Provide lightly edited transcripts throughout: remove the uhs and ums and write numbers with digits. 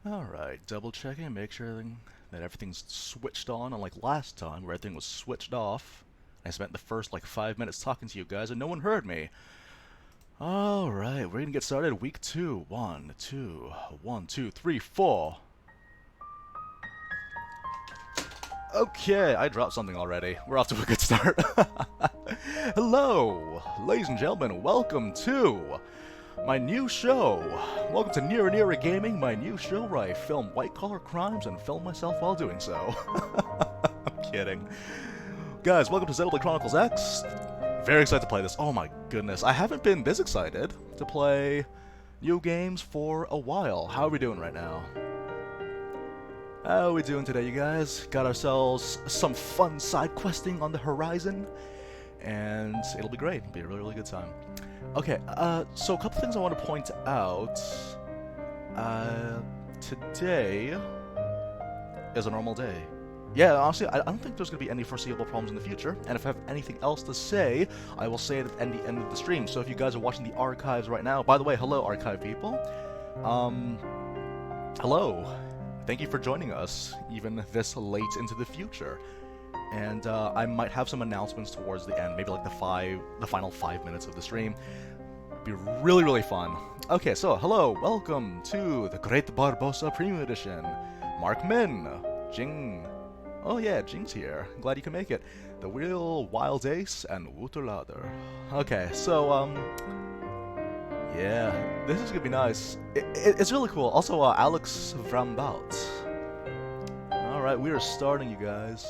Alright, double checking, make sure that everything's switched on, unlike last time where everything was switched off. I spent the first like 5 minutes talking to you guys and no one heard me. Alright, we're gonna get started. Week 2. 1, 2, 1, 2, 3, 4. Okay, I dropped something already. We're off to a good start. Hello, ladies and gentlemen, welcome to my new show. Welcome to Near Gaming, my new show where I film white-collar crimes and film myself while doing so. I'm kidding. Guys, welcome to Xenoblade Chronicles X. Very excited to play this. Oh my goodness, I haven't been this excited to play new games for a while. How are we doing right now? How are we doing today, you guys? Got ourselves some fun side questing on the horizon, and it'll be great. It'll be a really, really good time. Okay, so a couple things I want to point out. Today is a normal day. Yeah, honestly, I don't think there's going to be any foreseeable problems in the future, and if I have anything else to say, I will say it at the end of the stream. So if you guys are watching the archives right now, by the way, hello, archive people. Hello. Thank you for joining us, even this late into the future. And I might have some announcements towards the end, maybe like the final 5 minutes of the stream. Be really, really fun. Okay, so hello, welcome to the Great Barbosa Premium Edition. Mark Min, Jing. Oh yeah, Jing's here. I'm glad you can make it. The Real Wild Ace and Wutterlader. Okay, so yeah, this is gonna be nice. It's really cool. Also, Alex Vrambout. Alright, we are starting, you guys.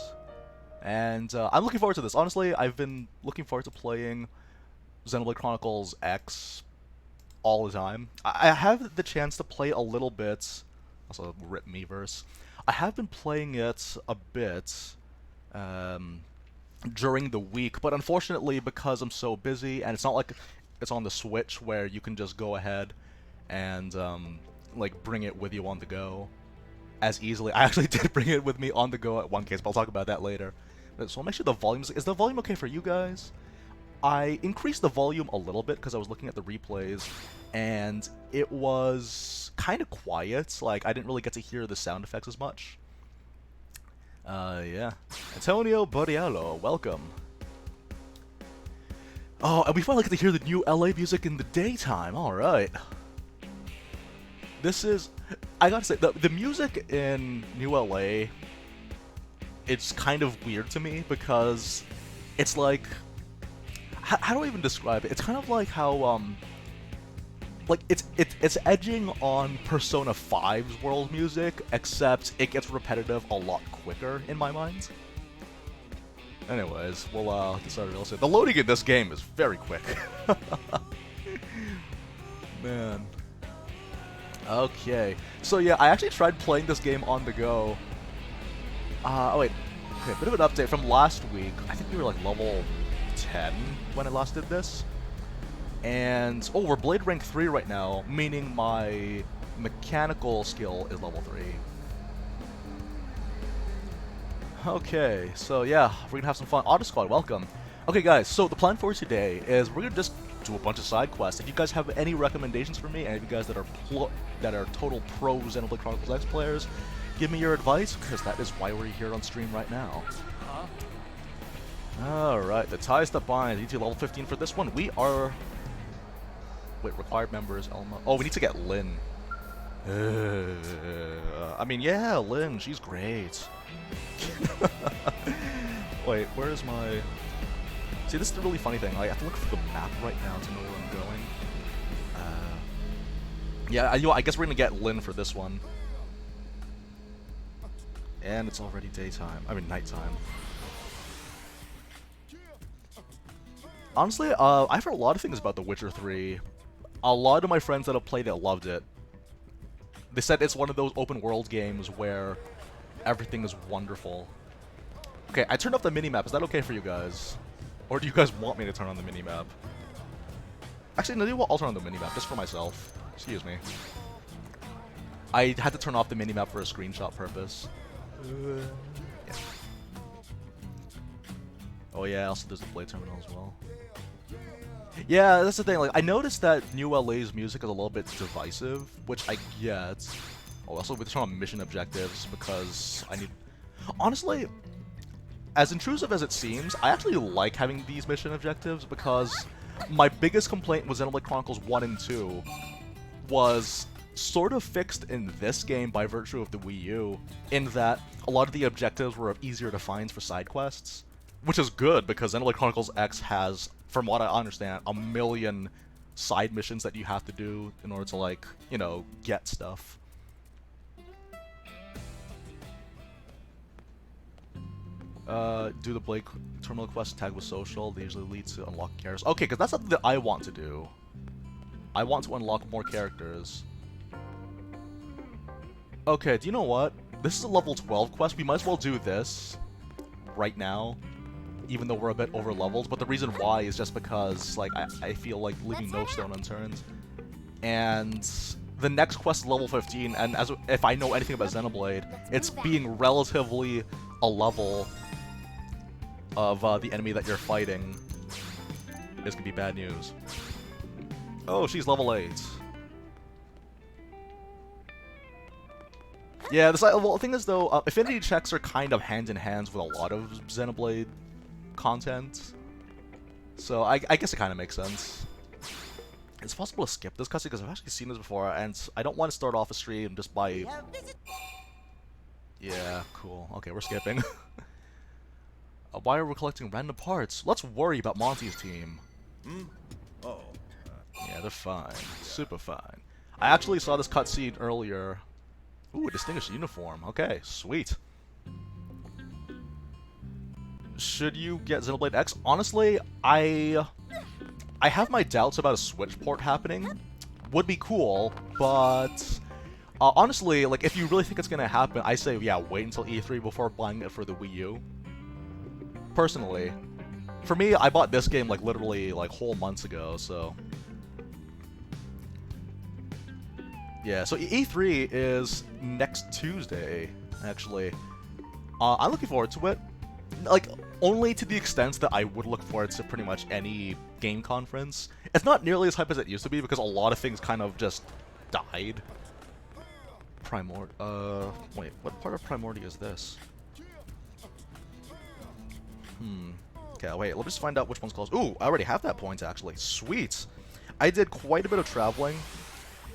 And I'm looking forward to this. Honestly, I've been looking forward to playing Xenoblade Chronicles X all the time. I have the chance to play a little bit. Also, rip Miiverse. I have been playing it a bit during the week, but unfortunately, because I'm so busy, and it's not like it's on the Switch where you can just go ahead and like bring it with you on the go as easily. I actually did bring it with me on the go at one case, but I'll talk about that later. So I'll make sure the volume is the volume okay for you guys? I increased the volume a little bit because I was looking at the replays, and it was kind of quiet. Like, I didn't really get to hear the sound effects as much. Yeah. Antonio Borriello, welcome. Oh, and we finally get to hear the new LA music in the daytime. Alright. This is... I gotta say, the music in New LA, it's kind of weird to me because it's like... How do I even describe it? It's kind of like how, like, it's edging on Persona 5's world music, except it gets repetitive a lot quicker, in my mind. Anyways, we'll get started real soon. The loading in this game is very quick. Man. Okay. So yeah, I actually tried playing this game on the go. Oh wait. Okay, a bit of an update from last week. I think we were like level 10 when I last did this. And, oh, we're Blade Rank 3 right now, meaning my mechanical skill is level 3. Okay, so yeah, we're gonna have some fun. Auto Squad, welcome. Okay guys, so the plan for today is we're gonna just do a bunch of side quests. If you guys have any recommendations for me, and if you guys that are total pro Xenoblade Chronicles X players, give me your advice, because that is why we're here on stream right now. Alright, the ties that bind. Need to level 15 for this one. We are... Wait, required members, Elma. Oh, we need to get Lynn. I mean, yeah, Lynn, she's great. Wait, where's my... See, this is the really funny thing. I have to look for the map right now to know where I'm going. Yeah, I guess we're gonna get Lynn for this one. And it's already daytime. I mean, nighttime. Honestly, I've heard a lot of things about The Witcher 3. A lot of my friends that have played it loved it. They said it's one of those open world games where everything is wonderful. Okay, I turned off the minimap. Is that okay for you guys? Or do you guys want me to turn on the minimap? Actually, no, I'll turn on the minimap just for myself. Excuse me. I had to turn off the minimap for a screenshot purpose. Yeah. Oh yeah, also there's the Blade Terminal as well. Yeah, that's the thing. Like, I noticed that New LA's music is a little bit divisive, which I get. Oh, also with some mission objectives because I need. Honestly, as intrusive as it seems, I actually like having these mission objectives because my biggest complaint with Xenoblade Chronicles 1 and 2 was sort of fixed in this game by virtue of the Wii U, in that a lot of the objectives were easier to find for side quests, which is good because Xenoblade Chronicles X has, from what I understand, a million side missions that you have to do in order to, like, you know, get stuff. Do the Blade terminal quest tag with social. They usually lead to unlocking characters. Okay, because that's something that I want to do. I want to unlock more characters. Okay, do you know what? This is a level 12 quest. We might as well do this right now, even though we're a bit over leveled. But the reason why is just because, like, I feel like leaving no stone unturned. And the next quest is level 15, and if I know anything about Xenoblade, it's being relatively a level of the enemy that you're fighting is gonna be bad news. Oh, she's level 8. Yeah, well, the thing is though, affinity checks are kind of hand in hand with a lot of Xenoblade content, so I guess it kind of makes sense. It's possible to skip this cutscene because I've actually seen this before, and I don't want to start off a stream just by. Yeah, cool. Okay, we're skipping. Why are we collecting random parts? Let's worry about Monty's team. Oh. Yeah, they're fine. Super fine. I actually saw this cutscene earlier. Ooh, a distinguished uniform. Okay, sweet. Should you get Xenoblade X? Honestly, I have my doubts about a Switch port happening. Would be cool, but honestly, like, if you really think it's gonna happen, I say, yeah, wait until E3 before buying it for the Wii U. Personally. For me, I bought this game, like, literally, like, whole months ago, so. Yeah, so E3 is next Tuesday, actually. I'm looking forward to it. Like, only to the extent that I would look forward to pretty much any game conference. It's not nearly as hype as it used to be because a lot of things kind of just died. Wait, what part of Primordia is this? Okay, wait, let me just find out which one's close. Ooh, I already have that point, actually. Sweet! I did quite a bit of traveling.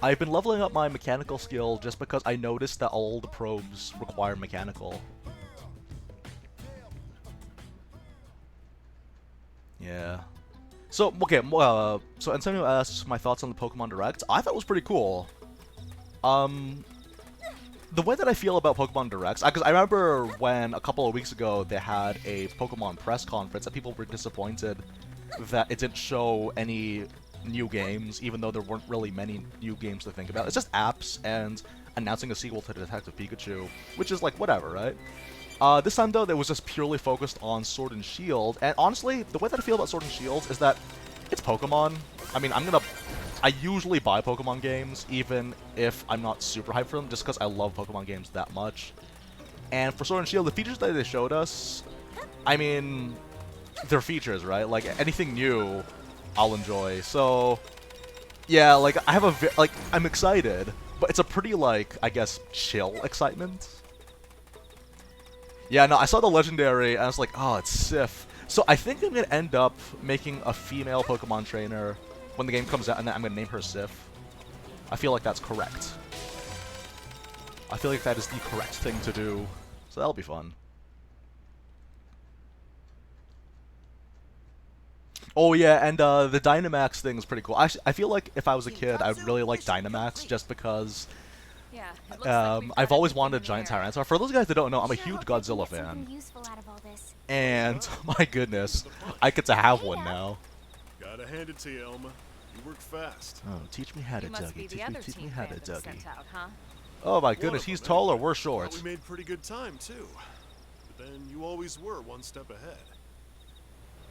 I've been leveling up my mechanical skill just because I noticed that all the probes require mechanical. Yeah. So, okay, so Antonio asks my thoughts on the Pokemon Direct. I thought it was pretty cool. The way that I feel about Pokemon Directs, because I remember when a couple of weeks ago they had a Pokemon press conference and people were disappointed that it didn't show any new games, even though there weren't really many new games to think about. It's just apps and announcing a sequel to Detective Pikachu, which is like, whatever, right? This time, though, it was just purely focused on Sword and Shield, and honestly, the way that I feel about Sword and Shield is that it's Pokemon. I mean, I usually buy Pokemon games, even if I'm not super hyped for them, just because I love Pokemon games that much. And for Sword and Shield, the features that they showed us, I mean, they're features, right? Like, anything new, I'll enjoy. So, yeah, like, I'm excited, but it's a pretty, like, I guess, chill excitement. Yeah, no, I saw the Legendary, and I was like, oh, it's Sif. So I think I'm going to end up making a female Pokemon trainer when the game comes out, and then I'm going to name her Sif. I feel like that's correct. I feel like that is the correct thing to do. So that'll be fun. Oh yeah, and the Dynamax thing is pretty cool. I feel like if I was a kid, I'd really like Dynamax just because I've always wanted a giant Tyranitar. For those guys that don't know, I'm a huge Godzilla fan. And, my goodness, I get to have one now. Gotta hand it to you, Elma. You work fast. Oh, teach me how to Dougie. Teach me how to Dougie. Oh my goodness, he's taller, we're short. We made pretty good time, too. But then you always were one step ahead.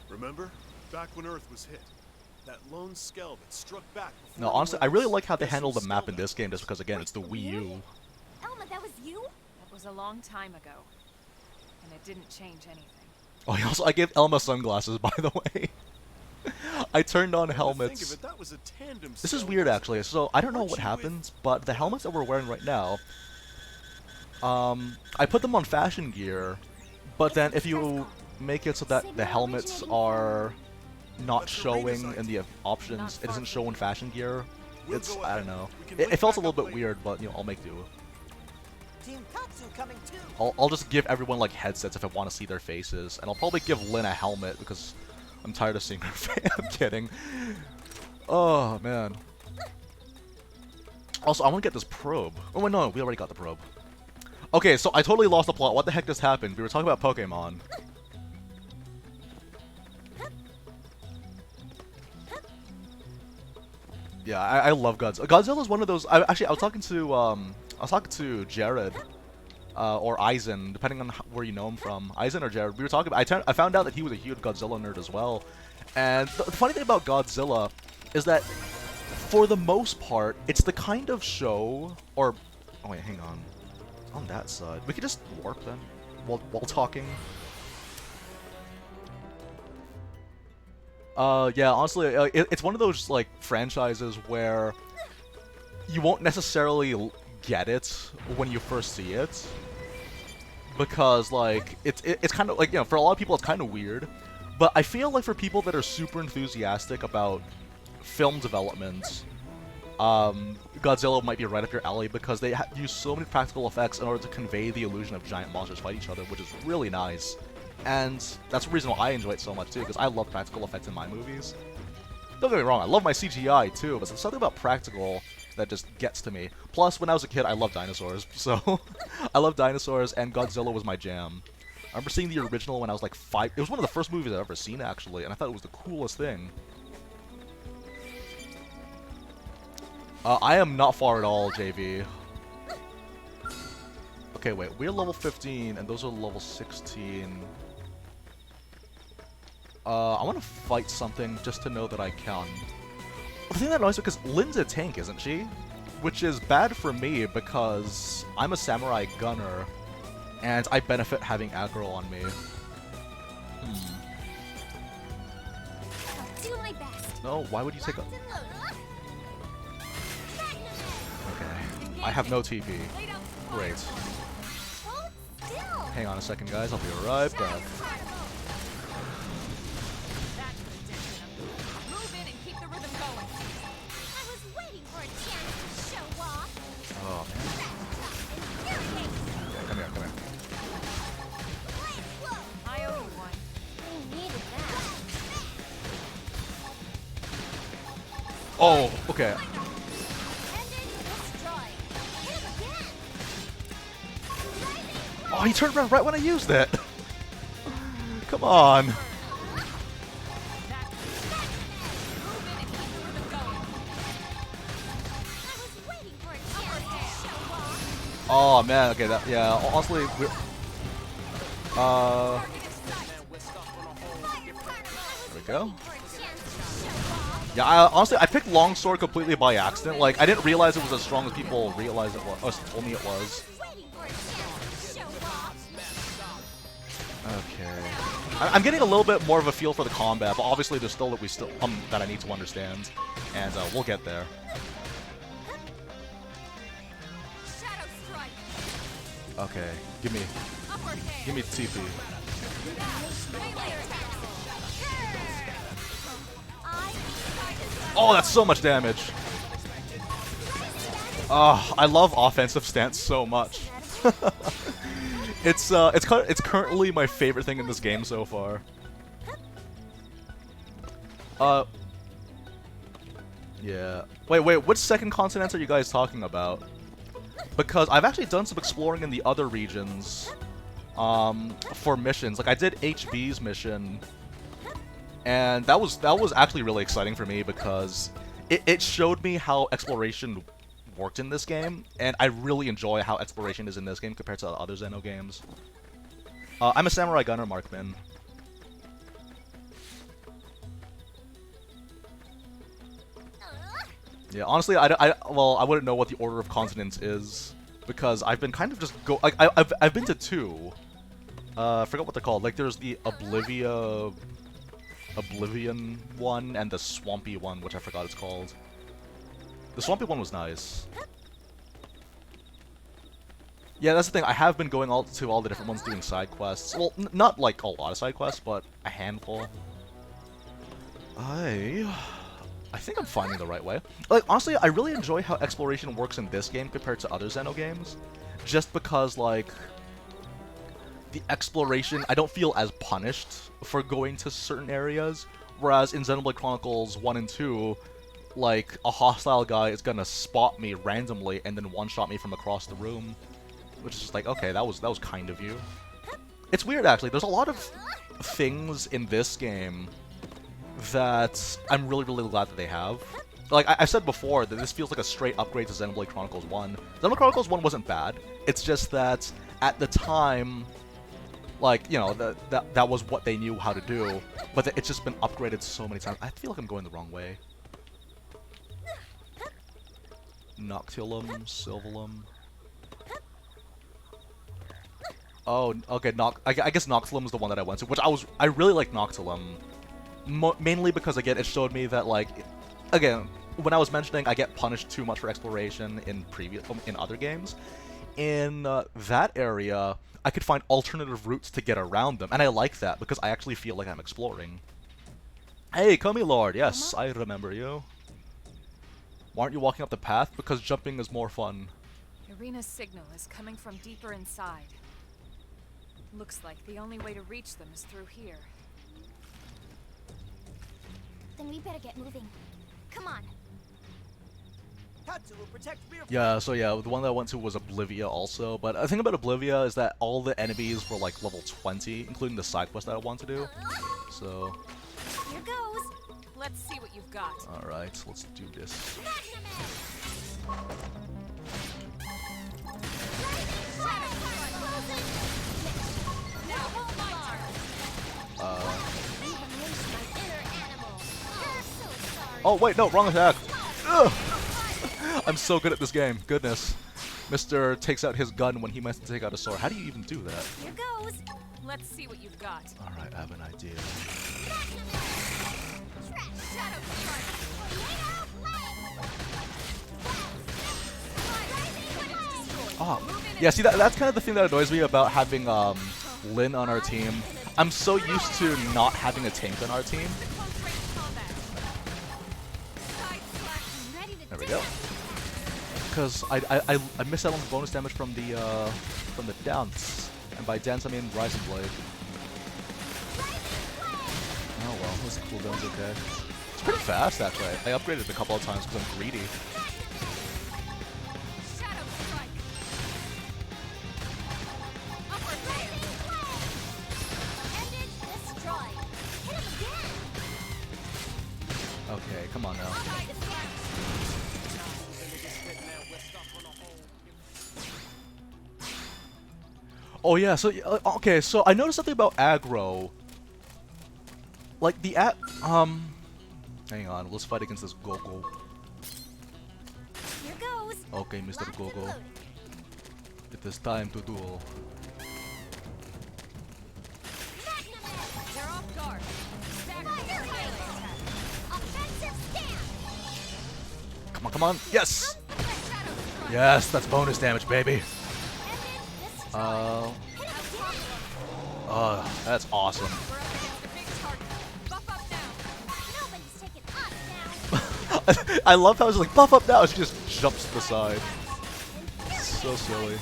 Remember? Back when Earth was hit. That lone Skell that struck back. No, honestly, I really like how they handle the map in this game just because, again, it's the Wii U. Elma, that was you? That was a long time ago. And it didn't change anything. Oh, I gave Elma sunglasses, by the way. I turned on Think helmets. of it, that was a tandem This is cell, weird, wasn't actually. it? So, I don't know Weren't what you with- happens, but the helmets that we're wearing right now, I put them on fashion gear, but then if you make it so that the helmets are not showing in the options, it doesn't show in fashion gear, it's, I don't know. It felt a little bit weird, but, you know, I'll make do. Team Katsu coming too. I'll just give everyone, like, headsets if I want to see their faces, and I'll probably give Lynn a helmet, because I'm tired of seeing her face. I'm kidding. Oh, man. Also, I want to get this probe. Oh, wait, no, we already got the probe. Okay, so I totally lost the plot. What the heck just happened? We were talking about Pokemon. Yeah, I love Godzilla. Godzilla is one of those. Actually, I was talking to Jared, or Aizen, depending on where you know him from. Aizen or Jared. We were talking. I found out that he was a huge Godzilla nerd as well. And the funny thing about Godzilla is that, for the most part, it's the kind of show. Or, oh wait, hang on. On that side, we could just warp then while talking. Yeah, honestly, it's one of those, like, franchises where you won't necessarily get it when you first see it, because, like, it's kind of, like, you know, for a lot of people it's kind of weird, but I feel like for people that are super enthusiastic about film development, Godzilla might be right up your alley, because they use so many practical effects in order to convey the illusion of giant monsters fight each other, which is really nice. And that's the reason why I enjoy it so much too, because I love practical effects in my movies. Don't get me wrong, I love my CGI too, but there's something about practical that just gets to me. Plus, when I was a kid, I loved dinosaurs, so I love dinosaurs, and Godzilla was my jam. I remember seeing the original when I was like 5. It was one of the first movies I've ever seen, actually, and I thought it was the coolest thing. I am not far at all, JV. Okay, wait, we're level 15, and those are level 16. I want to fight something just to know that I can. The thing that annoys me, because Lynn's a tank, isn't she? Which is bad for me, because I'm a samurai gunner, and I benefit having aggro on me. I'll do my best. No, why would you take a... Locked and loaded. Okay, I have no TP. Great. Hold still. Hang on a second, guys, I'll be right back. That's ridiculous. Move in and keep the rhythm going. I was waiting for a chance to show off. Oh, man. Here it is. Okay, come here, come here. Play it slow. I owe you one. We needed that. Oh, okay. And then destroy. Hit him again. Rising Oh, he turned around right when I used it. Come on. Move in and keep the rhythm going. I was waiting for a chance to show off. Oh man, okay, that, yeah, honestly, Target is sight. there we go. For a chance to show off. Yeah, honestly, I picked longsword completely by accident. Like, I didn't realize it was as strong as people realized it was, or told me it was. Waiting for a chance to show off. Okay. I'm getting a little bit more of a feel for the combat, but obviously there's still that I need to understand, and we'll get there. Shadow strike. Okay, give me Upper hand. TP. Melee attack. Oh, that's so much damage. Oh, I love offensive stance so much. It's currently my favorite thing in this game so far. Yeah. Wait, which second continent are you guys talking about? Because I've actually done some exploring in the other regions, for missions. Like, I did HB's mission, and that was actually really exciting for me, because it showed me how exploration worked in this game, and I really enjoy how exploration is in this game compared to other Xeno games. I'm a samurai gunner, Markman. Yeah, honestly, well, I wouldn't know what the order of continents is, because I've been kind of just I've been to 2. I forgot what they're called. Like, there's the Oblivia Oblivion one and the Swampy one, which I forgot it's called. The Swampy one was nice. Yeah, that's the thing. I have been going to all the different ones doing side quests. Well, not like a lot of side quests, but a handful. I think I'm finding the right way. Like, honestly, I really enjoy how exploration works in this game compared to other Xeno games. Just because, like, the exploration, I don't feel as punished for going to certain areas. Whereas in Xenoblade Chronicles 1 and 2, like, a hostile guy is gonna spot me randomly and then one-shot me from across the room. Which is just like, okay, that was kind of you. It's weird, actually. There's a lot of things in this game that I'm really, really glad that they have. Like, I said before, that this feels like a straight upgrade to Xenoblade Chronicles 1. Xenoblade Chronicles 1 wasn't bad. It's just that, at the time, like, you know, that was what they knew how to do. But it's just been upgraded so many times. I feel like I'm going the wrong way. Noctilum, Silvulum. Oh, okay, I guess Noctilum is the one that I went to, which I really like Noctilum. Mainly because, again, it showed me that, like, again, when I was mentioning I get punished too much for exploration in other games, in that area, I could find alternative routes to get around them, and I like that because I actually feel like I'm exploring. Hey, Kami Lord, yes, I remember you. Why aren't you walking up the path? Because jumping is more fun. Irina's signal is coming from deeper inside. Looks like the only way to reach them is through here. Then we better get moving. Come on. Tatsu will protect Mira. Yeah, so yeah, the one that I went to was Oblivia also, but the thing about Oblivia is that all the enemies were like level 20, including the side quest that I want to do. So... Here goes. Let's see what you've got. Alright, let's do this. Oh wait, no, wrong attack! Ugh. I'm so good at this game, goodness. Mr. takes out his gun when he meant to take out a sword. How do you even do that? Here goes. Let's see what you've got. Alright, I have an idea. Oh, yeah, see, that's kind of the thing that annoys me about having Lyn on our team. I'm so used to not having a tank on our team. There we go. Because I miss out on the bonus damage from the dance, and by dance I mean Rising Blade. Oh well, this cooldown's okay. It's pretty fast actually. I upgraded it a couple of times because I'm greedy. Okay, come on now. Oh yeah, so okay, so I noticed something about aggro. Like the hang on, let's fight against this Gogo. Here goes. Okay, Mr. Gogo. It is time to duel. They're off guard. Come on, come on. Yes! Yes, that's bonus damage, baby. That's awesome. I love how it's like, buff up now, she just jumps to the side. So silly.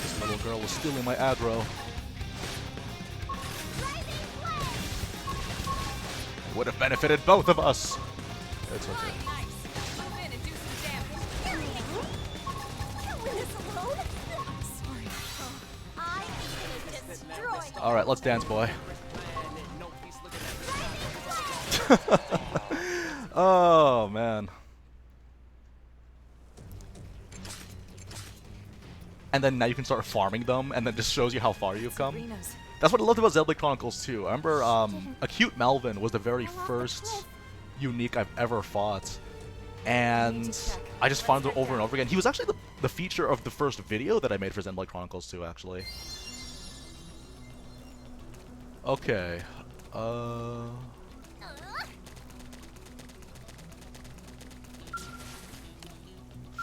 This little girl was stealing my aggro. Would have benefited both of us. It's okay. Alright, let's dance, boy. Oh, man. And then now you can start farming them, and then it just shows you how far you've come. That's what I loved about Xenoblade Chronicles 2. I remember Acute Melvin was the very first unique I've ever fought. and I just found him over and over again. He was actually the feature of the first video that I made for Xenoblade Chronicles 2, actually. Okay.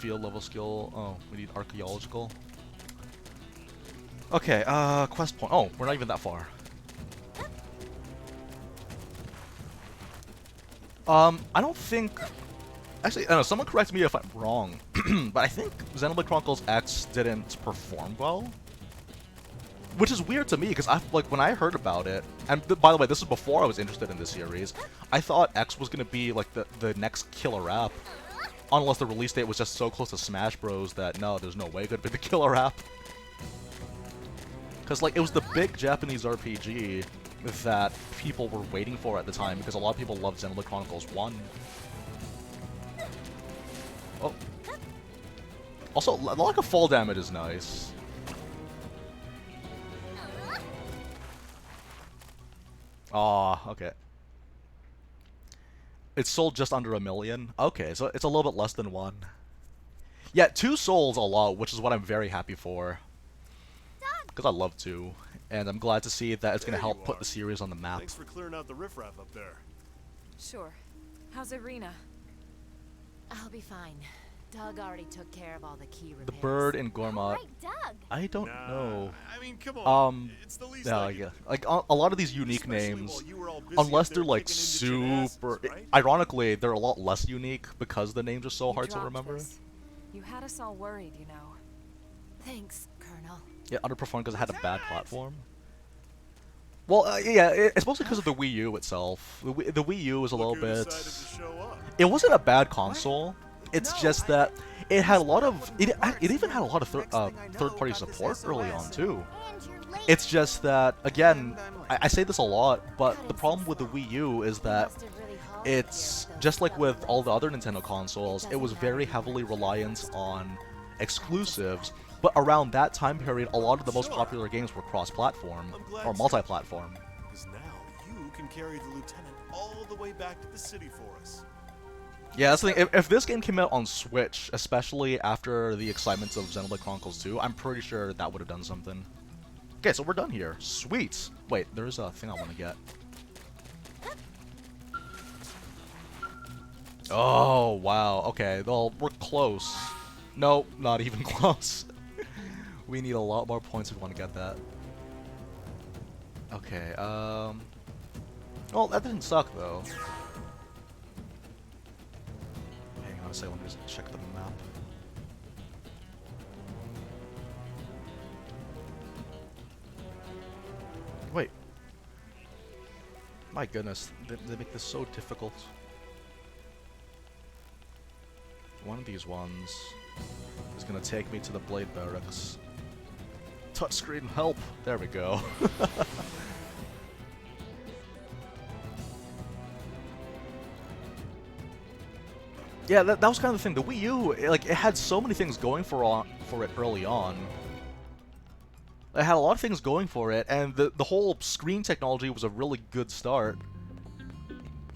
Field level skill. Oh, we need archaeological. Okay, quest point. Oh, we're not even that far. I don't think... Actually, I don't know, someone correct me if I'm wrong, but I think Xenoblade Chronicles X didn't perform well. Which is weird to me, because like, when I heard about it, and by the way, this is before I was interested in this series, I thought X was going to be, like, the next killer app. Unless the release date was just so close to Smash Bros. That, no, there's no way it could be the killer app. Because, like, it was the big Japanese RPG that people were waiting for at the time, because a lot of people loved Xenoblade Chronicles 1. Oh. Also, lack of fall damage is nice. Aw, okay. It's sold just under 1 million. Okay, so it's a little bit less than 1. Yeah, 2 souls a lot, which is what I'm very happy for. Because I love 2. And I'm glad to see that it's going to help put the series on the map. Thanks for clearing out the riffraff up there. Sure. How's Irina? I'll be fine. Doug already took care of all the key repairs. The bird in Gorma. Right, Doug. I don't know. I mean, come on. It's the least I yeah. Like, a lot of these unique Especially names, while you were all busy unless up they're, there like, kicking into super... gymnastics, right? Ironically, they're a lot less unique because the names are so You hard to dropped remember. this. You had us all worried, you know. Thanks, Colonel. Yeah, underperformed because it had a bad platform. Well, yeah, it's mostly because of the Wii U itself. The Wii U was a little Look who bit... decided to show up. It wasn't a bad console. It's just that it had a lot of... It even had a lot of third-party support early on, too. And you're late. It's just that, again, I say this a lot, but the problem with the Wii U is that it's, just like with all the other Nintendo consoles, it was very heavily reliant on exclusives, but around that time period, a lot of the most popular games were cross-platform, or multi-platform. Because now you can carry the lieutenant all the way back to the city for us. Yeah, that's the thing. If this game came out on Switch, especially after the excitement of Xenoblade Chronicles 2, I'm pretty sure that would have done something. Okay, so we're done here. Sweet! Wait, there's a thing I want to get. Oh, wow. Okay, well, we're close. Nope, not even close. We need a lot more points if we want to get that. Okay, well, that didn't suck, though. Hang on a second, let me just check the map. Wait. My goodness, they make this so difficult. One of these ones is gonna take me to the Blade Barracks. Touchscreen help! There we go. Yeah, that was kind of the thing. The Wii U, it had so many things going for it early on. It had a lot of things going for it, and the whole screen technology was a really good start.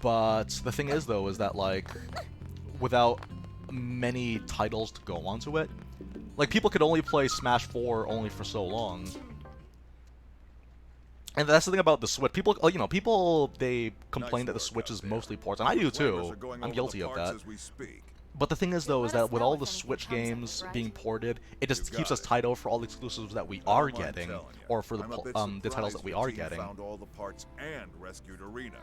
But the thing is, though, is that, like, without many titles to go onto it, like, people could only play Smash 4 only for so long. And that's the thing about the Switch. People, you know, they complain that the Switch is mostly ports, and I do too. I'm guilty of that. But the thing is, though, is that with all the Switch games being ported, it just keeps us tied over for all the exclusives that we are getting, or for the titles that we are getting. Found all the parts and rescued Irina.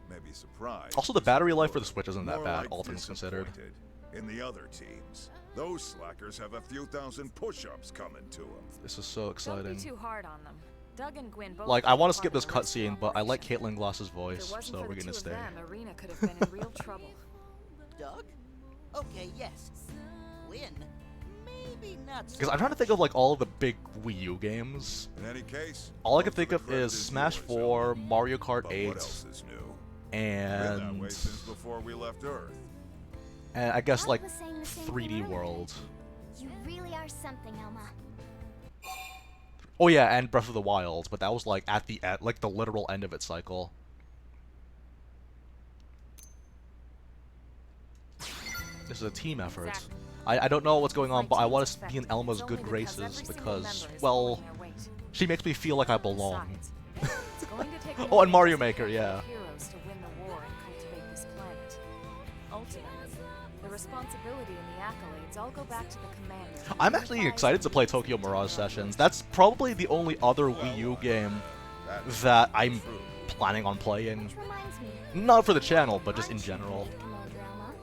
Maybe surprised. Also, the battery life for the Switch isn't that bad, all things considered. In the other teams, those slackers have a few thousand push-ups coming to them. This is so Don't exciting. be too hard on them. Doug and Gwyn both Like, I played want to part skip of this the original cutscene, but I like operation. Caitlin Glass's If it voice, wasn't so for we're the gonna two of stay. them, Irina could have been in real trouble. Doug? Okay, yes. Win? Maybe not so Because I'm trying to think of, like, all of the big Wii U games. In any case, All I most can think the of credit is Smash yours, 4, Elma. Mario Kart But 8, what else is new? Been that way and since before we left Earth. I guess, Doug like, was saying the same 3D thing earlier. World. You really are something, Elma. Oh yeah, and Breath of the Wild, but that was, like, at the end, like, the literal end of its cycle. This is a team effort. Exactly. I don't know what's going on, but I want to be in Fighting's Elma's effective good only graces every single because, member is well, pulling their weight. she makes me feel like I belong. Besides, it's going to take Oh, and more Mario than Maker, just yeah. heroes to win the war and cultivate this planet. Ultimately, the responsibility and the accolades all go back to the commander. I'm actually excited to play Tokyo Mirage Sessions. That's probably the only other Wii U game that I'm planning on playing. Which reminds me. Not for the channel, but just in general. Commander Elma.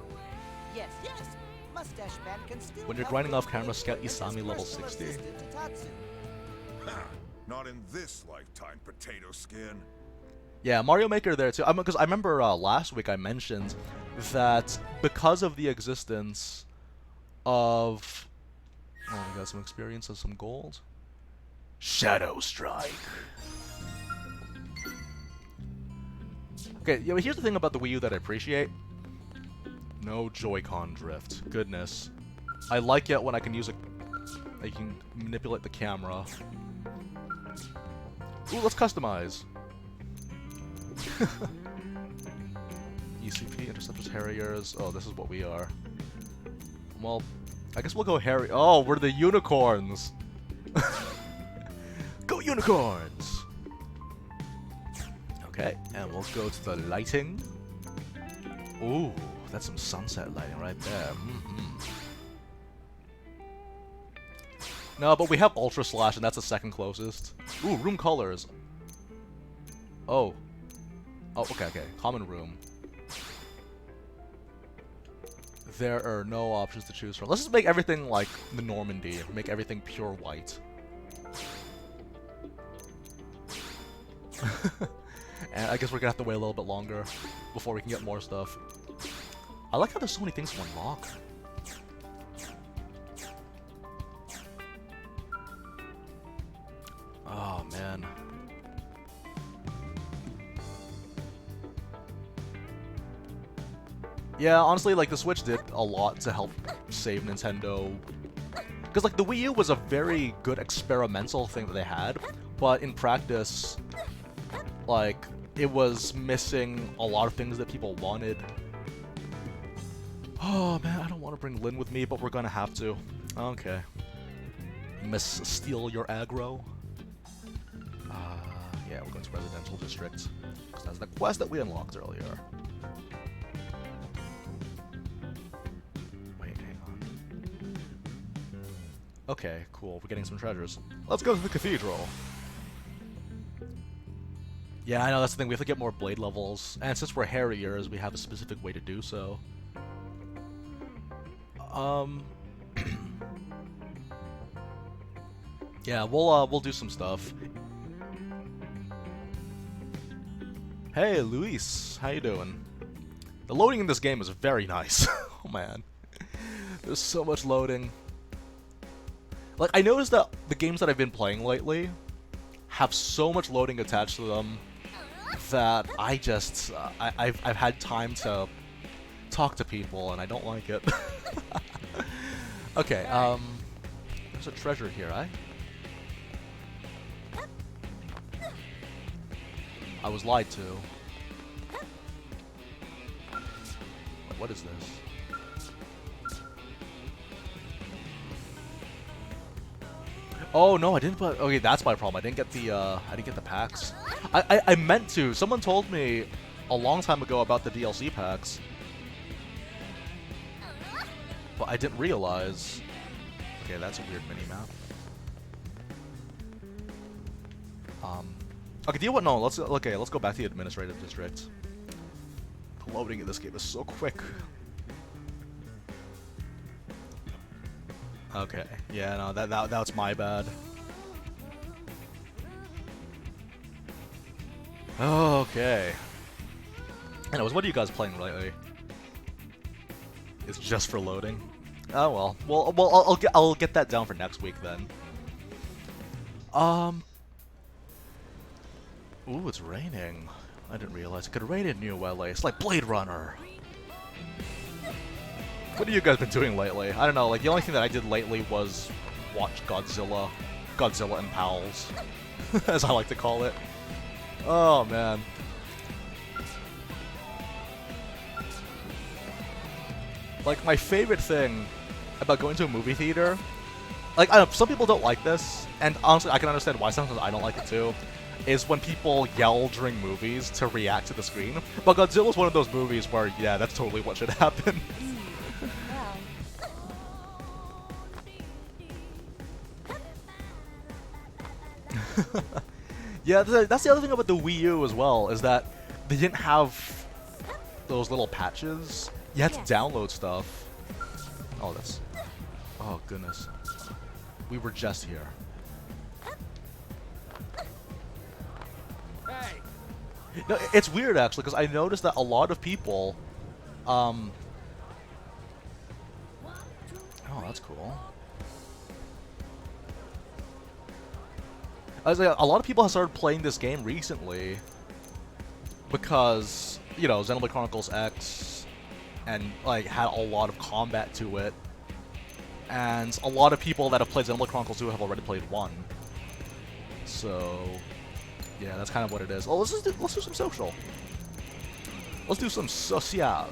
Yes, yes. Mustache Man can still When you're help grinding with off camera, scout with his Isami level personal 60. assistant, Tatsu. Not in this lifetime, potato skin. Yeah, Mario Maker there too. Because I remember last week I mentioned that because of the existence of... Oh, we got some experience and some gold. Shadow Strike. Okay, yeah, but here's the thing about the Wii U that I appreciate. No Joy-Con drift. Goodness. I like it when I can use a... I can manipulate the camera. Ooh, let's customize. ECP, Interceptors, Harriers. Oh, this is what we are. Well, I guess we'll go Harry. Oh, we're the unicorns! Go unicorns! Okay, and we'll go to the lighting. Ooh, that's some sunset lighting right there. No, but we have Ultra Slash, and that's the second closest. Ooh, room colors. Oh. Oh, okay. Common room. There are no options to choose from. Let's just make everything like the Normandy. Make everything pure white. And I guess we're gonna have to wait a little bit longer before we can get more stuff. I like how there's so many things to unlock. Oh, man. Yeah, honestly, like, the Switch did a lot to help save Nintendo. Because, like, the Wii U was a very good experimental thing that they had, but in practice, like, it was missing a lot of things that people wanted. Oh, man, I don't want to bring Lynn with me, but we're gonna have to. Okay. Miss Steal Your Aggro. Yeah, we're going to Residential District. Because that's the quest that we unlocked earlier. Wait, hang on. Okay, cool. We're getting some treasures. Let's go to the cathedral. Yeah, I know, that's the thing. We have to get more blade levels. And since we're Harriers, we have a specific way to do so. Yeah, we'll do some stuff. Hey, Luis, how you doing? The loading in this game is very nice. Oh man, there's so much loading. Like, I noticed that the games that I've been playing lately have so much loading attached to them that I just I've had time to talk to people and I don't like it. Okay, there's a treasure here, eh? I was lied to. What is this? Oh no, I didn't put. Okay, that's my problem. I didn't get the packs. I meant to. Someone told me a long time ago about the DLC packs, but I didn't realize. Okay, that's a weird mini map. Okay, do you know what? No, let's go back to the administrative district. The loading in this game is so quick. Okay, yeah, no, that's my bad. Okay. Anyways, what are you guys playing lately? It's just for loading. Oh well. I'll get that down for next week then. Ooh, it's raining. I didn't realize it could rain in New LA. It's like Blade Runner. What have you guys been doing lately? I don't know, like, the only thing that I did lately was watch Godzilla and Pals, as I like to call it. Oh, man. Like, my favorite thing about going to a movie theater, like, I don't know, some people don't like this, and honestly, I can understand why sometimes I don't like it too, is when people yell during movies to react to the screen. But Godzilla's one of those movies where, yeah, that's totally what should happen. Yeah, that's the other thing about the Wii U as well, is that they didn't have those little patches. You had to download stuff. Oh, that's... Oh, goodness. We were just here. No, it's weird, actually, because I noticed that a lot of people... Oh, that's cool. I was like, a lot of people have started playing this game recently because, you know, Xenoblade Chronicles X and, like, had a lot of combat to it. And a lot of people that have played Xenoblade Chronicles 2 have already played 1. So, yeah, that's kind of what it is. Oh, let's do some social. Let's do some social.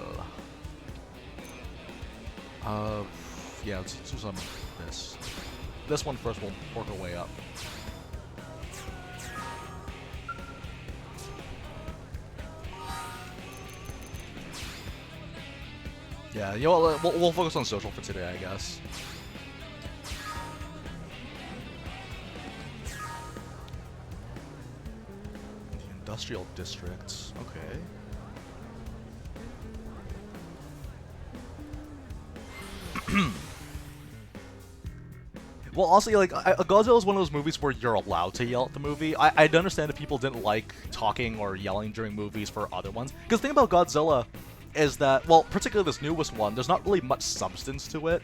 Yeah, let's do some this. This one first, we'll work our way up. Yeah, you know what, we'll focus on social for today, I guess. The industrial districts, okay. Well, honestly, like, Godzilla is one of those movies where you're allowed to yell at the movie. I'd understand if people didn't like talking or yelling during movies for other ones. Because the thing about Godzilla is that, well, particularly this newest one, there's not really much substance to it.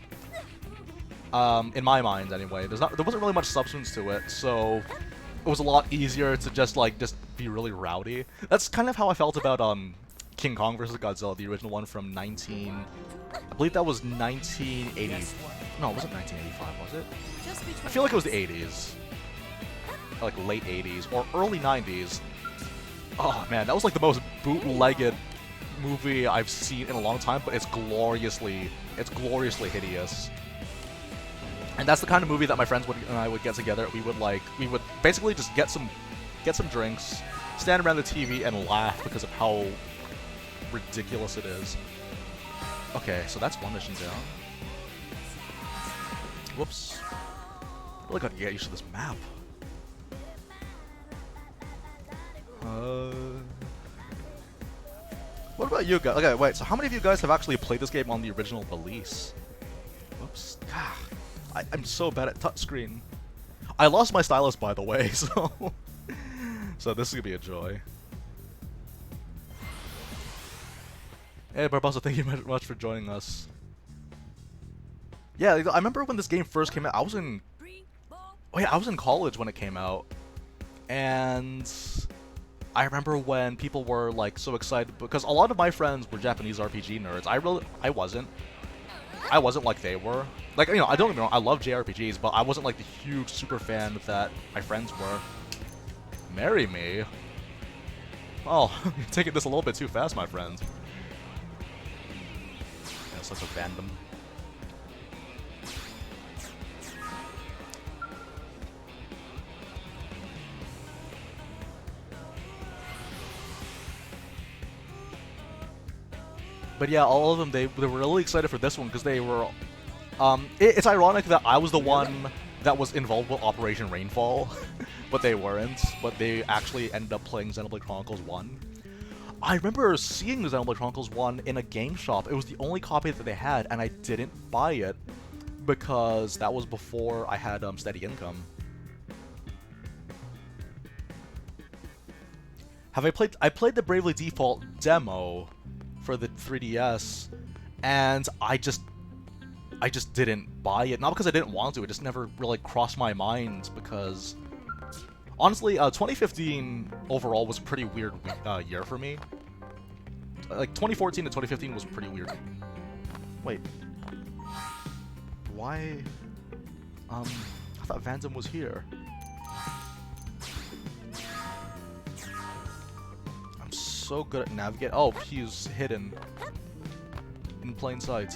In my mind, anyway. There wasn't really much substance to it, so it was a lot easier to just be really rowdy. That's kind of how I felt about, King Kong vs. Godzilla, the original one from I believe that was 1980. No, it wasn't 1985, was it? I feel like it was the 80s. Like, late 80s, or early 90s. Oh, man, that was like the most bootlegged movie I've seen in a long time, but it's gloriously hideous. And that's the kind of movie that my friends and I would get together. We would basically just get some drinks, stand around the TV and laugh because of how ridiculous it is. Okay, so that's one mission down. Whoops. I really gotta get used to this map. What about you guys? Okay, wait, so how many of you guys have actually played this game on the original release? Whoops. I'm so bad at touchscreen. I lost my stylus, by the way, so... so this is gonna be a joy. Hey, Barbosa, thank you much for joining us. Yeah, I remember when this game first came out, I was in college when it came out. And I remember when people were like so excited because a lot of my friends were Japanese RPG nerds. I wasn't like they were. Like, you know, I don't get me wrong, I love JRPGs, but I wasn't like the huge super fan that my friends were. Marry me? Oh, you're taking this a little bit too fast, my friend. Yeah, such a fandom. But yeah, all of them, they were really excited for this one because they were... it's ironic that I was the one that was involved with Operation Rainfall, but they weren't. But they actually ended up playing Xenoblade Chronicles 1. I remember seeing the Xenoblade Chronicles 1 in a game shop. It was the only copy that they had, and I didn't buy it because that was before I had steady income. I played the Bravely Default demo for the 3DS, and I just didn't buy it. Not because I didn't want to, it just never really crossed my mind because, honestly, 2015 overall was a pretty weird year for me. Like, 2014 to 2015 was pretty weird. Wait. Why? I thought Phantom was here. So good at navigating. Oh, he's hidden in plain sight.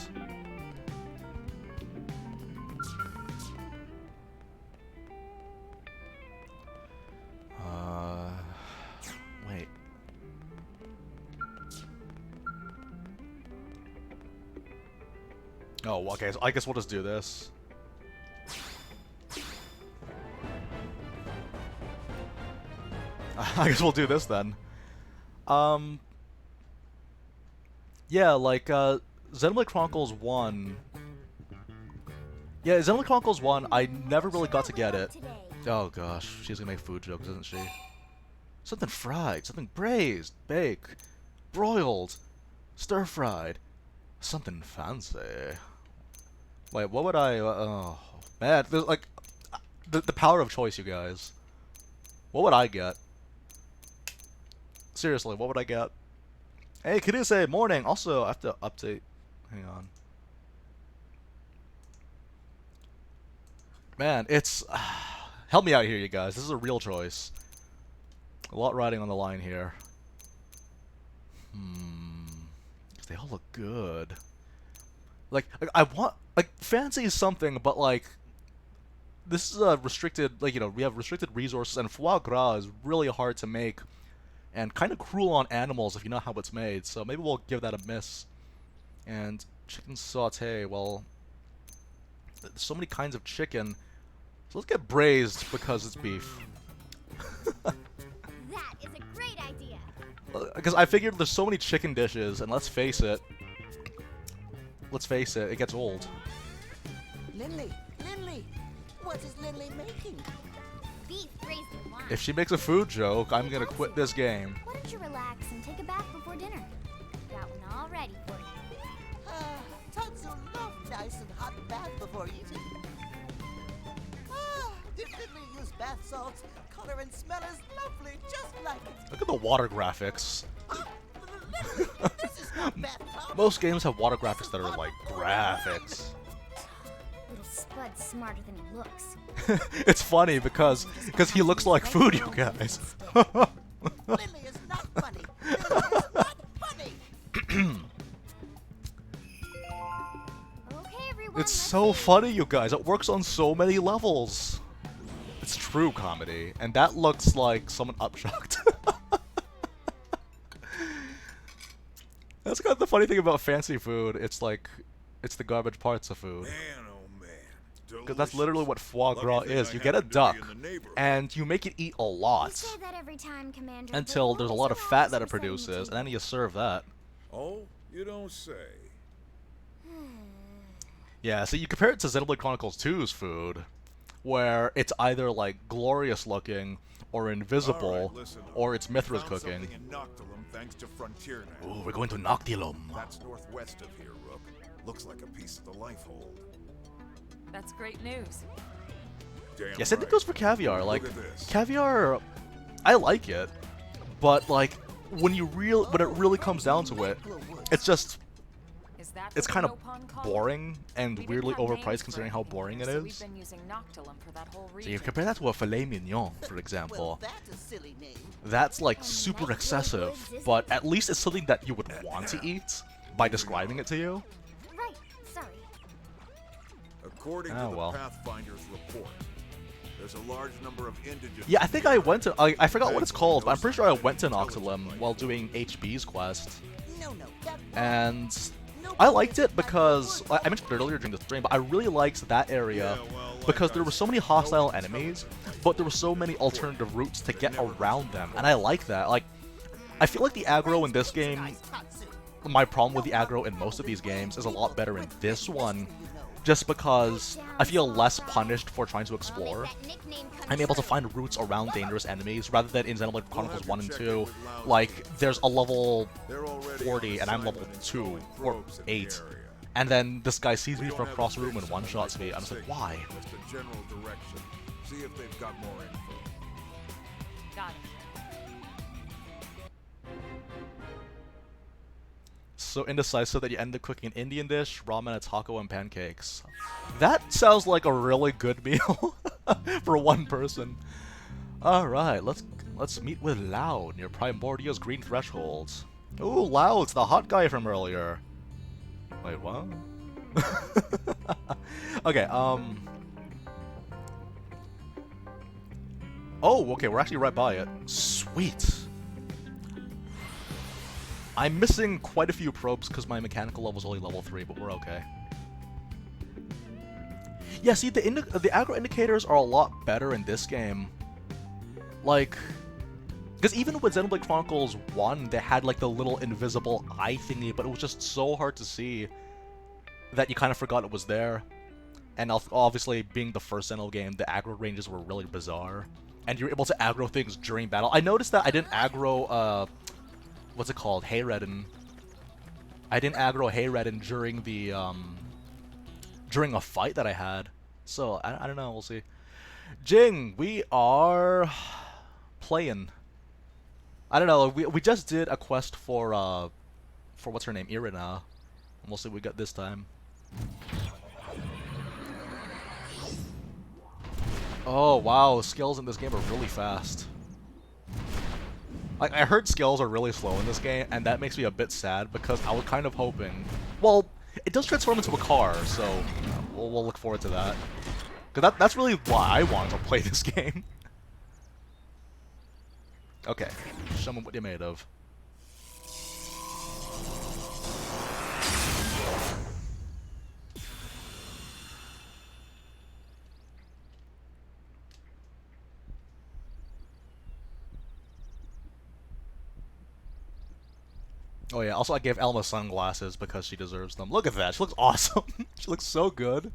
Oh, okay, so I guess we'll just do this. I guess we'll do this then. Yeah, like, Xenoblade Chronicles 1... Yeah, Xenoblade Chronicles 1, I never really got to get it. Oh gosh, she's gonna make food jokes, isn't she? Something fried, something braised, baked, broiled, stir-fried, something fancy. Wait, what would I, oh, man, there's like, the power of choice, you guys. What would I get? Seriously, what would I get? Hey, Kiduse, morning! Also, I have to update, hang on. Man, it's, help me out here, you guys, this is a real choice. A lot riding on the line here. They all look good. Like, I want, like, fancy is something, but like, this is a restricted, like, you know, we have restricted resources, and foie gras is really hard to make, and kind of cruel on animals if you know how it's made, so maybe we'll give that a miss. And chicken sauté, well, there's so many kinds of chicken, so let's get braised because it's beef. That is a great idea. Because I figured there's so many chicken dishes, and let's face it, it gets old. Lindley, what is Lindley making? Beef braised in wine. If she makes a food joke, I'm gonna quit this game. Why don't you relax and take a bath before dinner? Got one all ready for you. Tatsu love nice and hot bath before eating. Did Lindley use bath salts? Color and smell is lovely, just like it. Look at the water graphics. Lindley, this is not bath powder. Most games have water graphics that are like graphics. Little Spud's smarter than he looks. It's funny because he looks like food, you guys. Lindley is not funny. Lindley is not funny. Okay, everyone. It's so funny, you guys. It works on so many levels. It's true comedy, and that looks like someone upchucked. That's kind of the funny thing about fancy food. It's like, it's the garbage parts of food. Man, oh man. Because that's literally what foie Lucky gras thing is. I You get a happen to be duck, in the neighborhood. and you make it eat a You lot say that every time, Commander. until there's a lot of fat that it produces, and then you serve that. Oh, you don't say. Yeah, so you compare it to Xenoblade Chronicles 2's food, where it's either like glorious looking, or invisible, All right, listen up. or it's Mithra's Found cooking. something in Noctilum thanks to Frontier now. Ooh, we're going to Noctilum. That's northwest of here, Rook. Looks like a piece of the life hold. That's great news. Damn Yes, I think right. it goes for caviar. Like, Look at this. caviar, I like it, but like when it really comes down to it, it's just, Is that it's what kind the of Nopon call it? boring and We didn't weirdly have names overpriced for considering how anything, boring it so is. We've been using Noctilum for that whole So region. you compare that to a filet mignon, for Well, example. that's a silly name. That's like super excessive, but at least it's something that you would want to eat by describing it to you. Right. Sorry. According Oh, to the well. Pathfinder's report, there's a large number of indigent. Yeah, I think I went to, I forgot what it's called, but I'm pretty sure I went to Noctilum while doing HB's quest. No, that And I liked it because, I mentioned it earlier during the stream, but I really liked that area because there were so many hostile enemies, but there were so many alternative routes to get around them, and I like that. Like, I feel like the aggro in this game, my problem with the aggro in most of these games is a lot better in this one, just because I feel less punished for trying to explore. I'm able to find routes around dangerous enemies, rather than in Xenoblade Chronicles 1 and 2, like, there's a level 40 and I'm level 2 or 8, and then this guy sees me from across the room and one-shots me. I'm just like, why? Just a general direction. See if they've got more info. Got it. So indecisive that you end up cooking an Indian dish, ramen, a taco, and pancakes. That sounds like a really good meal for one person. Alright, let's meet with Lao near Primordia's Green Threshold. Ooh, Lao, it's the hot guy from earlier. Wait, what? Okay, oh, okay, we're actually right by it. Sweet. I'm missing quite a few probes because my mechanical level's only level 3, but we're okay. Yeah, see, the aggro indicators are a lot better in this game. Like, because even with Xenoblade Chronicles 1, they had like the little invisible eye thingy, but it was just so hard to see that you kind of forgot it was there. And obviously, being the first Xeno game, the aggro ranges were really bizarre. And you're able to aggro things during battle. I noticed that I didn't aggro, what's it called? Hayredden. I didn't aggro Hayredden during the, during a fight that I had. So, I don't know, we'll see. Jing, we are playing. I don't know, we just did a quest for what's her name, Irina. And we'll see what we got this time. Oh, wow, skills in this game are really fast. I heard skills are really slow in this game, and that makes me a bit sad because I was kind of hoping... Well, it does transform into a car, so we'll look forward to that. Because that's really why I wanted to play this game. Okay, show me what you're made of. Oh yeah, also I gave Elma sunglasses because she deserves them. Look at that, she looks awesome. She looks so good.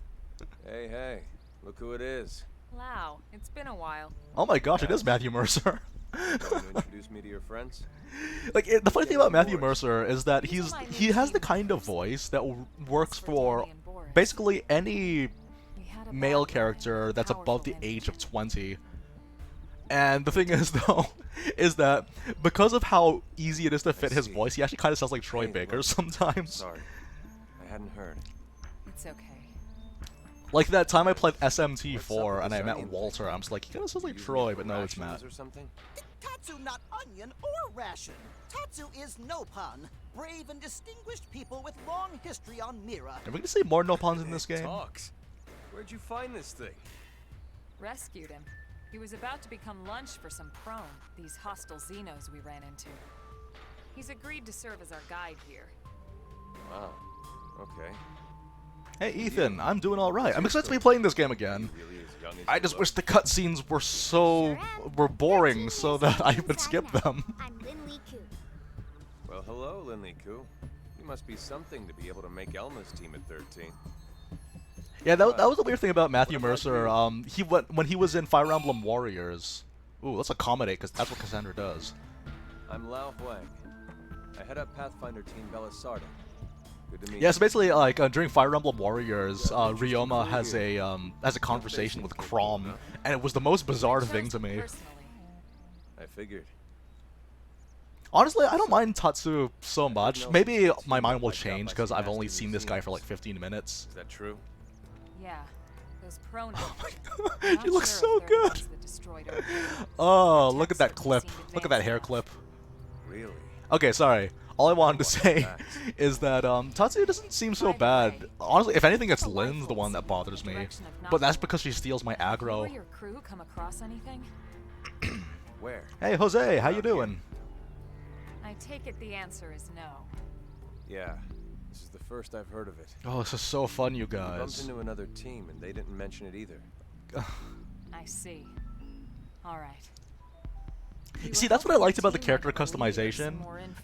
Hey, hey, look who it is. Wow, it's been a while. Oh my gosh, it is Matthew Mercer. Want to introduce me to your friends? Like, the funny thing about Matthew Mercer is that he has the kind of voice that works for basically any male character that's above the age of 20. And the thing is, though, is that because of how easy it is to fit his voice, he actually kind of sounds like Troy Baker sometimes. Sorry, I hadn't heard. It's okay. Like that time I played SMT4 and I met Walter, I'm just like, he kind of sounds like Troy, but no, it's Matt. Or something? Tatsu not onion or ration. Tatsu is Nopon, brave and distinguished people with long history on Mira. Are we gonna see more Nopons in this game? Talks. Where'd you find this thing? Rescued him. He was about to become lunch for some prone, these hostile Xenos we ran into. He's agreed to serve as our guide here. Wow. Okay. Hey Ethan, I'm doing alright. I'm excited to be playing this game again. I just wish the cutscenes were boring so that I would skip them. I'm Lin Ku. Well, hello, Lin Ku. You must be something to be able to make Elma's team at 13. Yeah, that was the weird thing about Matthew Mercer. When he was in Fire Emblem Warriors. Ooh, let's accommodate, because that's what Kasandra does. I'm Lao Huang. I head up Pathfinder Team Belisarda. Good to meet Yeah, you. so basically, like during Fire Emblem Warriors, Ryoma has a conversation with Chrom, and it was the most bizarre thing to me. I figured. Honestly, I don't mind Tatsu so much. Maybe my mind will change because I've only seen this guy for like 15 minutes. Is that true? Yeah, those pronouns. Oh my god, she looks so good. Oh, look at that clip. Look at that hair clip. Really? Okay, sorry. All I wanted to say is that Tatsu doesn't seem so bad. Honestly, if anything, it's Lynn's the one that bothers me. But that's because she steals my aggro. Your crew come across anything? Where? Hey, Jose, how you doing? I take it the answer is no. Yeah. This is the first I've heard of it. Oh, this is so fun, you I bumped guys. into another team and they didn't mention it either. I see. All right. See, that's what I liked about the character customization,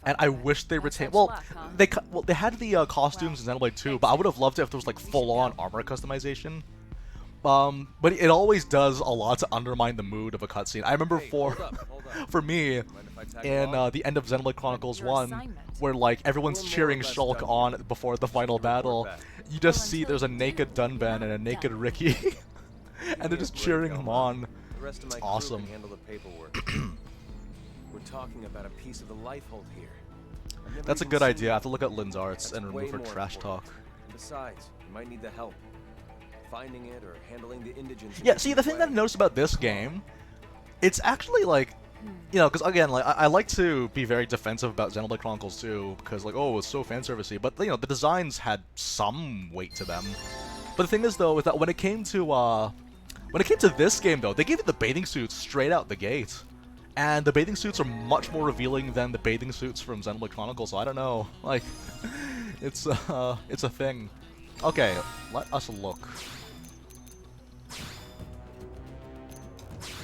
and I wish they retained. Well, they had the costumes in Xenoblade 2, but I would have loved it if there was like full-on armor customization. But it always does a lot to undermine the mood of a cutscene. I remember Hold up. for me, in the end of Xenoblade Chronicles 1, where like everyone's cheering Shulk on before the final battle, you just see there's a naked Dunban and a naked Ricky, and they're just cheering him on. The rest of my It's crew awesome. can handle the paperwork. We're talking about a piece of the Lifehold here. I've never That's a even good seen idea. I it. have to look at Lynn's arts That's and way remove her more trash important. talk. And besides, you might need the help. Finding it or handling the indigents. Yeah, see, the thing that I noticed about this game, it's actually like, you know, because again, like I like to be very defensive about Xenoblade Chronicles 2 because like, oh, it's so fanservice-y, but you know, the designs had some weight to them. But the thing is, though, is that when it came to this game, though, they gave it the bathing suits straight out the gate, and the bathing suits are much more revealing than the bathing suits from Xenoblade Chronicles. So I don't know, like, it's a thing. Okay, let us look.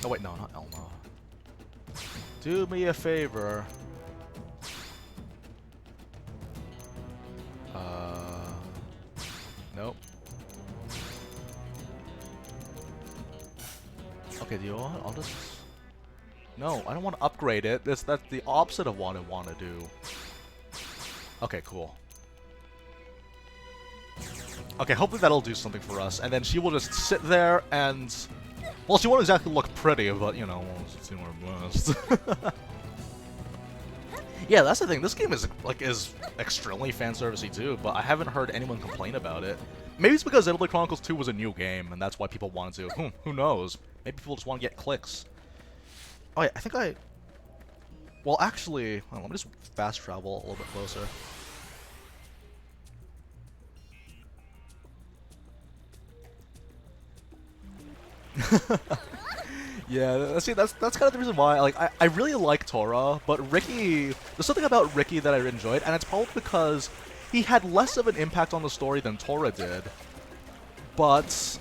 Oh wait, no, not Elma. Do me a favor. Nope. Okay, do you know what? I'll just... No, I don't want to upgrade it. That's the opposite of what I want to do. Okay, cool. Okay, hopefully that'll do something for us, and then she will just sit there and... Well, she won't exactly look pretty, but, you know, we'll see her best. Yeah, that's the thing. This game is extremely fanservice-y too, but I haven't heard anyone complain about it. Maybe it's because Xenoblade Chronicles 2 was a new game, and that's why people wanted to. Who knows? Maybe people just want to get clicks. Oh, yeah, I think I... Well, actually... Hold on, let me just fast travel a little bit closer. Yeah, see, that's kind of the reason why, like, I really like Tora, but Ricky... There's something about Ricky that I enjoyed, and it's probably because he had less of an impact on the story than Tora did. But...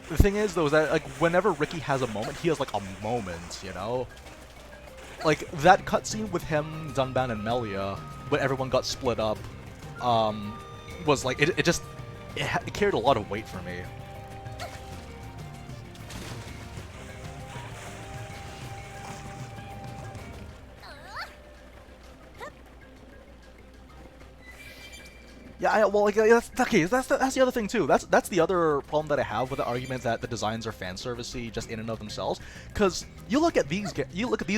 The thing is, though, is that, like, whenever Ricky has a moment, he has, like, a moment, you know? Like, that cutscene with him, Dunban, and Melia, when everyone got split up, was, like, it carried a lot of weight for me. Yeah, well, like, that's okay. That's the other thing too. That's the other problem that I have with the argument that the designs are fan servicey just in and of themselves. Because you look at these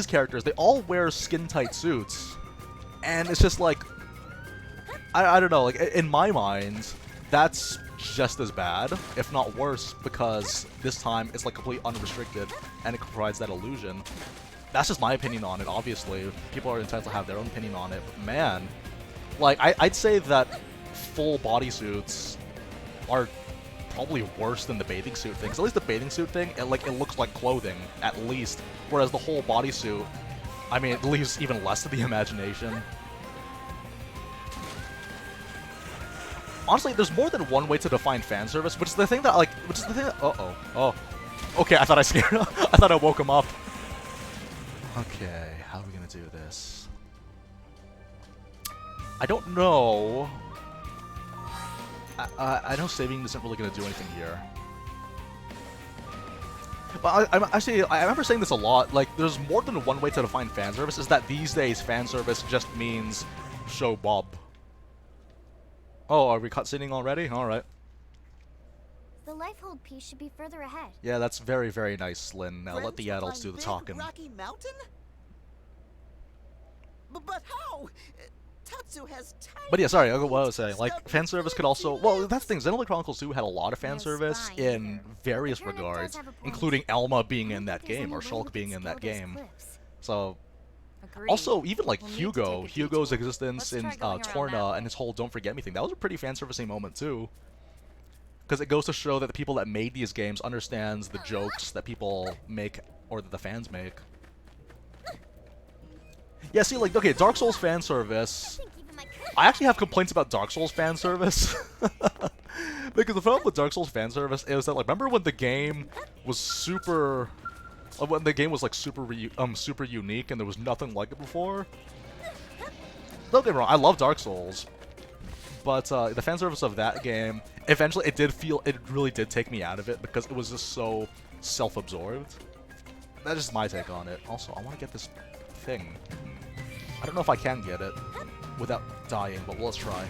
characters, they all wear skin tight suits, and it's just like, I don't know. Like, in my mind, that's just as bad, if not worse, because this time it's like completely unrestricted and it provides that illusion. That's just my opinion on it. Obviously, people are entitled to have their own opinion on it. But man, like, I'd say that full bodysuits are probably worse than the bathing suit thing. 'Cause at least the bathing suit thing, it looks like clothing, at least. Whereas the whole bodysuit, I mean, it leaves even less to the imagination. Honestly, there's more than one way to define fan service, which is the thing that, oh. Okay, I thought I scared him. I thought I woke him up. Okay, how are we gonna do this? I don't know. I know saving isn't really going to do anything here. But I remember saying this a lot, like, there's more than one way to define fan service, is that these days fan service just means show Bob. Oh, are we cutscening already? Alright. The lifehold piece should be further ahead. Yeah, that's very, very nice, Lynn. Now let the adults do the talking. Rocky Mountain? But how? Tatsu has tiny... But yeah, sorry, what I was saying, like, fan service could also... Well, that's the thing, Xenoblade Chronicles 2 had a lot of fan service in various regards, including Elma being in that game, or Shulk being in that game. So... Also, even, like, Hugo's existence in Torna and his whole Don't Forget Me thing, that was a pretty fan servicey moment, too. Because it goes to show that the people that made these games understands the jokes that people make, or that the fans make. Yeah, see, like, okay, Dark Souls fan service. I actually have complaints about Dark Souls fan service. Because the problem with Dark Souls fan service is that, like, remember when the game was super... When the game was, like, super unique and there was nothing like it before? Don't get me wrong, I love Dark Souls. But, the fan service of that game, eventually it really did take me out of it because it was just so self-absorbed. That's just my take on it. Also, I want to get this thing. I don't know if I can get it without dying, but let's try.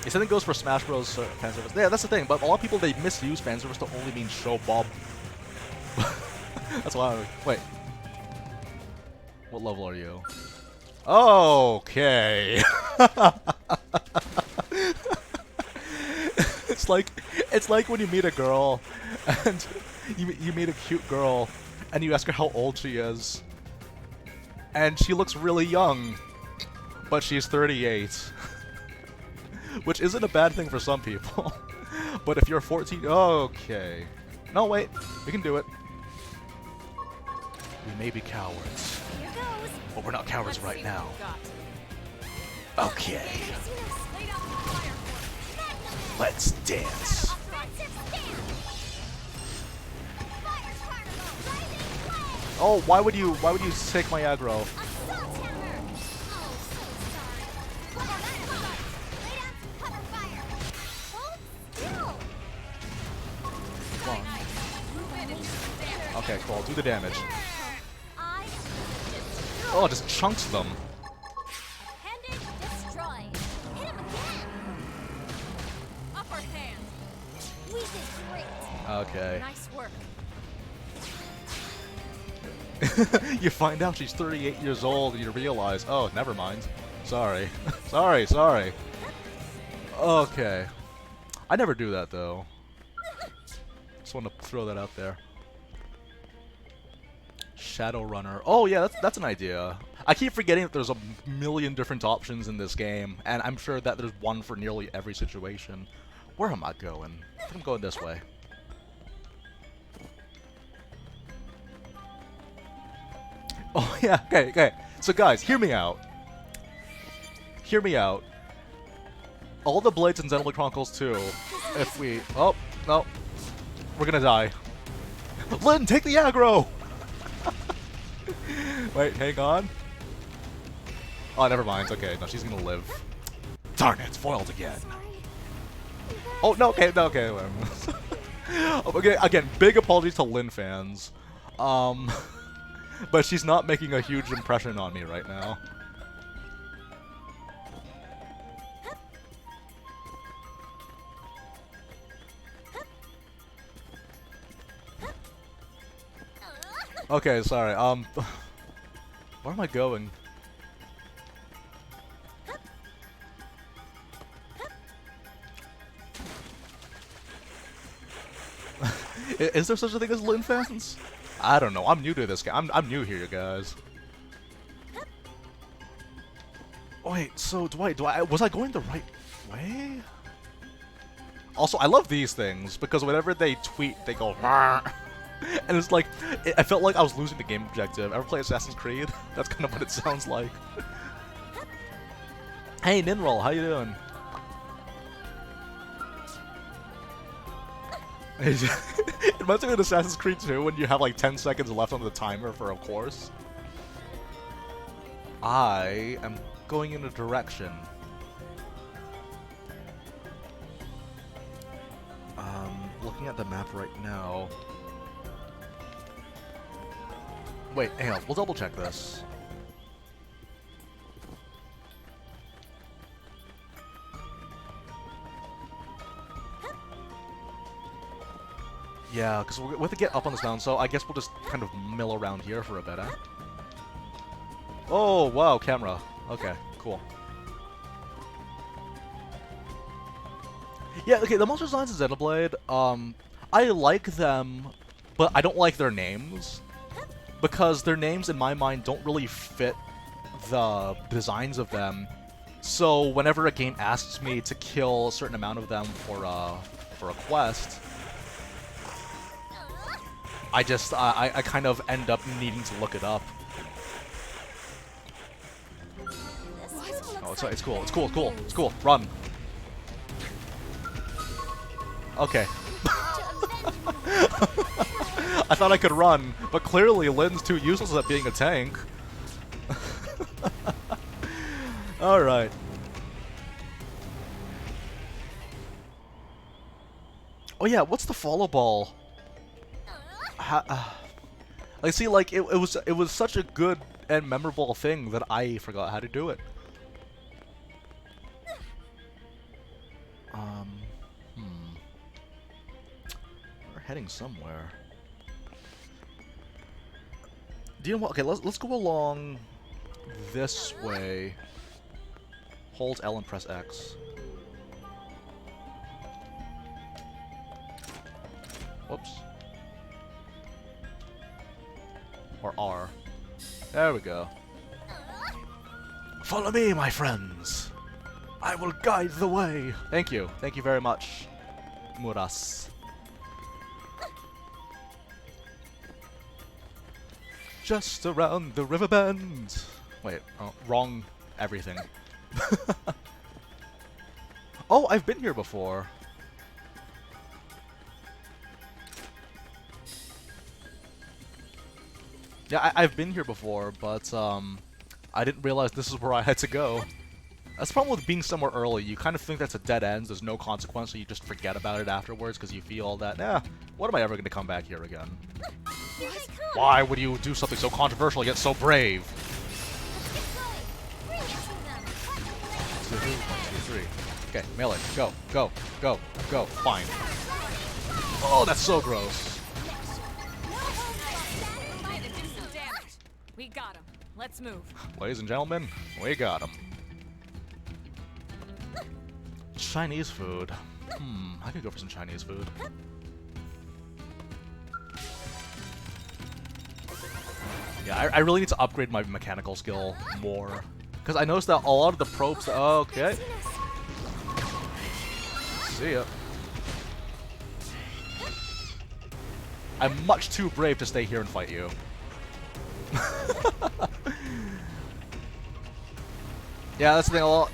The same thing goes for Smash Bros. Fan service. Yeah, that's the thing, but a lot of people, they misuse fan service to only mean show Bob. That's why wait. What level are you? Okay. It's like when you meet a girl and you meet a cute girl and you ask her how old she is. And she looks really young, but she's 38. Which isn't a bad thing for some people. But if you're 14, okay. No, wait, we can do it. We may be cowards, but we're not cowards right now. Okay. Let's dance. Oh, why would you take my aggro? Assault hammer! Oh, so sorry. Cover fire! Lay down some cover fire! Hold still! Come on. Move in and do some damage. Okay, cool. Do the damage. I destroy. Oh, it just chunks them. Appendage destroyed. Hit him again! Upper hand. We did great. Okay. Nice work. You find out she's 38 years old and you realize, oh, never mind. Sorry. sorry. Okay. I never do that, though. Just want to throw that out there. Shadowrunner. Oh, yeah, that's an idea. I keep forgetting that there's a million different options in this game, and I'm sure that there's one for nearly every situation. Where am I going? I think I'm going this way. Oh, yeah, okay. So, guys, hear me out. Hear me out. All the blades in Xenoblade Chronicles 2, if we... Oh, no. We're gonna die. Lynn, take the aggro! Wait, hang on. Oh, never mind. Okay, no, she's gonna live. Darn it, foiled again. Oh, no, okay. Okay, again, big apologies to Lynn fans. But she's not making a huge impression on me right now. Okay, sorry, where am I going? Is there such a thing as Lynn fans? I don't know. I'm new to this game. I'm new here, guys. Oh, wait, so was I going the right way? Also, I love these things because whenever they tweet, they go and it's like I felt like I was losing the game objective. Ever play Assassin's Creed? That's kind of what it sounds like. Hey, Ninroll, how you doing? It reminds me of Assassin's Creed 2 when you have like 10 seconds left on the timer for a course. I am going in a direction. Looking at the map right now. Wait, hang on, we'll double check this. Yeah, because we have to get up on this mountain, so I guess we'll just kind of mill around here for a bit, huh? Oh, wow, camera. Okay, cool. Yeah, okay, the monster designs in Xenoblade, I like them, but I don't like their names. Because their names, in my mind, don't really fit the designs of them. So whenever a game asks me to kill a certain amount of them for a quest, I kind of end up needing to look it up. Oh, it's cool. Run. Okay. I thought I could run, but clearly Lynn's too useless at being a tank. Alright. Oh yeah, what's the follow ball? I see, like, it was such a good and memorable thing that I forgot how to do it. We're heading somewhere. Do you know what? Okay, let's go along this way. Hold L and press X. Whoops. Or R. There we go. Follow me, my friends. I will guide the way. Thank you. Thank you very much, Muras. Just around the river bend. Wait, wrong everything. Oh, I've been here before. Yeah, I've been here before, but I didn't realize this is where I had to go. That's the problem with being somewhere early. You kind of think that's a dead end, there's no consequence, so you just forget about it afterwards because you feel that, what am I ever going to come back here again? Here they come. Why would you do something so controversial yet so brave? Let's get going. Bring it to them. 1, 2, 3. Okay, melee. Go, go, go, go. Fine. Oh, that's so gross. Time to do some damage. We got him. Let's move. Ladies and gentlemen, we got him. Chinese food. I could go for some Chinese food. Yeah, I really need to upgrade my mechanical skill more. Because I noticed that a lot of the probes... Okay. See ya. I'm much too brave to stay here and fight you. Yeah, that's the thing. A lot,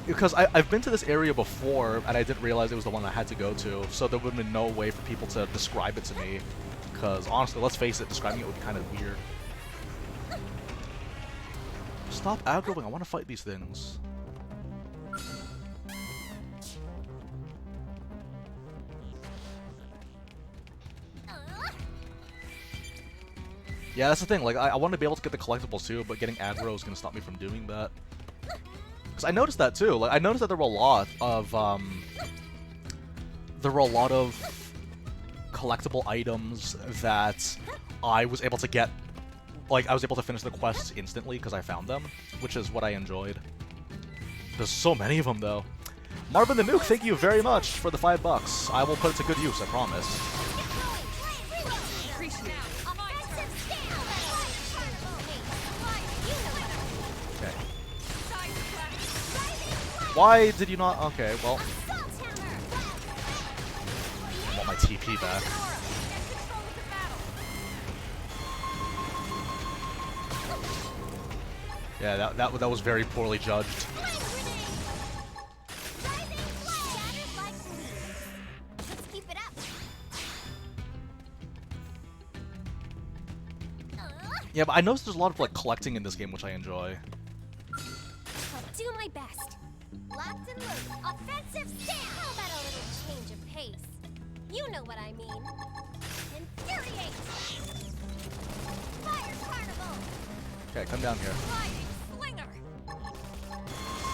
because I've been to this area before, and I didn't realize it was the one I had to go to, so there would have been no way for people to describe it to me. Because, honestly, let's face it, describing it would be kind of weird. Stop aggroing, I want to fight these things. Yeah, that's the thing, like, I want to be able to get the collectibles too, but getting aggro is going to stop me from doing that. Because I noticed that too, like, I noticed that there were a lot of, collectible items that I was able to get, like, I was able to finish the quests instantly because I found them, which is what I enjoyed. There's so many of them, though. Marvin the Nuke, thank you very much for the $5. I will put it to good use, I promise. Okay. Why did you not? Okay, well. I want my TP back. Yeah, that was very poorly judged. Yeah, but I noticed there's a lot of like collecting in this game, which I enjoy. I'll do my best. Locked and loaded. Offensive stand. How about a little change of pace? You know what I mean. Infuriate. Fire carnival. Okay, come down here. Flying slinger.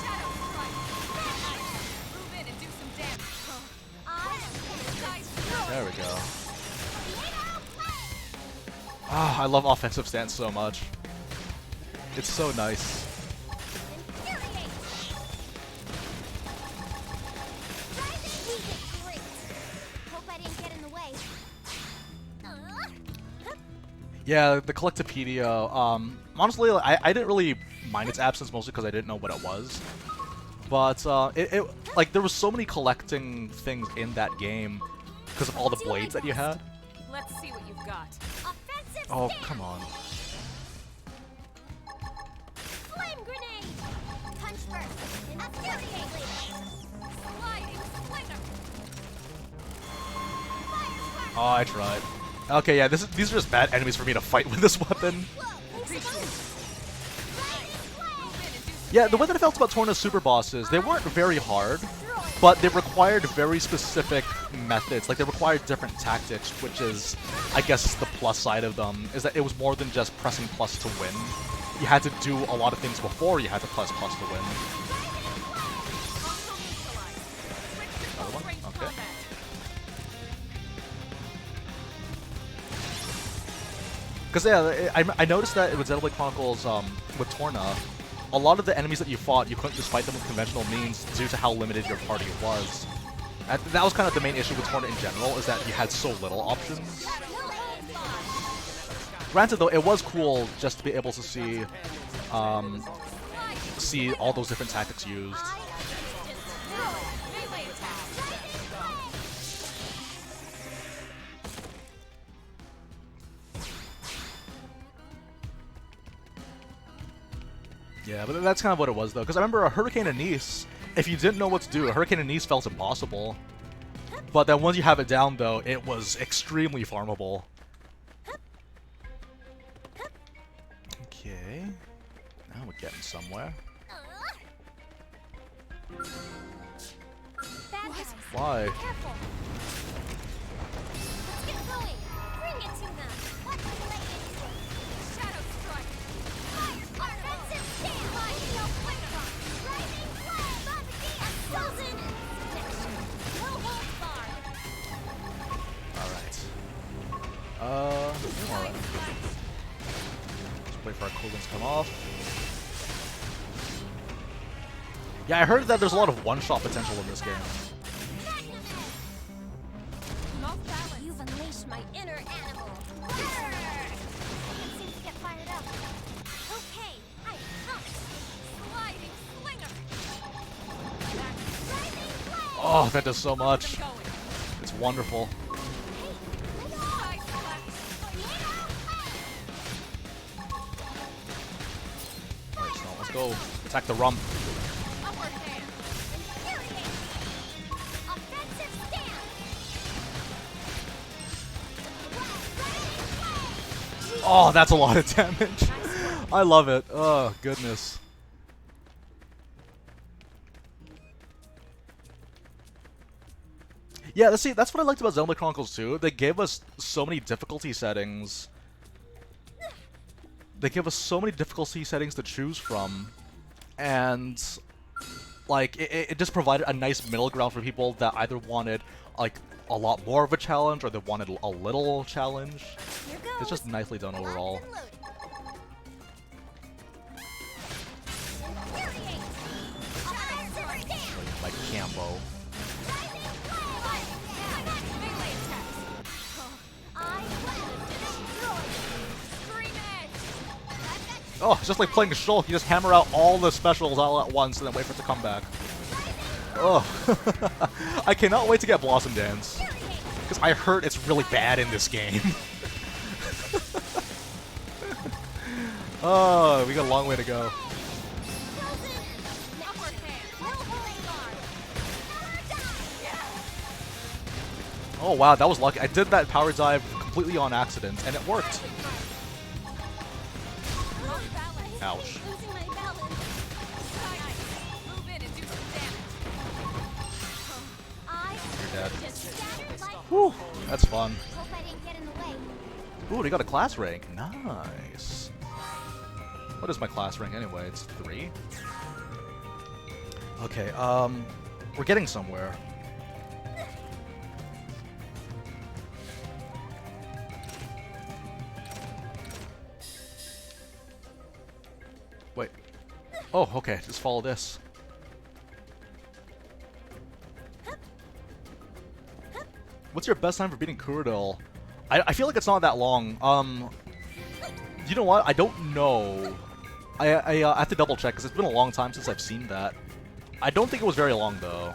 Shadow strike. Move in and do some damage. There we go. Ah, I love offensive stance so much. It's so nice. Yeah, the Collectopedia, honestly, I didn't really mind its absence, mostly because I didn't know what it was. But, like, there was so many collecting things in that game because of all the blades that you had. Let's see what you've got. Oh, come on. Flame grenade! Punch first! Infuriate! Sliding slinger. Oh, I tried. Okay, yeah, these are just bad enemies for me to fight with this weapon. Yeah, the way that I felt about Torna's super bosses, they weren't very hard, but they required very specific methods. Like, they required different tactics, which is, I guess, the plus side of them, is that it was more than just pressing plus to win. You had to do a lot of things before you had to press plus to win. Another one? Okay. Because, yeah, I noticed that with Xenoblade Chronicles, with Torna, a lot of the enemies that you fought, you couldn't just fight them with conventional means due to how limited your party was. And that was kind of the main issue with Torna in general, is that you had so little options. Granted, though, it was cool just to be able to see all those different tactics used. Yeah, but that's kind of what it was, though. Because I remember a Hurricane Anise, if you didn't know what to do, a Hurricane Anise felt impossible. But then once you have it down, though, it was extremely farmable. Okay. Now we're getting somewhere. Bad guys. Why? Careful. Let's get going. Bring it to them. What will they into? Shadow strike. Fire offensive stand. Lightning flicker. Rising flame. Bombardee. Frozen. No holds barred. Alright. Alright. Just wait for our cooldowns to come off. Yeah, I heard that there's a lot of one-shot potential in this game. You've unleashed my inner animal. It seems to get fired up. Okay, I promise. Sliding slinger. Rising flame. Oh, that does so much. It's wonderful. Alright, so let's go attack the rump. Oh, that's a lot of damage. I love it. Oh, goodness. Yeah, see, that's what I liked about Xenoblade Chronicles 2. They gave us so many difficulty settings. They give us so many difficulty settings to choose from. And, like, it just provided a nice middle ground for people that either wanted, like, a lot more of a challenge or they wanted a little challenge. It's just nicely done overall. Like Cambo. Oh, it's just like playing a Shulk. You just hammer out all the specials all at once and then wait for it to come back. Oh, I cannot wait to get Blossom Dance. Because I heard it's really bad in this game. Oh, we got a long way to go. Oh wow, that was lucky. I did that power dive completely on accident, and it worked. Ouch. You're dead. Whew, that's fun. Ooh, they got a class rank. Nice. What is my class rank anyway? It's 3. Okay, we're getting somewhere. Wait. Oh, okay, just follow this. What's your best time for beating Kurodil? I feel like it's not that long. You know what? I don't know. I have to double check because it's been a long time since I've seen that. I don't think it was very long though.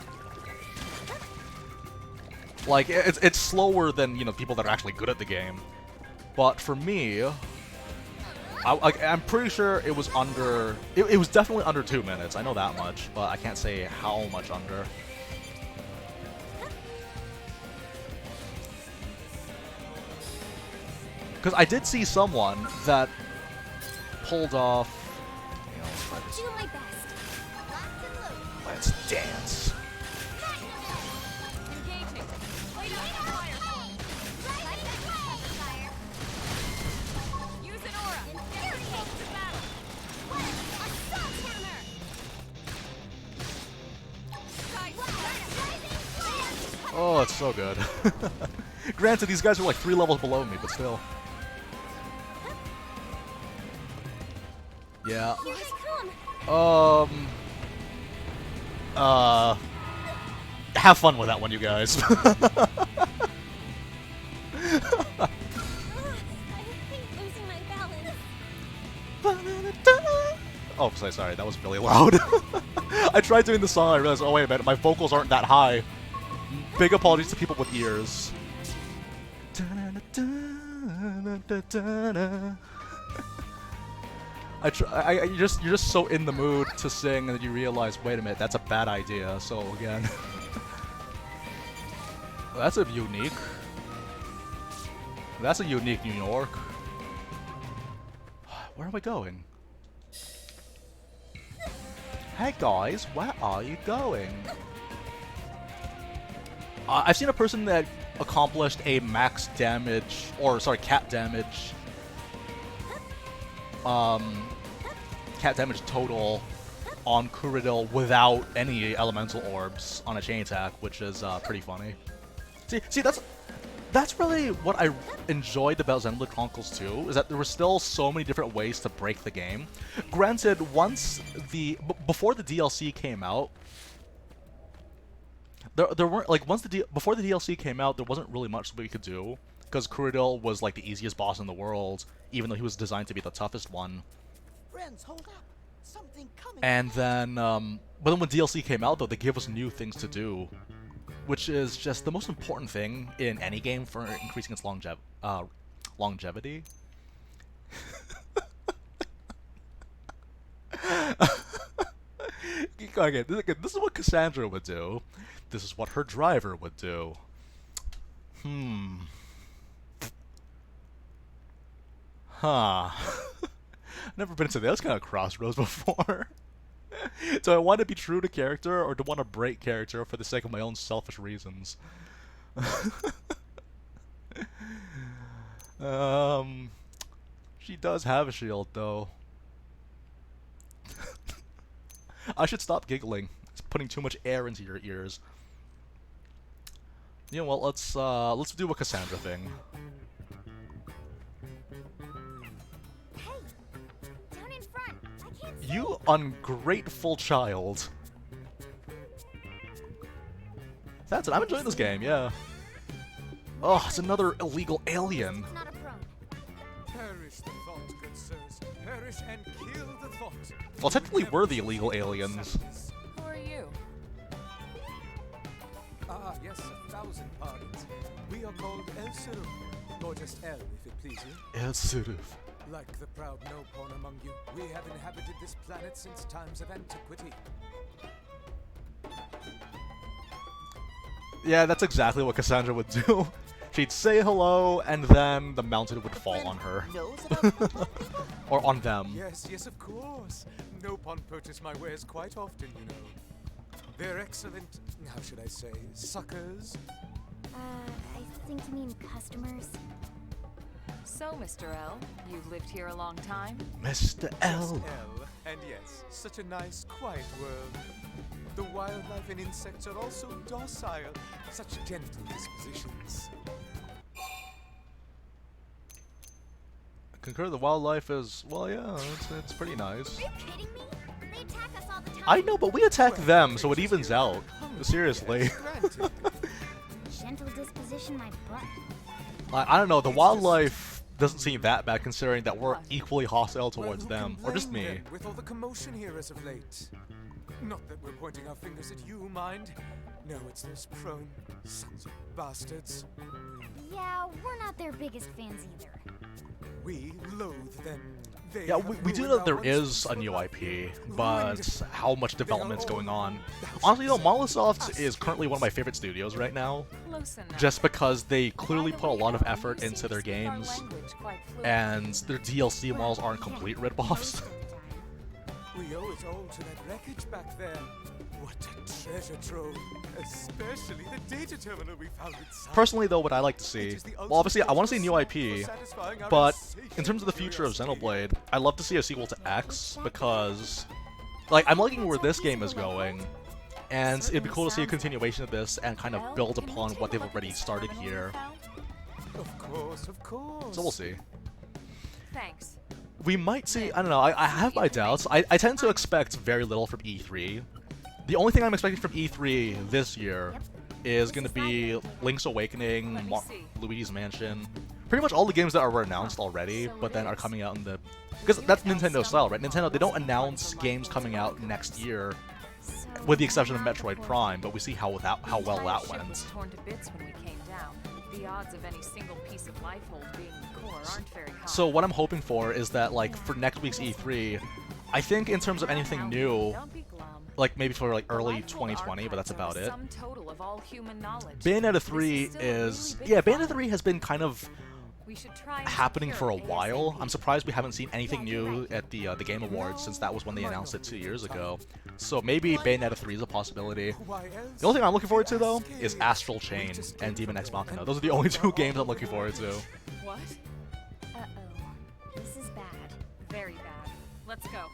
Like it's slower than, you know, people that are actually good at the game. But for me, I'm pretty sure it was under. It was definitely under 2 minutes. I know that much, but I can't say how much under. Because I did see someone that pulled off. You know, let's try this. Let's dance. Oh, it's so good. Granted, these guys are like 3 levels below me, but still. Yeah. Have fun with that one, you guys. Oh, sorry, that was really loud. I tried doing the song, I realized, oh wait a minute, my vocals aren't that high. Big apologies to people with ears. You're just so in the mood to sing that you realize, wait a minute, that's a bad idea. So again, that's a unique. That's a unique New York. Where are we going? Hey guys, where are you going? I've seen a person that accomplished a max damage, or sorry, cap damage total on Kuridil without any elemental orbs on a chain attack, which is pretty funny. See, that's really what I enjoyed about Xenoblade Chronicles 2, is that there were still so many different ways to break the game. Granted, before the DLC came out, there weren't, like, before the DLC came out, there wasn't really much that we could do, because Kuridil was like the easiest boss in the world, even though he was designed to be the toughest one. Friends, hold up. Something coming. And then, but then when DLC came out, though, they gave us new things to do, which is just the most important thing in any game for increasing its longevity. Okay, this is what Kasandra would do. This is what her driver would do. Huh. Never been to those kind of crossroads before. Do I want to be true to character, or do I want to break character for the sake of my own selfish reasons? She does have a shield, though. I should stop giggling. It's putting too much air into your ears. You know what? Let's do a Kasandra thing. You ungrateful child. That's it. I'm enjoying this game, yeah. Oh, it's another illegal alien. Perish the thought, good sirs. Perish and kill the thought. Well, technically, we're the illegal aliens. Who are you? Ah, yes, 1,000 pardons. We are called El Siruf, or just El, if it please you. El Siruf. Like the proud no-pawn among you, we have inhabited this planet since times of antiquity. Yeah, that's exactly what Kasandra would do. She'd say hello, and then the mountain would fall on her. Or on them. Yes, of course. No-pawn purchase my wares quite often, you know. They're excellent, how should I say, suckers? I think you mean customers. So, Mr. L, you've lived here a long time? Mr. L. L, and yes, such a nice, quiet world. The wildlife and insects are also docile, such gentle dispositions. I concur, the wildlife is, well, yeah, it's pretty nice. Are you kidding me? They attack us all the time. I know, but we attack them, so it evens out. Seriously. Gentle disposition, my butt. I don't know, the wildlife doesn't seem that bad considering that we're equally hostile towards them. Or just me. With all the commotion here as of late. Not that we're pointing our fingers at you, mind. No, it's those prone sons of bastards. Yeah, we're not their biggest fans either. We loathe them. Yeah, we do know that there is a new IP, but how much development's going on. Honestly though, Mollisoft is currently one of my favorite studios right now, just because they clearly put a lot of effort into their games, and their DLC models aren't complete rip-offs. We owe it all to that wreckage back there. What a treasure trove, especially the data terminal we found inside. Personally though, what I like to see, well obviously I want to see new IP, but in terms of the future of Xenoblade, I'd love to see a sequel to X, because, like, I'm liking where this game is going, and it'd be cool to see a continuation of this and kind of build upon what they've already started here. Of course. So we'll see. Thanks. We might see, I don't know, I have my doubts. I tend to expect very little from E3. The only thing I'm expecting from E3 this year is going to be Link's Awakening, Luigi's Mansion. Pretty much all the games that were announced already, but then are coming out in the... Because that's Nintendo style, right? Nintendo, they don't announce games coming out next year, with the exception of Metroid Prime, but we see how well that went. The odds of any single piece of life hold being core aren't very high. So what I'm hoping for is that, like, for next week's E3, I think in terms of anything new, like maybe for like early 2020, but that's about it. Bayonetta 3 is... Yeah, Bayonetta 3 has been kind of We should try and happening for a secure while. ASAP. I'm surprised we haven't seen anything new at the Game Awards since that was when they announced it 2 years ago. So maybe Bayonetta 3 is a possibility. Why else? The only thing I'm looking forward to though is Astral Chain and Demon X Machina. Those are the only 2 games I'm looking forward to. What? Uh-oh. This is bad. Very bad. Let's go.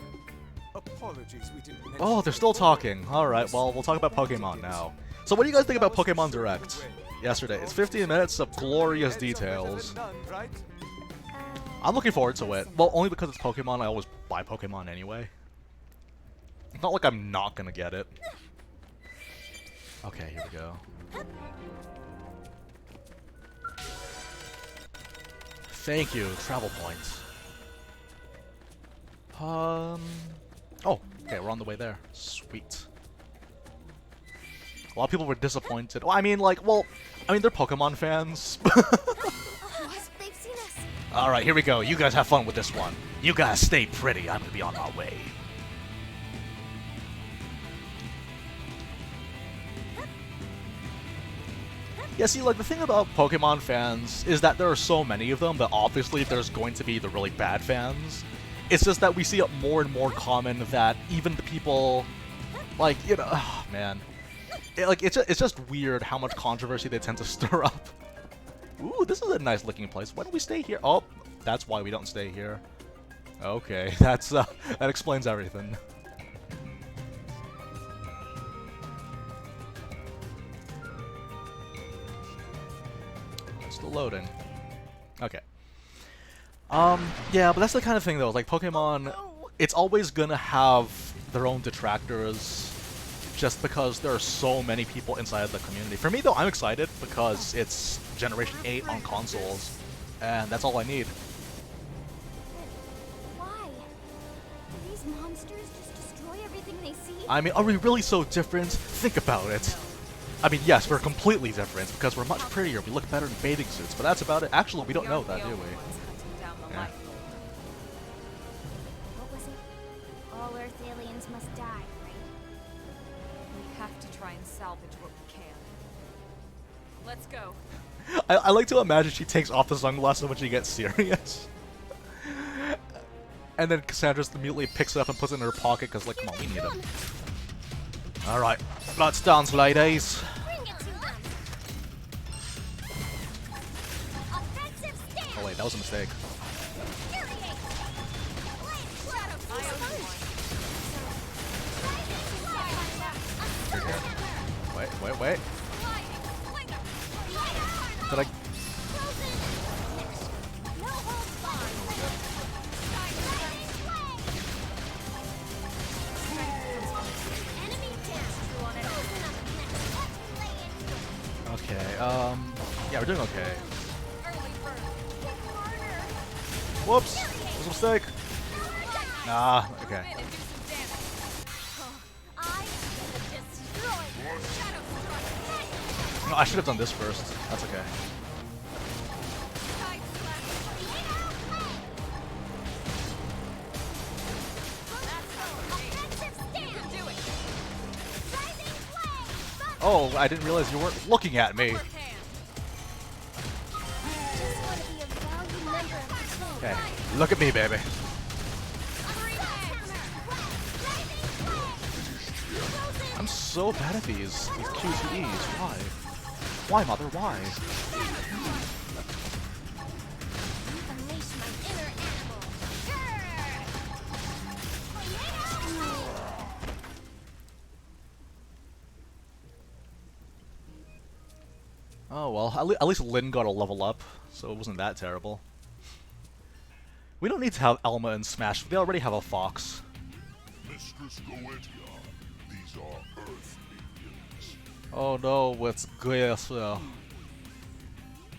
Apologies, we didn't mention Oh, they're still talking. Alright, well, we'll talk about Pokemon now. So what do you guys think about Pokemon Direct yesterday? It's 15 minutes of glorious details. Right? I'm looking forward to it. Well, only because it's Pokemon, I always buy Pokemon anyway. It's not like I'm not gonna get it. Okay, here we go. Thank you, travel points. Oh, okay, we're on the way there. Sweet. A lot of people were disappointed. Well, I mean, like, well, I mean, they're Pokemon fans. They've seen us. Alright, here we go. You guys have fun with this one. You guys stay pretty. I'm gonna be on my way. Yeah, see, like, the thing about Pokemon fans is that there are so many of them that obviously there's going to be the really bad fans. It's just that we see it more and more common that even the people, like, you know, oh, man. It's just weird how much controversy they tend to stir up. Ooh, this is a nice looking place. Why don't we stay here? Oh, that's why we don't stay here. Okay, that's, that explains everything. Still loading. Okay. Yeah, but that's the kind of thing though, like Pokemon, it's always gonna have their own detractors just because there are so many people inside the community. For me though, I'm excited because it's Generation 8 on consoles, and that's all I need. Why? Do these monsters just destroy everything they see? I mean, are we really so different? Think about it. I mean, yes, we're completely different because we're much prettier, we look better in bathing suits, but that's about it. Actually, we don't know that, do we? Yeah. What was it? All Earth aliens must die, right? We have to try and salvage what we can. Let's go. I like to imagine she takes off the sunglasses when she gets serious. And then Cassandra just immediately picks it up and puts it in her pocket because, like, come on, we need them. Alright, let's dance, ladies. Bring it to them. Offensive stance. Oh wait, that was a mistake. Infuriate. Wait. Did I... Okay, yeah, we're doing okay. Whoops! That was a mistake! Nah, okay. No, I should have done this first. That's okay. Oh, I didn't realize you weren't looking at me. Okay, look at me, baby. I'm so bad at these QTEs. Why? Why, mother? Why? Oh well, at least Lynn got a level up, so it wasn't that terrible. We don't need to have Elma and Smash. They already have a fox. Mistress Goetia, these are Earth minions. Oh no, it's Goetia.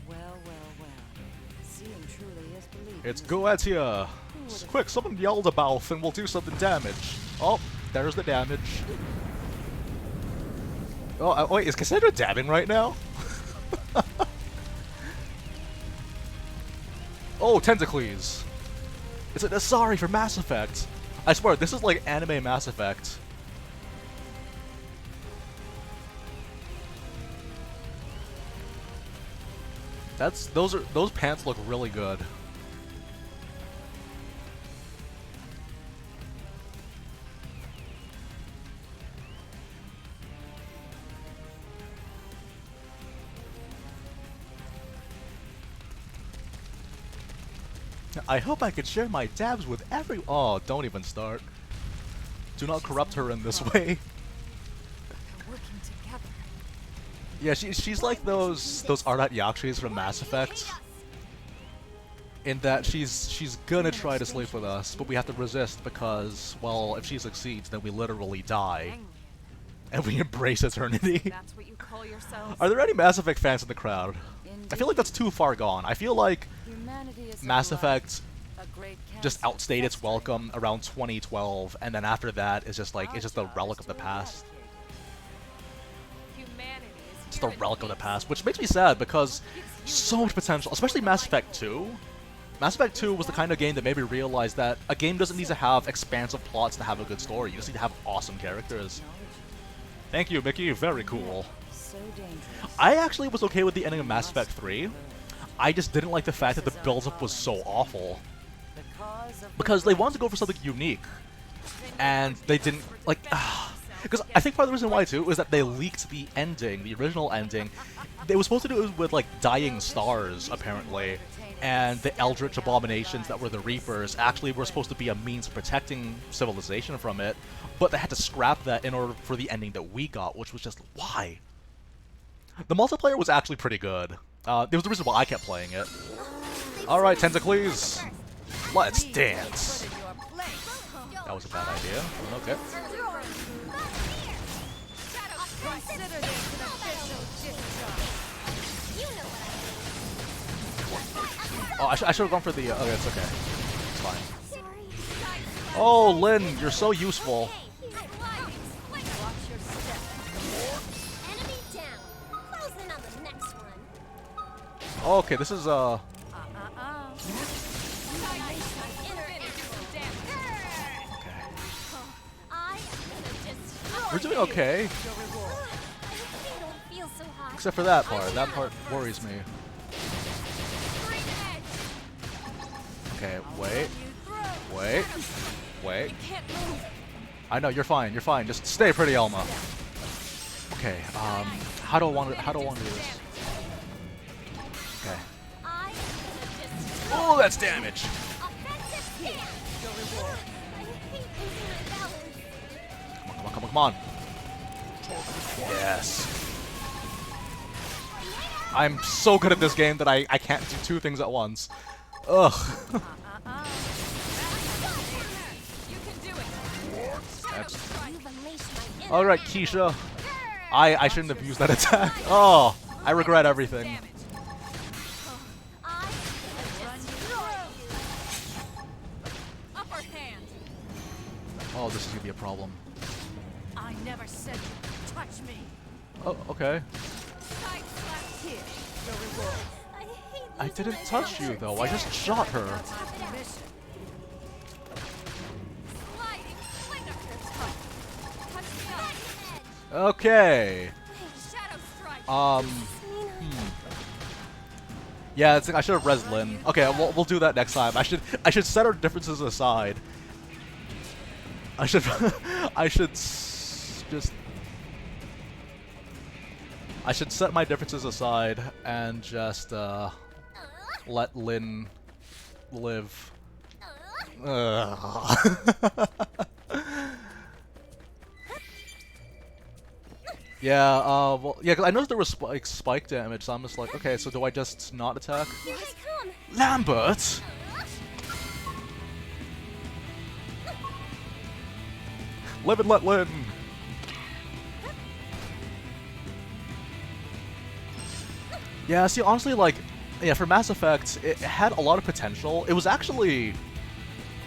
Well. Seeing truly is believing. It's Goetia. Quick, summon Yaldabaoth and we'll do some damage. Oh, there's the damage. Oh, wait, is Cassandra dabbing right now? Oh, Tentacles. It's an Asari for Mass Effect. I swear, this is like anime Mass Effect. Those pants look really good. I hope I could share my dabs with every— oh, don't even start. Do not corrupt her in this way. They're working together. Yeah, she's like those Ardat Yakshis from Mass Effect. In that she's gonna try to sleep with us, but we have to resist because, well, if she succeeds, then we literally die. Hang me. And we embrace eternity. That's what you call yourselves? Are there any Mass Effect fans in the crowd? I feel like that's too far gone. I feel like Humanity is Mass alive. Effect A great just cast outstayed its success welcome around 2012, and then after that, it's just like, Our it's just a job relic is of the to past. Humanity is Just here a in relic of the peace. past, which makes me sad because so much potential, especially Mass Effect 2. Mass Effect 2 was the kind of game that made me realize that a game doesn't need to have expansive plots to have a good story. You just need to have awesome characters. Thank you, Mickey. Very cool. So dangerous. I actually was okay with the ending of Mass Effect 3. I just didn't like the fact that the build-up was so awful. The cause of Because they wanted to go for something unique. And they didn't, like, because I think part of the reason why, too, was that they leaked the ending, the original ending. They were supposed to do it with, like, dying stars, apparently. And the Eldritch abominations that were the Reapers actually were supposed to be a means of protecting civilization from it. But they had to scrap that in order for the ending that we got, which was just, why? The multiplayer was actually pretty good. It was the reason why I kept playing it. Alright, Tentacles, let's dance. That was a bad idea. Okay. Consider this an official discharge. You know what Oh, I should have gone for the. Okay, it's okay. It's fine. Sorry. Oh, Lynn, you're so useful. Watch your step. Enemy down. Close in on the next one. Okay, this is Okay. We're doing okay, You don't feel so hot. except for that part. That part worries me. Okay, wait. I know you're fine. You're fine. Just stay pretty, Elma. Okay. How do I want to do this? Okay. Oh, that's damage. Come on. Yes. I'm so good at this game that I can't do two things at once. Ugh. Alright, Keisha. I shouldn't have used that attack. Oh, I regret everything. Oh, this is gonna be a problem. I never said you could touch me. Oh, okay. Here, your reward. I didn't touch you though, I just shot her. Mission. Okay. Yeah, I should have res Lynn. Okay, we'll do that next time. I should set our differences aside. I should set my differences aside and just let Lynn live. Yeah, well, yeah, 'cause I noticed there was spike damage, so I'm just like, okay, so do I just not attack? Here I come. Lambert! Live and let Lynn! Yeah, see, honestly, like, yeah, for Mass Effect, it had a lot of potential. It was actually,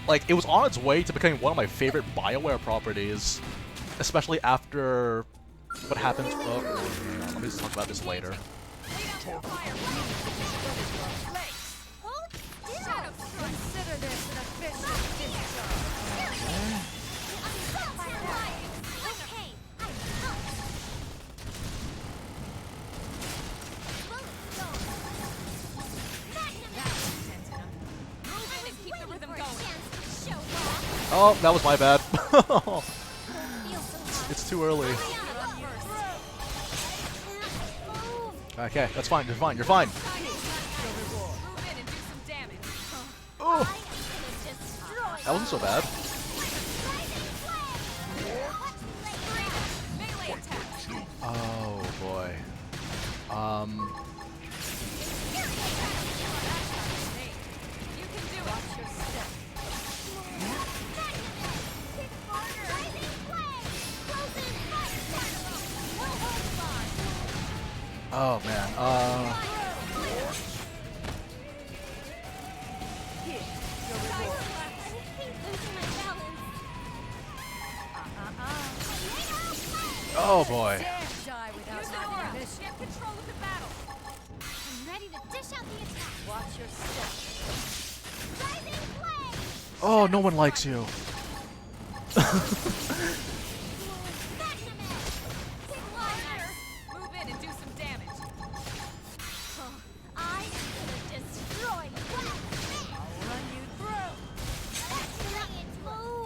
like, it was on its way to becoming one of my favorite BioWare properties, especially after what happened. Oh, let me just talk about this later. Consider this an official discharge. Oh, that was my bad. Feels so hot. It's too early. Okay, that's fine. You're fine. You're fine. Move in and do some damage. Oh, I am gonna destroy that wasn't so bad. Melee attack. Oh boy. You can do it. Watch your step. Oh man. Here, your reward. Oh boy. Dare die without Use an my aura. permission. Get control of the battle. I'm ready to dish out the attack. Watch your step. Rising flame! Oh, no one likes you. Move in and do some damage. I am gonna destroy you. I'll run you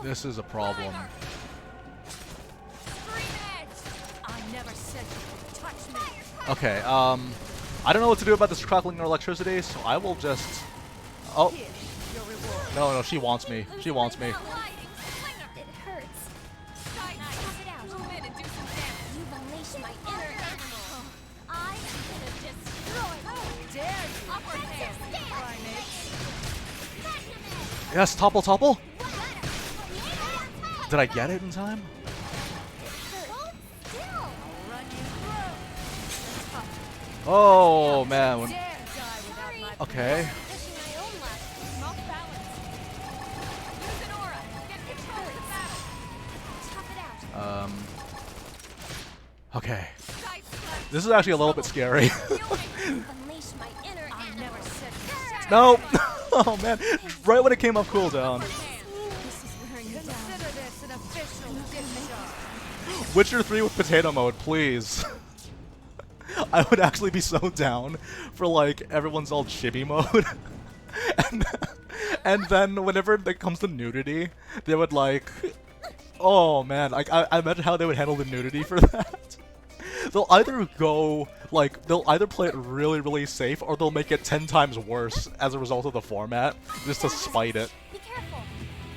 through. This is a problem. Scream edge. I never said you could touch me. Okay, I don't know what to do about this crackling electricity, so I will just... Oh, Here, your reward. no, she wants me. She wants me. It hurts. Tough it out. Move in and do some damage. You've unleashed my inner animal. I am gonna destroy you. Dare you, Upper hand. primates. Yes, topple, topple. Did I get it in time? I'll run you through. Oh, man. Dare die without my Okay. Pushing my own luck. I'm off balance. Use an aura. Get control of the battle. Tough it out. Okay. Side slash. This is actually a little bit scary. Unleash my inner I animal. never said you could No. Oh, man. Right when it came up cooldown. This is wearing you down. consider this an official discharge. Witcher 3 with potato mode, please. I would actually be so down for, like, everyone's all chibi mode. and then whenever it comes to nudity, they would, like... Oh, man. Like, I imagine how they would handle the nudity for that. They'll either go, like, they'll either play it really, really safe, or they'll make it 10 times worse as a result of the format, just to spite it. Be careful.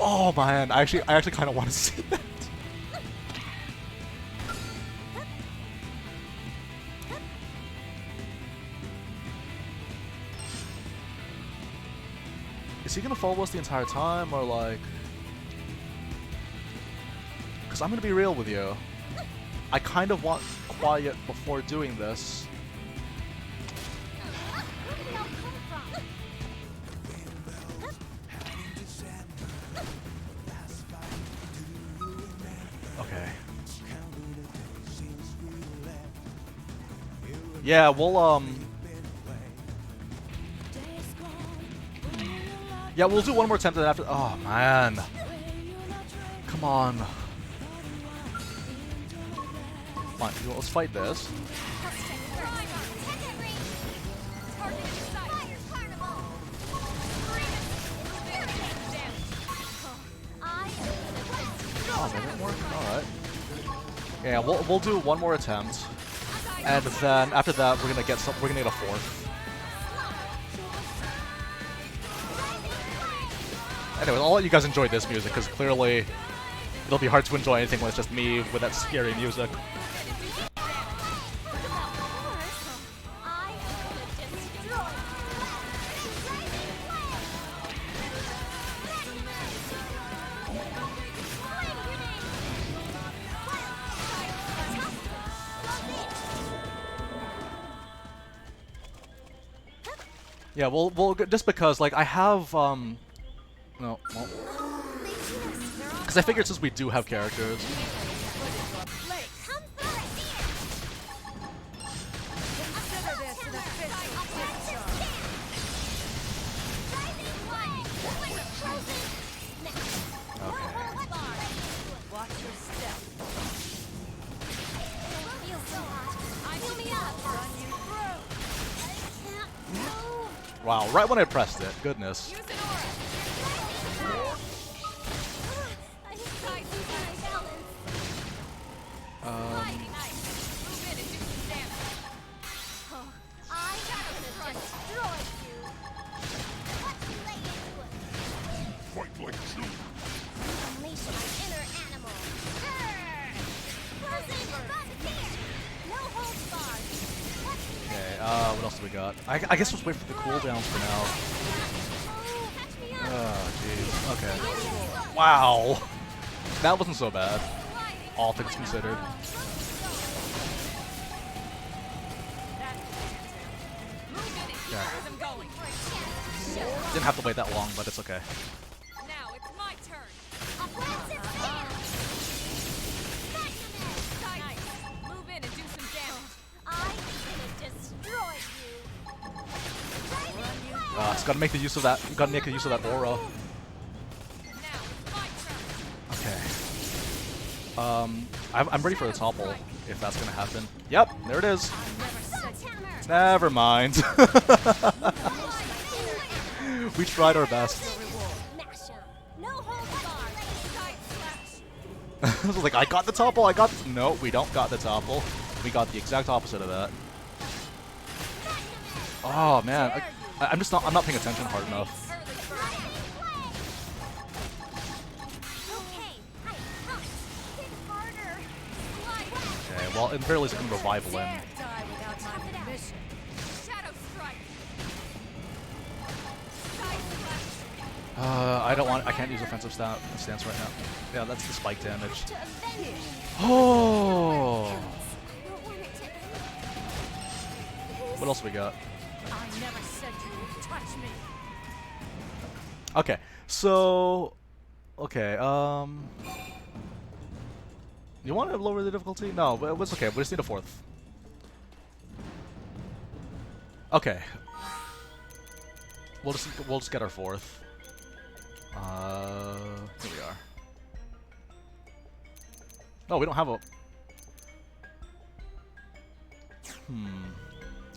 Oh, man. I actually kind of want to see that. Is he gonna follow us the entire time, or like... Because I'm gonna be real with you. I kind of want quiet before doing this. Where did it all come from? Okay. Yeah, we'll, yeah, we'll do one more attempt after. Oh, man. Come on. Fine, let's fight this. Oh, that didn't work? Alright. Yeah, we'll do one more attempt. And then after that we're gonna get a fourth. Anyway, I'll let you guys enjoy this music, because clearly it'll be hard to enjoy anything when it's just me with that scary music. Yeah, we'll just because, like, I have, no, well, because I figured since we do have characters. Consider this an official discharge. Okay. Watch your step. Run you through. Wow, right when I pressed it. Goodness. Use an aura. Mighty nice. Move in and do some damage. Oh, I'm gonna destroy you. Watch me lay into it. Fight like two. Unleash my inner animal. Frozen Buzz. No holds barred. Watch me lay Okay, what else do we got? I guess let's wait for the cooldowns for now. catch me up. Oh, jeez. Okay. Wow. That wasn't so bad, all things considered. Yeah. Didn't have to wait that long, but it's okay. Now it's my turn. Nice. Move in and do some damage. I'm gonna destroy you. It's gotta make the use of that. Gotta make the use of that aura. Now it's my turn. Okay. I'm ready for the topple if that's gonna happen. Yep, there it is. Never mind. We tried our best. No holds barred. I was like, I got the topple. I got. No, we don't got the topple. We got the exact opposite of that. Oh man, I'm just not. I'm not paying attention hard enough. Okay, well, in the very least, I can revive Lynn. Die without my permission. Shadow strike. I don't want. I can't use offensive stance right now. Yeah, that's the spike damage. Oh. What else we got? I never said you would touch me. Okay, so okay. You want to lower the difficulty? No, but it's okay. We just need a 4th. Okay. We'll just get our 4th. Here we are. Oh, we don't have a.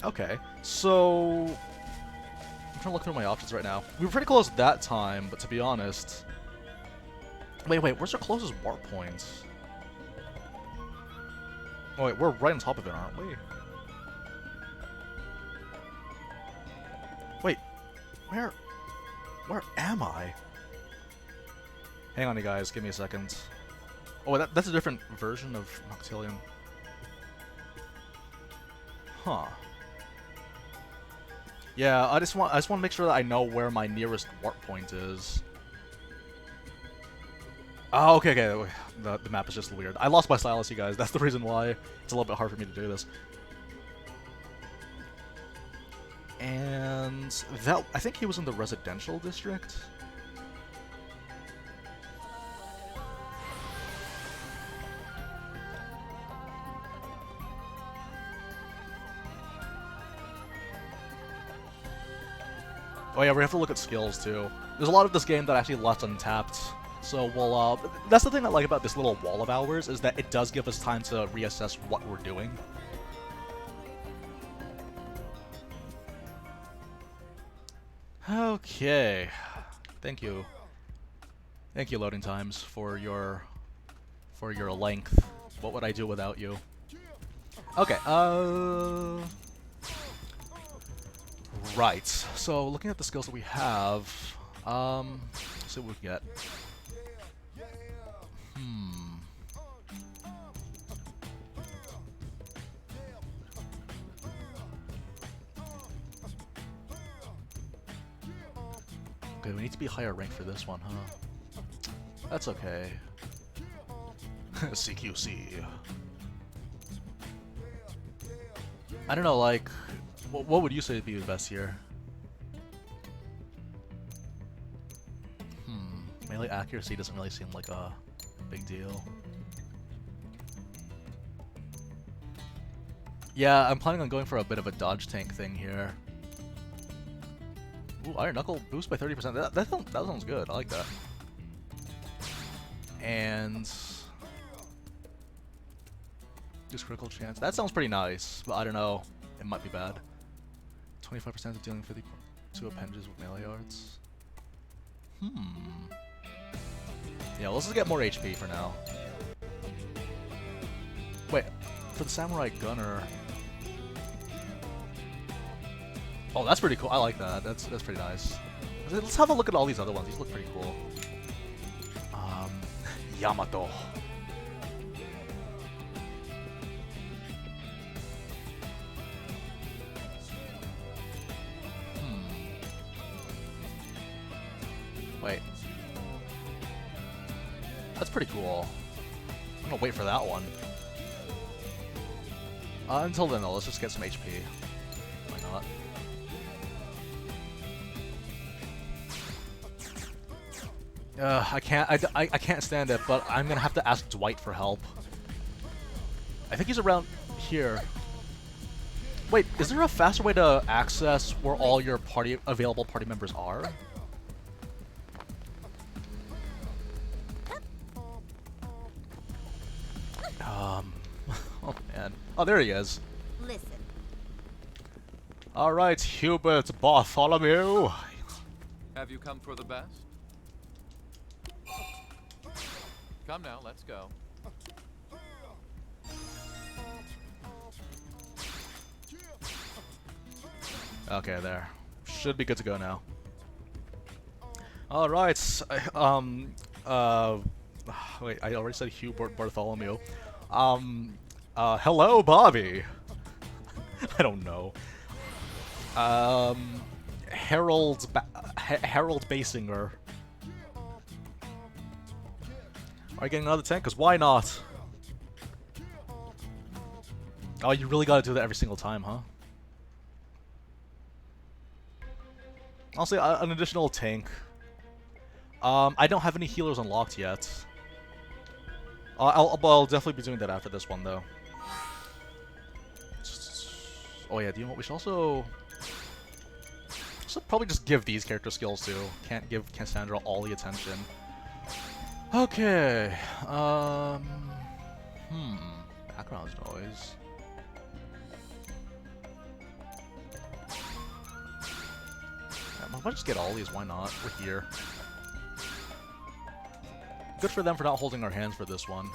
Okay, so I'm trying to look through my options right now. We were pretty close that time, but to be honest, wait, where's our closest warp point? Oh wait, we're right on top of it, aren't we? Wait, where am I? Hang on, you guys, give me a second. Oh, that's a different version of Noctillion. Huh. Yeah, I just want to make sure that I know where my nearest warp point is. Oh, okay. The map is just weird. I lost my stylus, you guys. That's the reason why it's a little bit hard for me to do this. And that, I think he was in the residential district. Oh yeah, we have to look at skills too. There's a lot of this game that actually left untapped. So we'll, that's the thing I like about this little wall of ours, is that it does give us time to reassess what we're doing. Okay. Thank you. Thank you, loading times, for your length. What would I do without you? Okay, right. So looking at the skills that we have, let's see what we can get. Okay, we need to be higher rank for this one, huh? That's okay. CQC. I don't know, like, what would you say would be the best here? Melee accuracy doesn't really seem like a big deal. Yeah, I'm planning on going for a bit of a dodge tank thing here. Ooh, Iron Knuckle boost by 30%. That sounds good. I like that. And just critical chance. That sounds pretty nice, but I don't know. It might be bad. 25% of dealing 52 appendages with melee arts. Yeah, let's just get more HP for now. Wait, for the Samurai Gunner... Oh, that's pretty cool. I like that. That's pretty nice. Let's have a look at all these other ones. These look pretty cool. Yamato. Wait. That's pretty cool. I'm gonna wait for that one. Until then, though, let's just get some HP. Why not? I can't stand it, but I'm gonna have to ask Dwight for help. I think he's around here. Wait, is there a faster way to access where all your available party members are? Oh man. Oh, there he is. Listen. All right, Hubert Bartholomew. Have you come for the best? Come now, let's go. Okay, there. Should be good to go now. All right. Wait, I already said Hubert Bartholomew. Hello, Bobby. I don't know. Harold Basinger. Are you getting another tank? Cause why not? Oh, you really gotta do that every single time, huh? Honestly, an additional tank. I don't have any healers unlocked yet. I'll definitely be doing that after this one, though. Oh yeah, do you know what? We should also probably just give these character skills too. Can't give Kasandra all the attention. Okay. Background noise. Yeah, might just get all these. Why not? We're here. Good for them for not holding our hands for this one.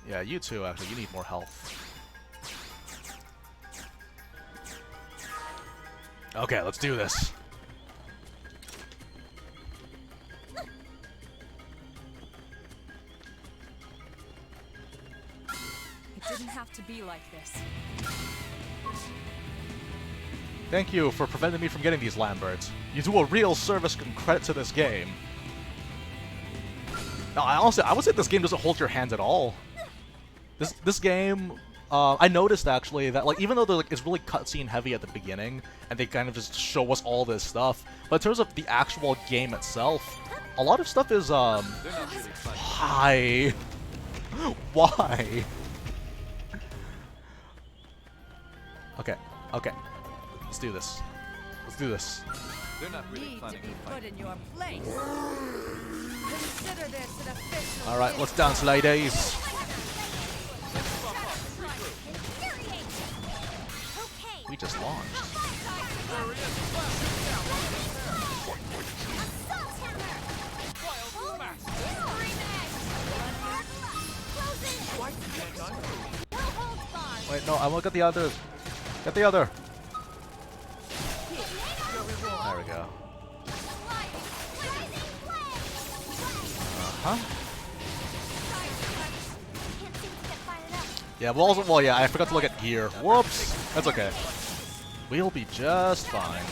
Yeah, you too, actually. You need more health. Okay, let's do this. It didn't have to be like this. Thank you for preventing me from getting these Lamberts. You do a real service and credit to this game. No, I would say this game doesn't hold your hands at all. This game, I noticed actually that like even though it's really cutscene heavy at the beginning, and they kind of just show us all this stuff, but in terms of the actual game itself, a lot of stuff is why? Why? Okay. Let's do this. Let's do this. They're not really Need to planning be to put fight. in your place. Consider this an official. All right, let's dance, ladies. We just launched. Wait, no, I want to get the other. Get the other. There we go. Uh-huh. Yeah, well, yeah, I forgot to look at gear. Whoops. That's okay. We'll be just fine.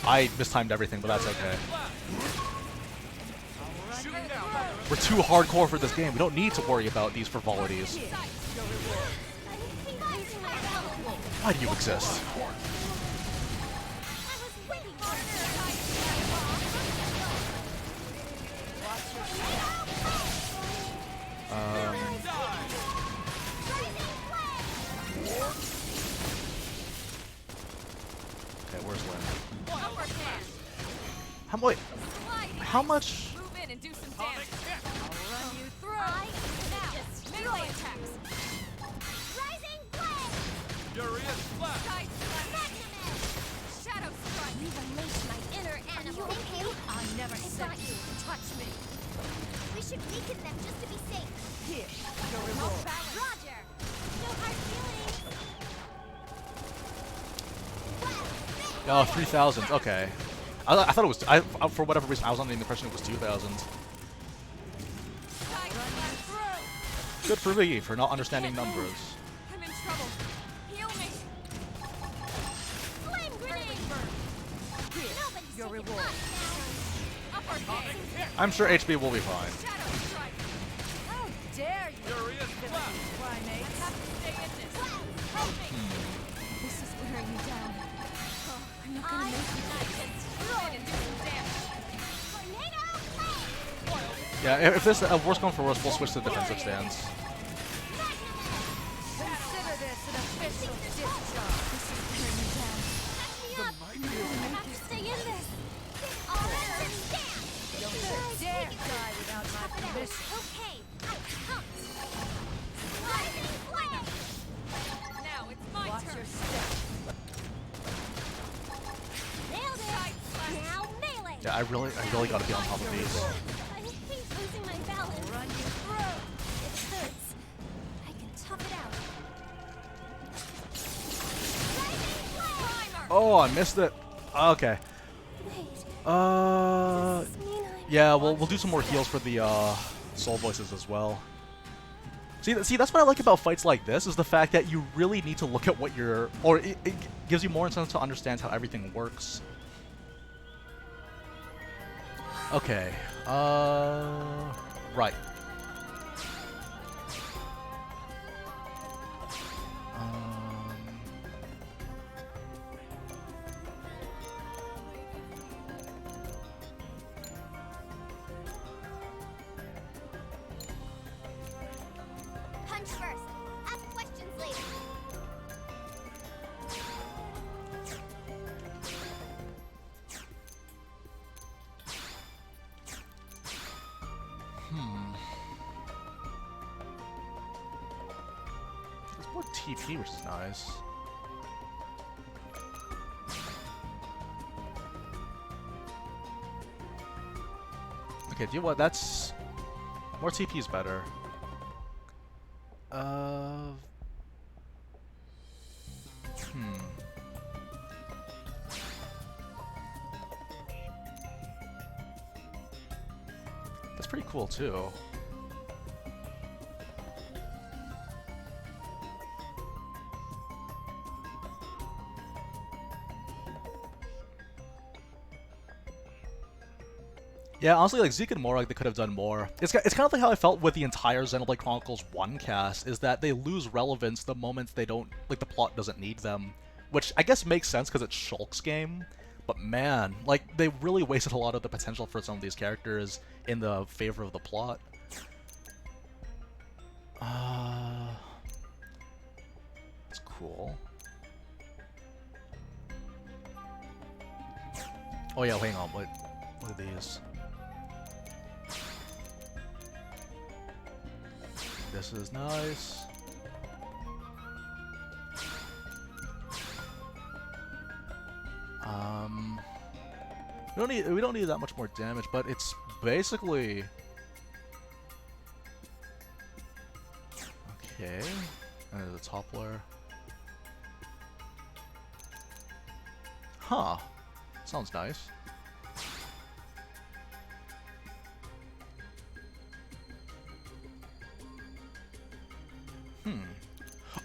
I mistimed everything, but that's okay. We're too hardcore for this game. We don't need to worry about these frivolities. Why do you exist? Okay, where's Lynn? How much? Move in and do some damage. I'll run you through. Now, melee attacks. Rising flame! Furious Blast! Magnum! Oh, 3,000. Okay. I thought it was. For whatever reason, I was under the impression it was 2,000. Good for me for not understanding numbers. I'm in trouble. Heal me. Flame grenade! Nobody's Your taking reward. us now. Upper hand. I'm sure HP will be fine. Shadow strike. How dare you? Furious blast! Primates. I have to stay in this. Help me! This is wearing me down. Oh, I'm not gonna I make it. Destroy and do some damage. Tornado flame! Yeah, if this worst comes for worst, we'll switch to defensive stance. Consider this an official discharge. This is wearing me down. Catch me up! I have to stay in this! Offensive stance! Don't dare die without my permission. Okay, I count! Rising flame! Now it's my Watch turn. your step. Nailed it! Now melee! Yeah, I really gotta be on top of these. I hate losing my balance. Run you through. It hurts. I can tough it out. Rising flame! Oh, I missed it. Okay. Wait, Uh, does this mean I'm... yeah, we'll do some more heals for the soul voices as well. See, that's what I like about fights like this, is the fact that you really need to look at what you're, or it gives you more incentive to understand how everything works. Okay, right. Punch first. Ask questions later. There's more TP, which is nice. Okay, do you know what? That's more TP is better. That's pretty cool too. Yeah, honestly, like Zeke and Morag, they could have done more. It's kind of like how I felt with the entire Xenoblade Chronicles 1 cast, is that they lose relevance the moment they don't, like, the plot doesn't need them. Which I guess makes sense because it's Shulk's game, but man, like, they really wasted a lot of the potential for some of these characters in the favor of the plot. It's cool. Oh yeah, hang on, look at these. This is nice. We don't need that much more damage, but it's basically okay. And the toppler. Huh. Sounds nice.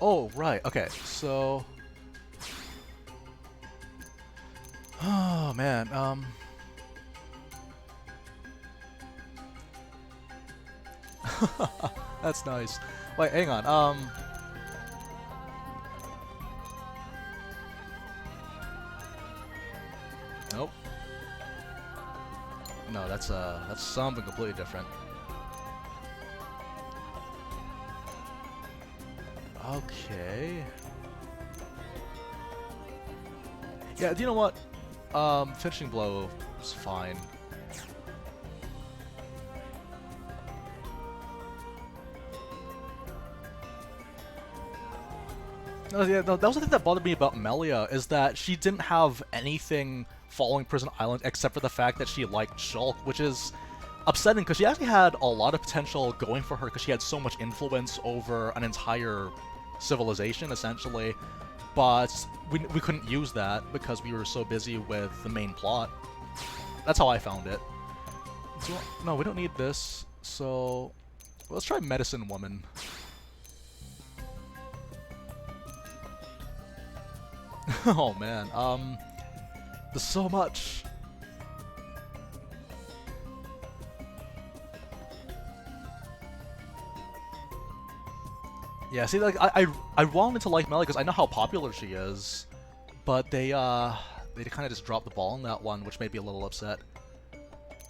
Oh, right. Okay, so... Oh, man. That's nice. Wait, hang on. Nope. No, that's something completely different. Okay. Yeah, do you know what? Finishing blow is fine. Yeah, no, that was the thing that bothered me about Melia, is that she didn't have anything following Prison Island except for the fact that she liked Shulk, which is upsetting because she actually had a lot of potential going for her because she had so much influence over an entire civilization, essentially. but we couldn't use that because we were so busy with the main plot. That's how I found it. So, no, we don't need this, so let's try Medicine Woman. Oh man, there's so much. Yeah, see, like I wanted to like Melly because I know how popular she is, but they kind of just dropped the ball on that one, which made me a little upset.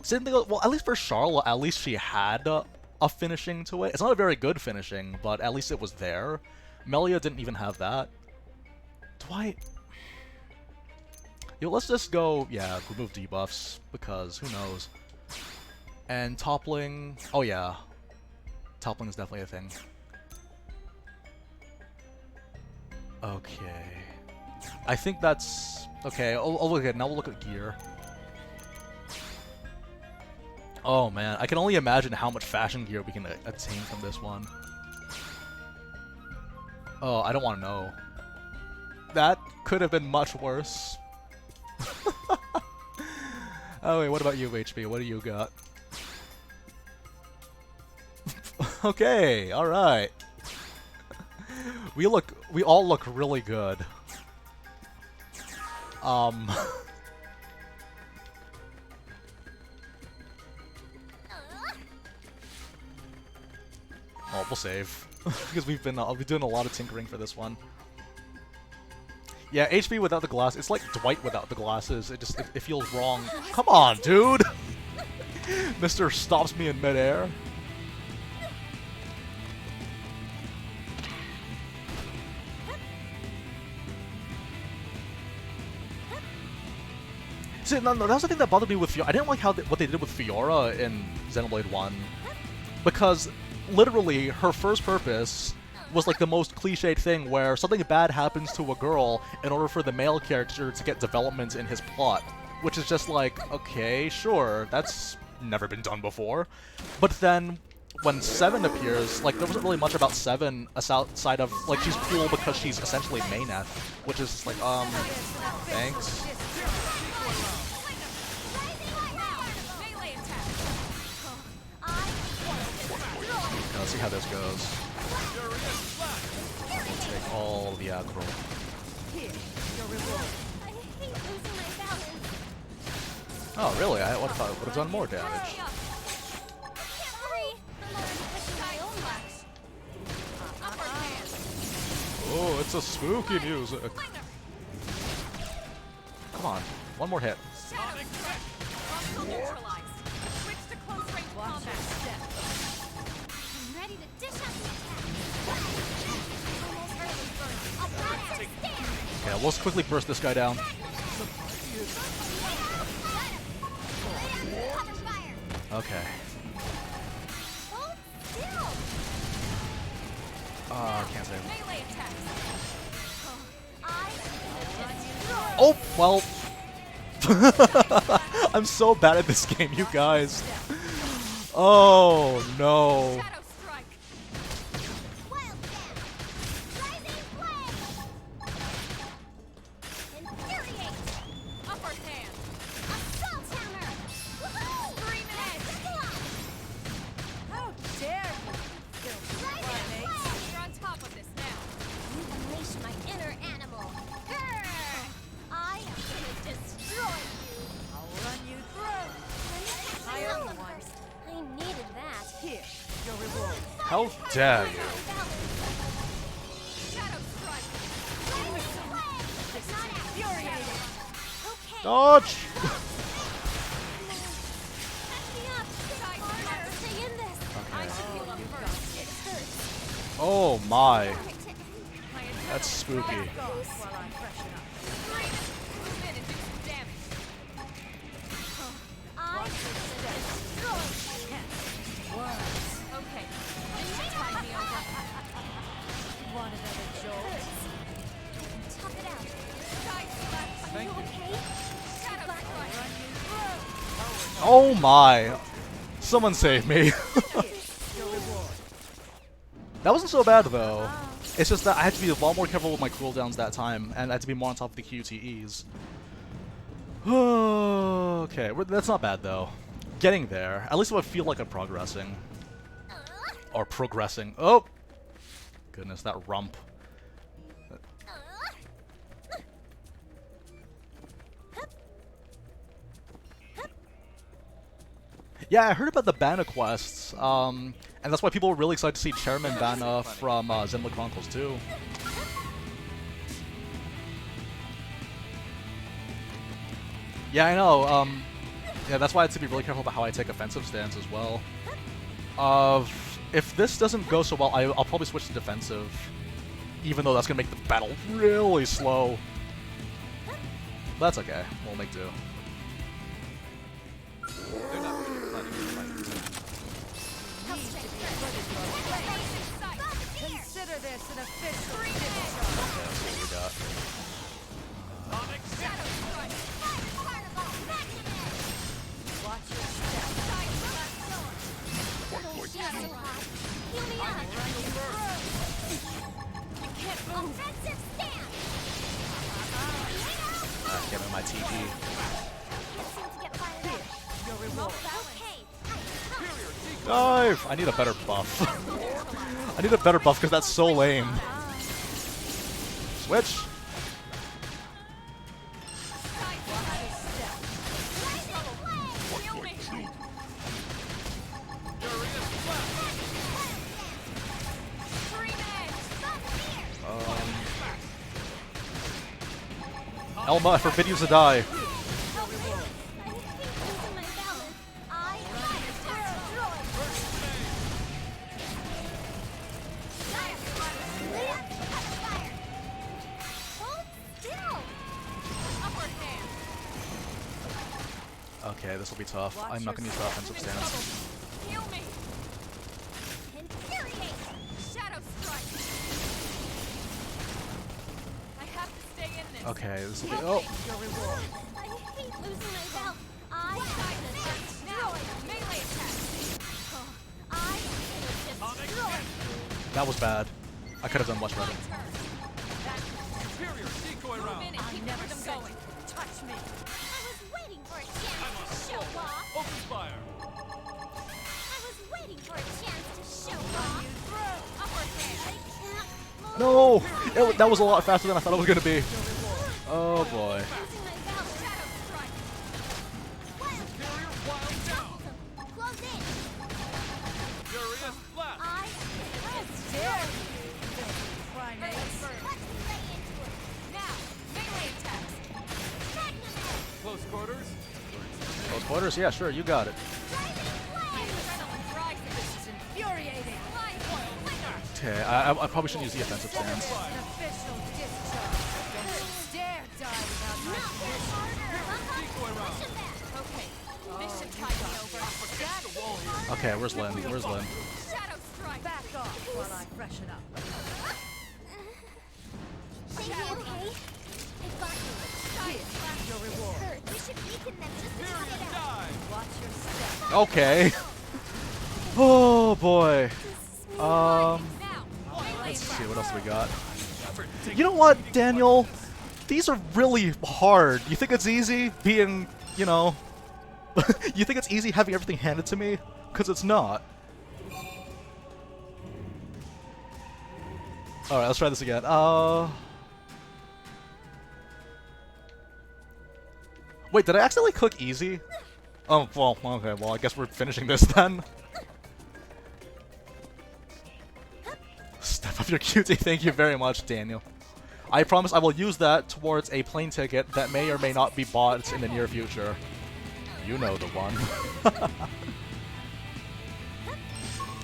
Same thing. Well, at least for Charlotte, at least she had a finishing to it. It's not a very good finishing, but at least it was there. Melia didn't even have that. Dwight. Yo, let's just go. Yeah, remove debuffs because who knows. And toppling. Oh yeah, toppling is definitely a thing. Okay. I think that's... Okay, oh look at now we'll look at gear. Oh man, I can only imagine how much fashion gear we can attain from this one. Oh, I don't want to know. That could have been much worse. Oh wait, what about you, HP? What do you got? Okay, alright. We all look really good. Oh, we'll save because I'll be doing a lot of tinkering for this one. Yeah, HP without the glass, it's like Dwight without the glasses. It feels wrong. Come on, dude. Mr. stops me in midair. See, no, that was the thing that bothered me with Fiora. I didn't like what they did with Fiora in Xenoblade 1. Because, literally, her first purpose was like the most cliched thing where something bad happens to a girl in order for the male character to get development in his plot. Which is just like, okay, sure, that's never been done before. But then, when 7 appears, like, there wasn't really much about 7 outside of, like, she's cool because she's essentially Maineth. Which is just like, thanks. Let's see how this goes. We'll take all the aggro. Oh, really? I would have done more damage. Oh, it's a spooky music. Come on, one more hit. Okay, let's quickly burst this guy down. Okay. I can't save him. Oh, well. I'm so bad at this game, you guys. Oh, no. How dare you? Dodge! Oh my. That's spooky. Oh my! Someone save me. That wasn't so bad though. It's just that I had to be a lot more careful with my cooldowns that time, and I had to be more on top of the QTEs. Okay, that's not bad though. Getting there. At least it would feel like I'm progressing. Or progressing. Oh! Goodness, that rump. Yeah, I heard about the Banna quests, and that's why people were really excited to see Chairman Banna from Xenoblade Chronicles 2. Yeah, I know, yeah, that's why I have to be really careful about how I take offensive stance as well. If this doesn't go so well, I'll probably switch to defensive, even though that's gonna make the battle really slow. But that's okay, we'll make do. They're not really planning to fight. Consider this an official discharge. Okay, what we got? Watch your step. Get in my TP. Your reward. Dive! I need a better buff. I need a better buff because that's so lame. Switch! Elma, I forbid you to die. Okay, this will be tough. I'm not gonna use the offensive stance. Heal me. Infuriate. Shadow strike. I have to stay in this. Okay, this will be. Oh! Your reward. I hate losing my belt. I now melee attack. I destroy. That was bad. I could have done much better. Superior decoy Move round. in and keep them going. Touch me. I was waiting for a chance to show off. Open fire. I was waiting for a chance to show off. Upward hand. I can't move. No! That was a lot faster than I thought it was gonna be. Oh boy. Losing my belt. Shadow strike. Superior wild down. Close in. Furious blast. I Dare you, primates. Let's lay into it. Now, melee attacks. Magnum. Close quarters. Close quarters? Yeah, sure, you got it. Adrenaline rising. This is infuriating. Light oil flicker. Okay, I probably shouldn't use the offensive stance. An official discharge. Don't dare die without my permission. Decoy round. Okay, mission tiding over. Okay, where's Lynn? Where's Lynn? Shadow strike. Back off while I freshen up. Thank you. Okay. I got you. Your reward. Hurt. We should weaken them just to cut it out. Die. Watch your step. Okay. Oh boy. Now, Let's see what else we got. You know what, Daniel? These are really hard. You think it's easy being, you know, you think it's easy having everything handed to me? Because it's not. Alright, let's try this again. Wait, did I accidentally click easy? Oh, well, okay, well, I guess we're finishing this then. Step up your cutie, thank you very much, Daniel. I promise I will use that towards a plane ticket that may or may not be bought in the near future. You know the one.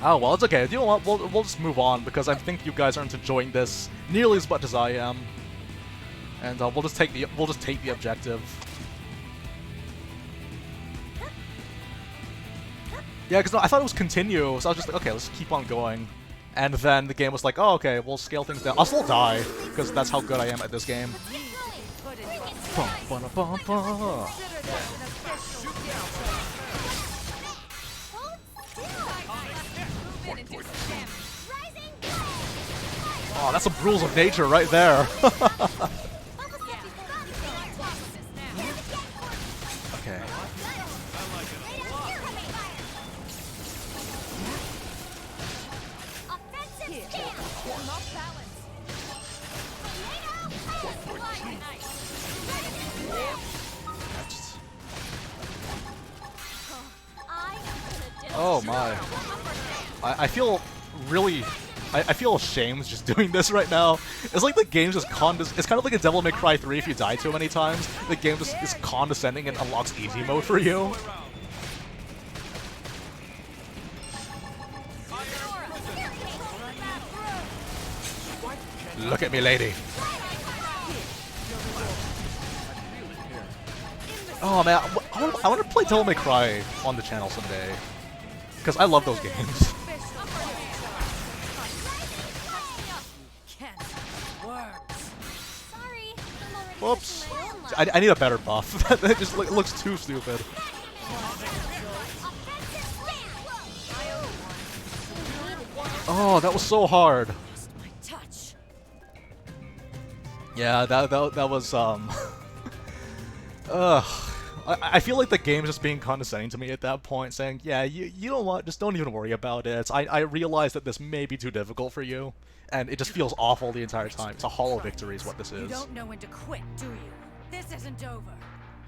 Oh, well, it's okay. You know what? We'll just move on because I think you guys aren't enjoying this nearly as much as I am. And we'll just take the objective. Yeah, because I thought it was continue, so I was just like, okay, let's keep on going. And then the game was like, oh, okay, we'll scale things down. I'll still die, because that's how good I am at this game. Put it on. Ba-ba-ba-ba. Consider this an official discharge. Hold still. Move in and do some damage. Rising flame. Oh, that's some rules of nature right there. Okay. That's... Oh my. I feel really... I feel ashamed just doing this right now. It's like the game just it's kind of like a Devil May Cry 3 if you die too many times. The game just is condescending and unlocks easy mode for you. Look at me, lady. Oh man, I want to play Devil May Cry on the channel someday. Because I love those games. Whoops. I need a better buff. That just looks too stupid. Oh, that was so hard. Yeah, that was I feel like the game's just being condescending to me at that point, saying, yeah, you know what, just don't even worry about it. I realize that this may be too difficult for you, and it just feels awful the entire time. It's a hollow victory is what this is. You don't know when to quit, do you? This isn't over.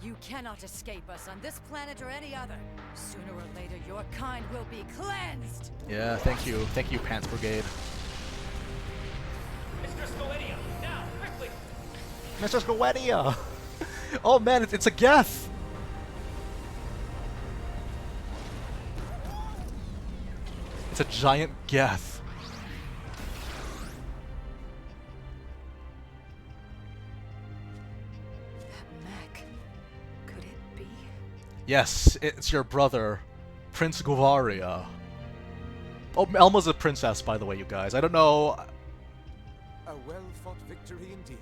You cannot escape us on this planet or any other. Sooner or later, your kind will be cleansed. Yeah, thank you. Thank you, Pants Brigade. Mr. Scoedia, now, quickly! Mr. Scoedia! Oh man, it's a Geth! It's a giant Geth. That mech. Could it be? Yes, it's your brother, Prince Guvaria. Oh, Elma's a princess, by the way, you guys. I don't know... A well-fought victory indeed.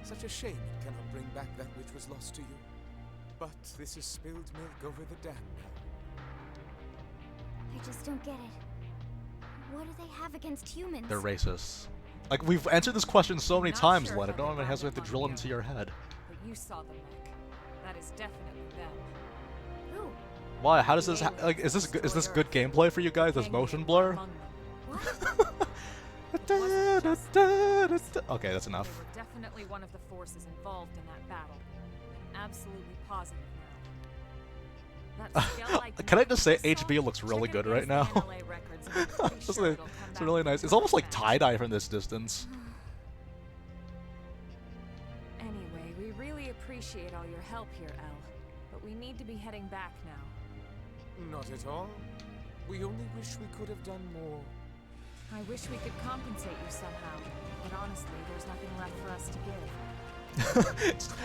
Such a shame it cannot bring back that which was lost to you. But this is spilled milk over the dam now. I just don't get it. What do they have against humans? They're racist. Like, we've answered this question so many times, sure Led. I how don't they even have wound to up drill on it into you. your head. But you saw the mech. That is definitely them. Who? Why? How does this... like, is this good gameplay for you guys? This motion blur? What? Okay, that's enough. They were definitely one of the forces involved in that battle. I'm absolutely positive now. That scale-like Can I mech just say you saw? HB looks really Check good against right the now? NLA records, and I'm pretty It's sure like- it'll come it's back really with nice. a It's almost like match. tie-dye from this distance. Anyway, we really appreciate all your help here, El. But we need to be heading back now. Not at all. We only wish we could have done more. I wish we could compensate you somehow, but honestly, there's nothing left for us to give.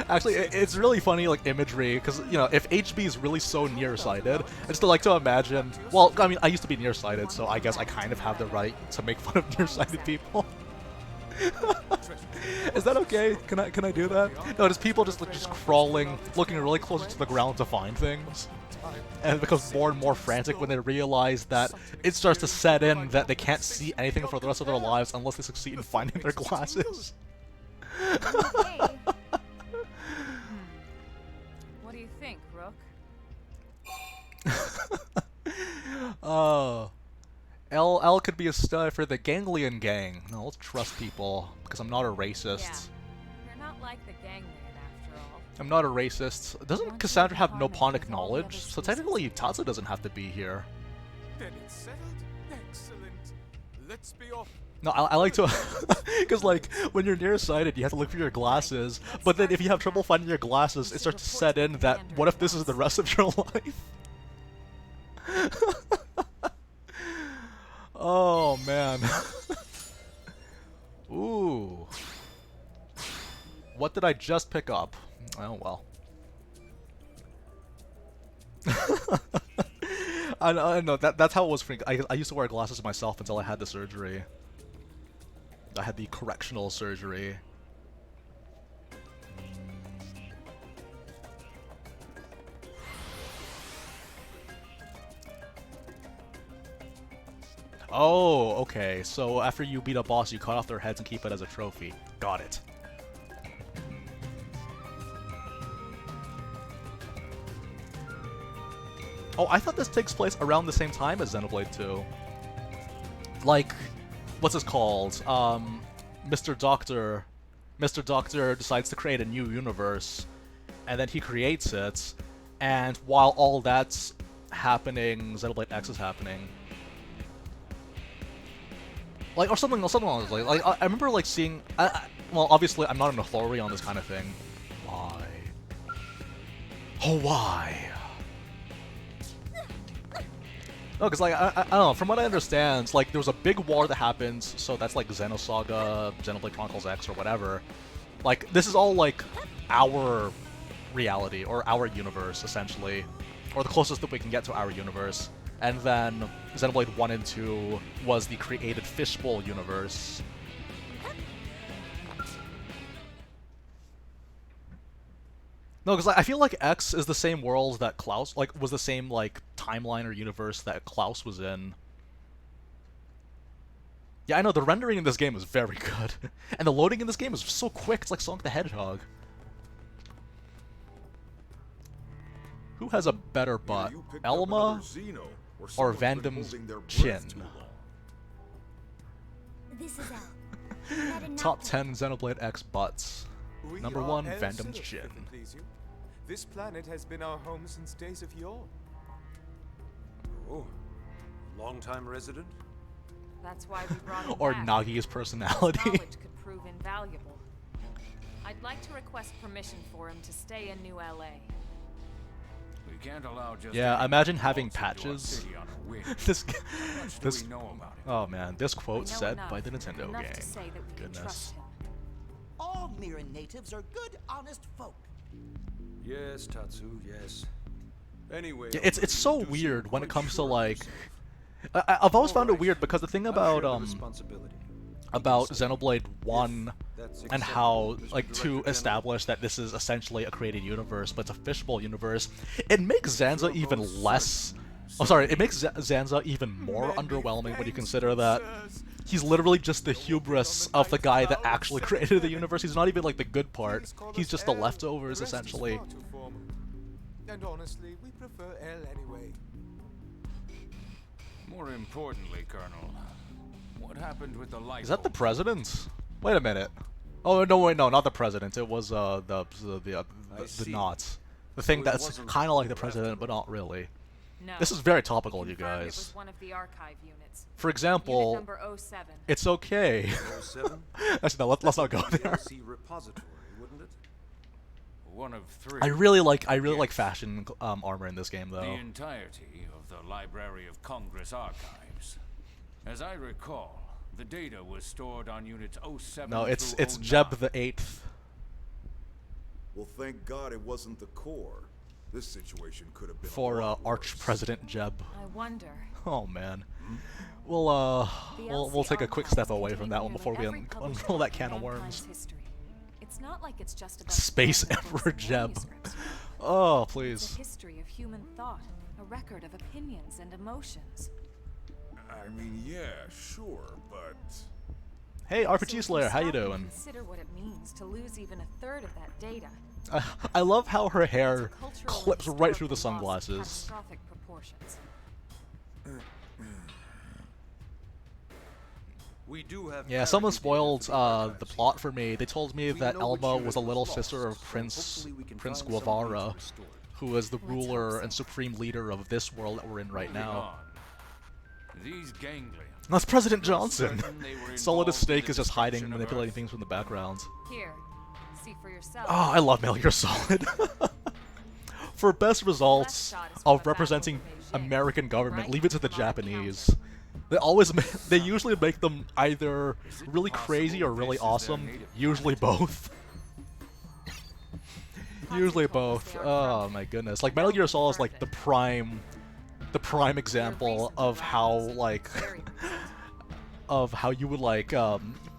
Actually, it's really funny, like, imagery, because, you know, if HB is really so nearsighted, I just like to imagine... Well, I mean, I used to be nearsighted, so I guess I kind of have the right to make fun of nearsighted people. Is that okay? Can I do that? No, just people just crawling, looking really close to the ground to find things. And it becomes more and more frantic when they realize that it starts to set in that they can't see anything for the rest of their lives unless they succeed in finding their glasses. Okay. What do you think, Rook? Oh. L could be a stud for the Ganglion gang. No, let's trust people, because I'm not a racist. Yeah. You're not like the Ganglion after all. I'm not a racist. Doesn't Kasandra have Noponic knowledge? So technically, Taza doesn't have to be here. Then it's settled. Excellent. Let's be off. No, I like to... Because, like, when you're nearsighted, you have to look for your glasses. But then if you have trouble finding your glasses, it starts to set in that, what if this is the rest of your life? Oh, man. Ooh. What did I just pick up? Oh, well. I know, that's how it was for me. I used to wear glasses myself until I had the surgery. I had the correctional surgery. Oh, okay. So after you beat a boss, you cut off their heads and keep it as a trophy. Got it. Oh, I thought this takes place around the same time as Xenoblade 2. Like, what's this called? Mr. Doctor decides to create a new universe, and then he creates it, and while all that's happening, Xenoblade X is happening. Like, or something along those lines. Like, I remember, like, seeing... well, obviously, I'm not an authority on this kind of thing. Why? Oh, why? No, because, like, I don't know, from what I understand, like, there was a big war that happens, so that's, like, Xenosaga, Xenoblade Chronicles X, or whatever. Like, this is all, like, our reality, or our universe, essentially. Or the closest that we can get to our universe. And then Xenoblade 1 and 2 was the created Fishbowl universe. No, because I feel like X is the same world that Klaus, like, was the same, like, timeline or universe that Klaus was in. Yeah, I know, the rendering in this game is very good. And the loading in this game is so quick, it's like Sonic the Hedgehog. Who has a better butt, Elma or Vandam's chin? This is Elma. Top 10 Xenoblade X butts. Number 1, are Vandam's elves, chin. if it can please you. This planet has been our home since days of yore. Oh, long-time resident? That's why we brought him Or back. Nagi's His personality. knowledge could prove invaluable. I'd like to request permission for him to stay in New LA. We can't allow just Yeah, imagine having waltz into our patches. city on a whim. this, Much do this, we know about it? oh man, this We quote know said enough, by the Nintendo enough game. to say that we can Goodness. trust him. All Mira natives are good, honest folk. Yes, Tatsu, yes. Anyway, Yeah, it's so do weird seem when it quite comes to sure of like. yourself. I've always found it Alright. weird because the thing I'll about share the responsibility. about Yes, sir. Xenoblade 1 That's and acceptable, how, Mr. like, Director to General. establish that this is essentially a created universe, but it's a Fishbowl universe, it makes Zanza even less... Oh, sorry, it makes Zanza even more underwhelming when you consider that he's literally just the hubris of the guy that actually created the universe. He's not even, like, the good part. He's just the leftovers, essentially. And honestly, we prefer L anyway. More importantly, Colonel, what happened with the light? Is that the bulb? president? Wait a minute. Oh, no, wait, no, not the president. It was, the see. knots. The So thing it that's wasn't kind of like the after president, but all. not really. No. This is very topical, you Confirmed It guys. was one of the archive units. For Unit example, number 07. it's okay. 07? Actually, no, let's not go there. DLC repository, wouldn't it? One of 3. I really like fashion armor in this game, The though. entirety of the Library of Congress archives. As I recall, the data was stored on units 07 No, it's through Jeb 09. the 8th. Well, thank God it wasn't the core. This situation could have been For a lot Arch worse. President Jeb. I wonder. Oh man. Hmm? We'll take a quick step away from that one before we unroll that can of worms. History. It's not like it's just about Space notebooks Emperor and Jeb. manuscripts. Oh, It's a please. history of human thought, a record of opinions and emotions. I mean, yeah, sure, but Hey, So RPG if you Slayer, how you stop and doing? Consider what it means to lose even a third of that data. I love how her It's a hair cultural and clips right through the historical loss of sunglasses. catastrophic proportions. We do have Yeah, someone parity data spoiled for the archives the plot for me. They told me We that know which Elma unit was a little was sister lost, of so Prince hopefully we can Prince find some way to Guevara, restore it. who is the Let's ruler hope and so. supreme leader of this world that we're in right Moving now. on. These ganglions. That's President You're Johnson. certain they were Solid as involved in Snake the is just hiding, destruction of manipulating Earth? things from the background. Here, see for yourself. Oh, I love Metal Gear Solid. For best results shot is from a of representing battle in Beijing, American government, right? leave it to the From our Japanese. They usually make them either really crazy or really awesome. Usually both. Usually both. Oh my goodness. Like Metal Gear Solid is like the prime example of how like of how you would like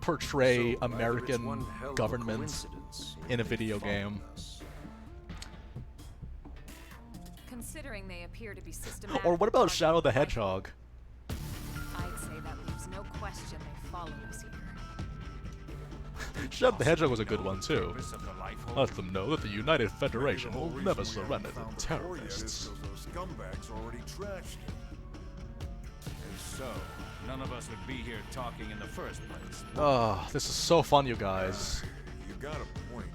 portray So, either it's American one hell of a government coincidence, or in a they video followed game. us. Considering they appear to be systematic. Or what about Shadow the Hedgehog? I'd say that No question they followed us here. Shep the Hedgehog was a good one too. Let them know that the United Federation will never surrender to terrorists. Those scumbags already trashed it. And so, none of us would be here talking in the first place. Oh, this is so fun, you guys. You got a point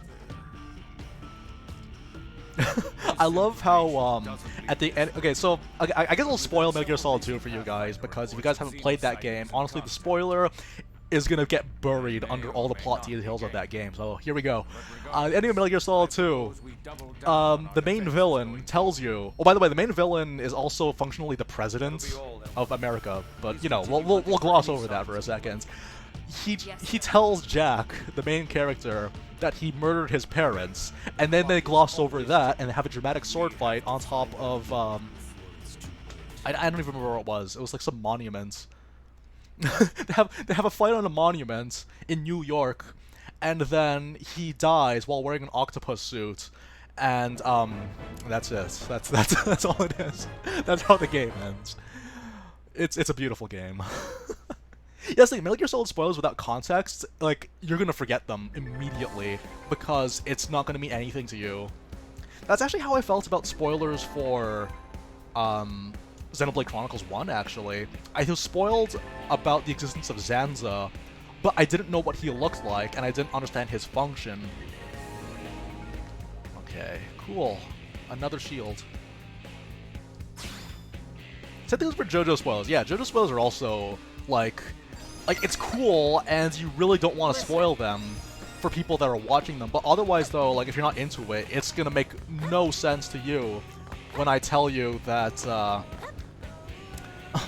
I love how, at the end... Okay, so, I guess I'll spoil Metal Gear Solid 2 for you guys, because if you guys haven't played that game, honestly, the spoiler is gonna get buried under all the plot details of that game, so here we go. Ending of Metal Gear Solid 2, the main villain tells you... Oh, by the way, the main villain is also functionally the president of America, but, you know, we'll gloss over that for a second. He tells Jack, the main character, that he murdered his parents, and then they gloss over that and have a dramatic sword fight on top of, I don't even remember what it was. It was like some monument. they have a fight on a monument in New York, and then he dies while wearing an octopus suit, and that's it. That's all it is. That's how the game ends. It's a beautiful game. Yes, like Metal Gear Solid spoilers without context, like, you're gonna forget them immediately, because it's not gonna mean anything to you. That's actually how I felt about spoilers for, Xenoblade Chronicles 1, actually. I was spoiled about the existence of Zanza, but I didn't know what he looked like, and I didn't understand his function. Okay, cool. Another shield. Same thing for JoJo spoilers. Yeah, JoJo spoilers are also, like, it's cool, and you really don't want to spoil them for people that are watching them. But otherwise, though, like, if you're not into it, it's gonna make no sense to you when I tell you that,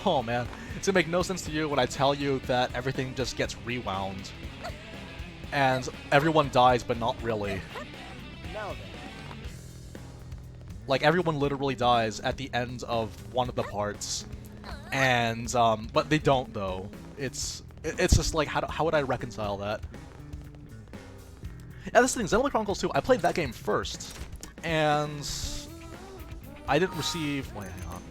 oh man, it's gonna make no sense to you when I tell you that everything just gets rewound. And everyone dies, but not really. Like, everyone literally dies at the end of one of the parts. And, but they don't, though. It's just like, how would I reconcile that? Yeah, this thing, Xenoblade Chronicles 2, I played that game first, and I didn't receive... Wait, hang on.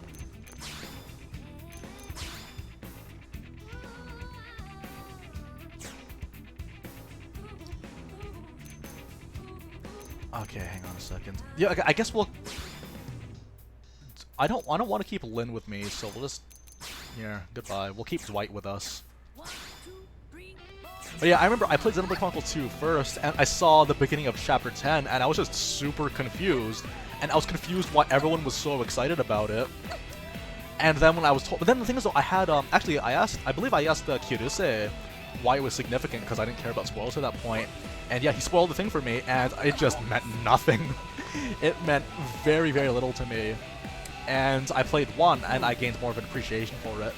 Okay, hang on a second. Yeah, okay, I guess we'll... I don't want to keep Lynn with me, so we'll just... Yeah, goodbye. We'll keep Dwight with us. But yeah, I remember I played Xenoblade Chronicles 2 first, and I saw the beginning of Chapter 10, and I was just super confused. And I was confused why everyone was so excited about it. And then when I was told... But then the thing is, though, I had, actually, I believe I asked Kiruse why it was significant, because I didn't care about spoilers at that point. And yeah, he spoiled the thing for me, and it just meant nothing. It meant very, very little to me. And I played 1, and I gained more of an appreciation for it.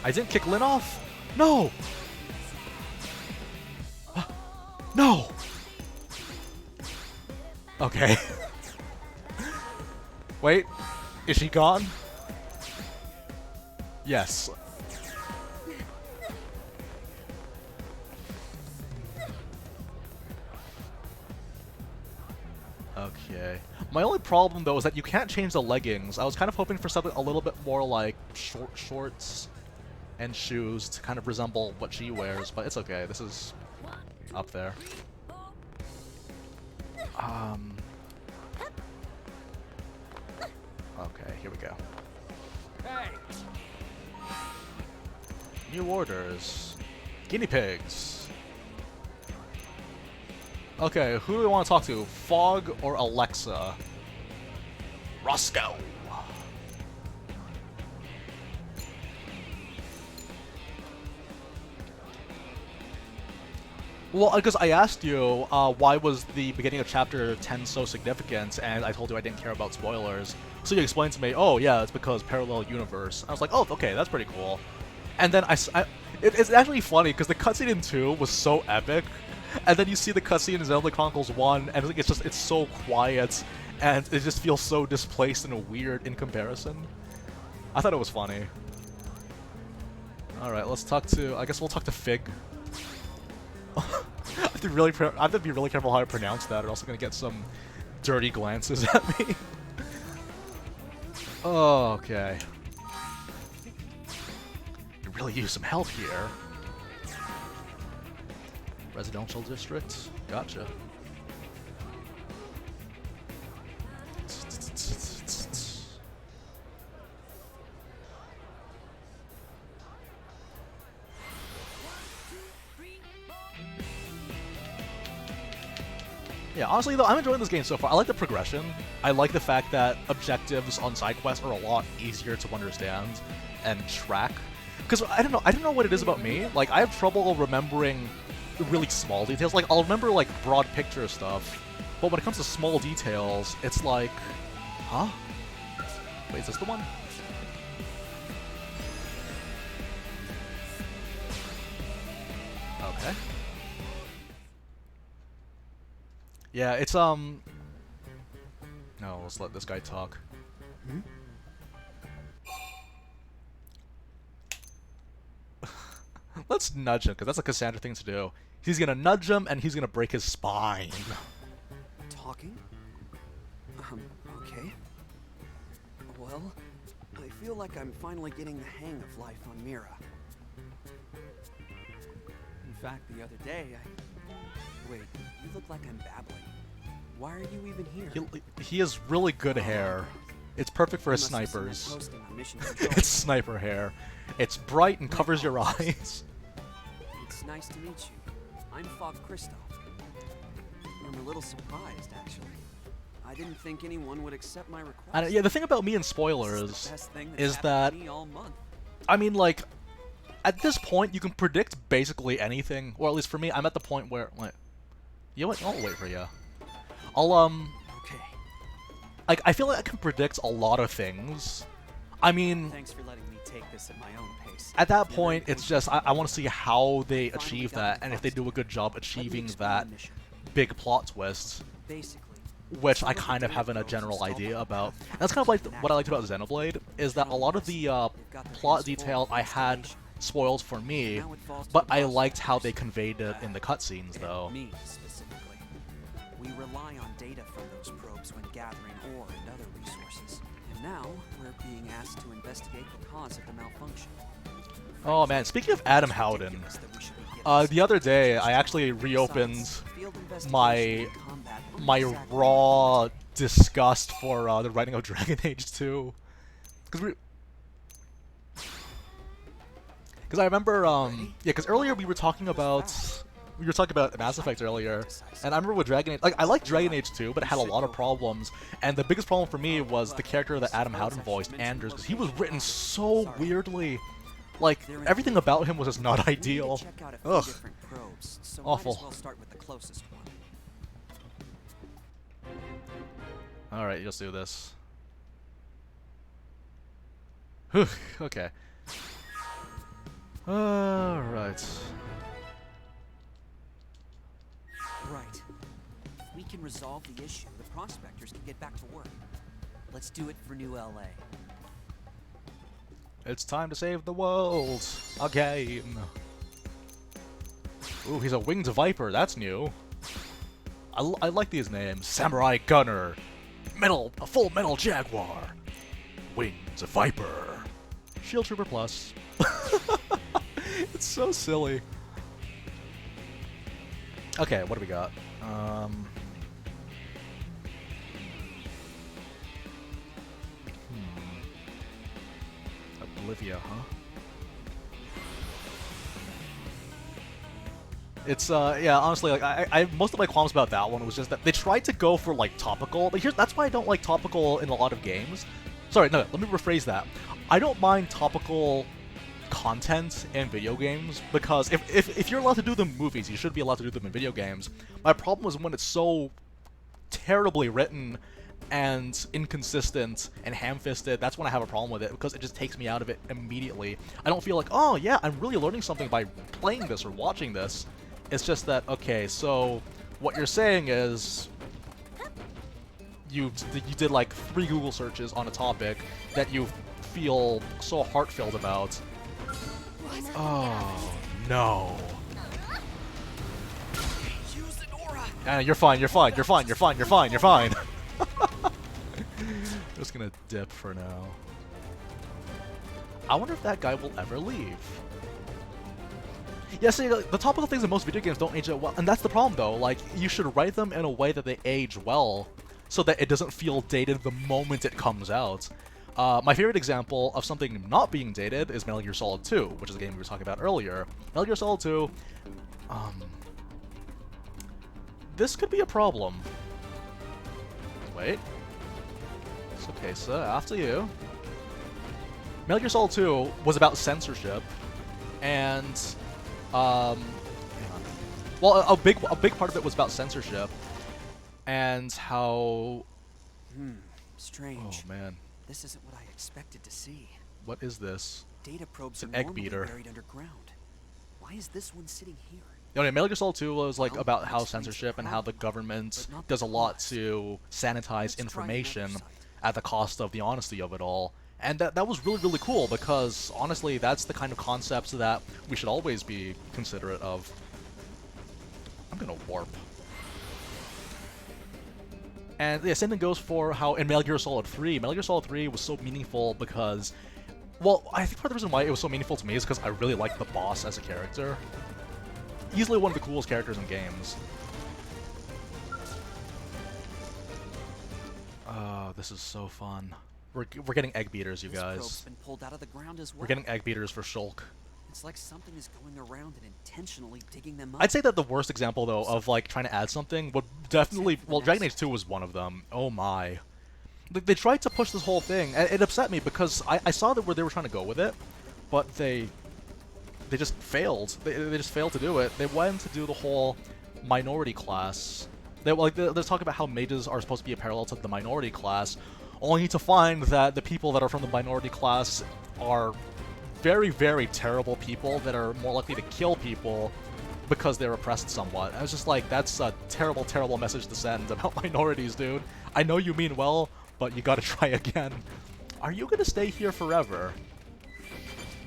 I didn't kick Lynn off? No! No! Okay. Wait, is she gone? Yes. Okay. My only problem, though, is that you can't change the leggings. I was kind of hoping for something a little bit more like shorts and shoes to kind of resemble what she wears, but it's okay. This is up there. Okay, here we go. Hey. New orders. Guinea pigs. Okay, who do we want to talk to? Fog or Alexa? Roscoe. Well, because I asked you why was the beginning of Chapter 10 so significant, and I told you I didn't care about spoilers. So you explained to me, oh yeah, it's because parallel universe. I was like, oh, okay, that's pretty cool. And then it's actually funny, because the cutscene in 2 was so epic, and then you see the cutscene in Xenoblade Chronicles 1, and it's so quiet, and it just feels so displaced and weird in comparison. I thought it was funny. Alright, let's talk to... I guess we'll talk to Fig. I have to be really careful how I pronounce that, or else I'm gonna get some dirty glances at me. really use some help here. Residential district? Gotcha. Yeah, honestly though, I'm enjoying this game so far. I like the progression. I like the fact that objectives on side quests are a lot easier to understand and track. Because I don't know what it is about me. Like, I have trouble remembering really small details. Like, I'll remember like broad picture stuff, but when it comes to small details, it's like, huh? Wait, is this the one? Okay. Yeah, it's no, let's let this guy talk. Let's nudge him, because that's a Kasandra thing to do. He's gonna nudge him, and he's gonna break his spine. Talking? Okay. Well, I feel like I'm finally getting the hang of life on Mira. In fact, the other day, Wait, you look like I'm babbling. Why are you even here? He has really good hair. It's perfect for his snipers. It's sniper hair. It's bright and covers your eyes. It's nice to meet you. I'm Fog Kristoff. I'm a little surprised, actually. I didn't think anyone would accept my request. Yeah, the thing about me and spoilers is that, I mean, like, at this point, you can predict basically anything. Or at least for me, I'm at the point where, wait, you know what? I'll wait for you. Okay. Like, I feel like I can predict a lot of things. I mean, thanks for letting me take this at my own pace. At that point, it's just, I want to see how they achieve that, and if they do a good job achieving that big plot twist. Which I kind of have a general idea about. And that's kind of like what I liked about Xenoblade, is that a lot of the plot detail I had spoiled for me, but I liked how they conveyed it in the cutscenes, though. Me specifically. We rely on data from those probes when gathering ore and other resources. And now, we're being asked to investigate the cause of the malfunction. Oh man, speaking of Adam Howden, the other day I actually reopened my raw disgust for the writing of Dragon Age 2. Because I remember, yeah, because earlier we were talking about Mass Effect earlier, and I remember with Dragon Age, like, I liked Dragon Age 2, but it had a lot of problems, and the biggest problem for me was the character that Adam Howden voiced, Anders, because he was written so weirdly. Like, everything about him was just not ideal. Ugh. Awful. Alright, let's do this. Whew, okay. Alright. Right. If we can resolve the issue, the prospectors can get back to work. Let's do it for New LA. It's time to save the world again. Ooh, he's a winged viper. That's new. I like these names. Samurai Gunner, a full metal jaguar, winged viper, shield trooper plus. It's so silly. Okay, what do we got? Olivia, huh? It's yeah, honestly, like I most of my qualms about that one was just that they tried to go for like topical, but that's why I don't like topical in a lot of games. Sorry, no, let me rephrase that. I don't mind topical content in video games, because if you're allowed to do them in movies, you should be allowed to do them in video games. My problem is when it's so terribly written and inconsistent and ham-fisted. That's when I have a problem with it, because it just takes me out of it immediately. I don't feel like, oh yeah, I'm really learning something by playing this or watching this. It's just that, okay, so what you're saying is you did like 3 Google searches on a topic that you feel so heart-filled about. Oh no. You're fine, you're fine, you're fine, you're fine, you're fine, you're fine. Just gonna dip for now. I wonder if that guy will ever leave. Yeah, see, the topical things in most video games don't age it well, and that's the problem though. Like, you should write them in a way that they age well, so that it doesn't feel dated the moment it comes out. My favorite example of something not being dated is Metal Gear Solid 2, which is a game we were talking about earlier. Metal Gear Solid 2, this could be a problem. Wait. It's okay, sir. After you. Metal Gear Solid 2 was about censorship, and hang on. Well, a big part of it was about censorship, and how. Strange. Oh man. This isn't what I expected to see. What is this? Data probes It's an are egg normally beater. buried underground. Why is this one sitting here? You know, Metal Gear Solid 2 was like about how censorship and how the government does a lot to sanitize information at the cost of the honesty of it all. And that was really, really cool because, honestly, that's the kind of concepts that we should always be considerate of. I'm gonna warp. And yeah, same thing goes for how in Metal Gear Solid 3, Metal Gear Solid 3 was so meaningful because, well, I think part of the reason why it was so meaningful to me is because I really liked the boss as a character. Easily one of the coolest characters in games. Oh, this is so fun. We're getting egg beaters, you guys. Probe's been pulled out of the ground as well. We're getting egg beaters for Shulk. It's like something is going around and intentionally digging them up. I'd say that the worst example, though, of like trying to add something would definitely, well, Dragon Age 2 was one of them. Oh my. They tried to push this whole thing, and it upset me because I saw that where they were trying to go with it, but they just failed. They just failed to do it. They went to do the whole minority class. They're talking about how mages are supposed to be a parallel to the minority class, only to find that the people that are from the minority class are very, very terrible people that are more likely to kill people because they're oppressed somewhat. I was just like, that's a terrible, terrible message to send about minorities, dude. I know you mean well, but you gotta try again. Are you gonna stay here forever?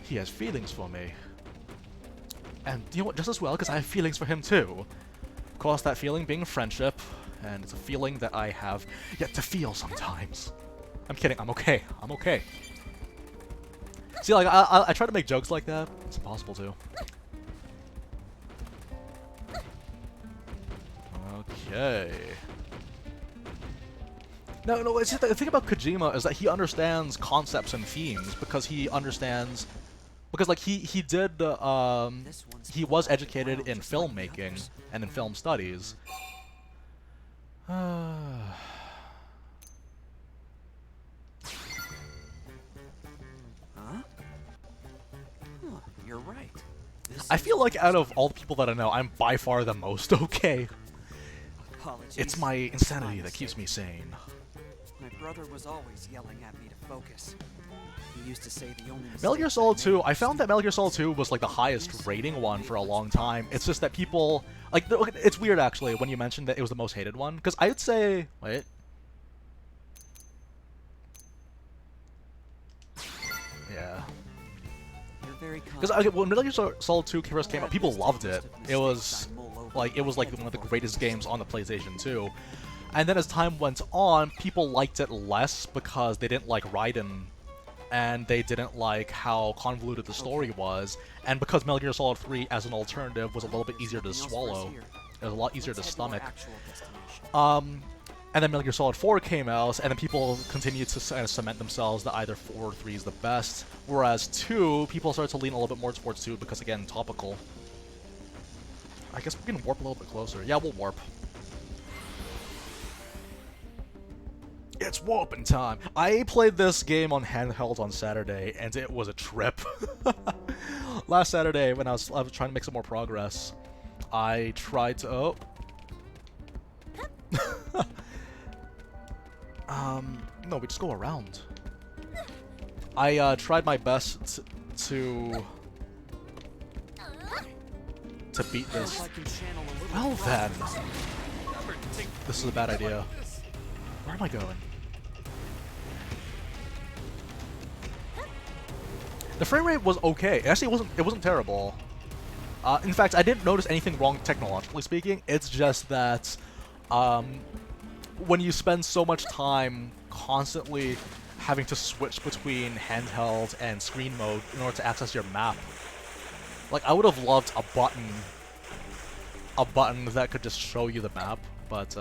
He has feelings for me. And you know what, just as well, because I have feelings for him too. Of course, that feeling being friendship, and it's a feeling that I have yet to feel sometimes. I'm kidding, I'm okay, I'm okay. See, like, I try to make jokes like that. It's impossible to. Okay. No, it's just the thing about Kojima is that he understands concepts and themes because he understands... Because, like, he did, he was educated in filmmaking and in film studies. You're right. I feel like out of all the people that I know, I'm by far the most okay. Apologies. It's my insanity that keeps me sane. My brother was always yelling at me to focus. He used to say the only Metal Gear Solid 2, I found that Metal Gear Solid 2 was like the highest rating one for a long time. It's just that people, like, it's weird actually when you mentioned that it was the most hated one, because I'd say, wait. Yeah. Because when Metal Gear Solid 2 first came out, people loved it. It was like one of the greatest games on the PlayStation 2. And then as time went on, people liked it less because they didn't like Raiden, and they didn't like how convoluted the story was, and because Metal Gear Solid 3 as an alternative was a little bit easier to swallow. It was a lot easier to stomach. And then Metal Gear Solid 4 came out, and then people continued to cement themselves that either 4 or 3 is the best, whereas 2, people started to lean a little bit more towards 2 because, again, topical. I guess we can warp a little bit closer. Yeah, we'll warp. It's warping time! I played this game on handheld on Saturday, and it was a trip. Last Saturday, when I was trying to make some more progress, I tried to... Oh. No, we just go around. I tried my best to beat this. Well then. This is a bad idea. Where am I going? The frame rate was okay. Actually, it wasn't terrible. In fact, I didn't notice anything wrong technologically speaking. It's just that when you spend so much time constantly having to switch between handheld and screen mode in order to access your map, Like, I would have loved a button that could just show you the map, but,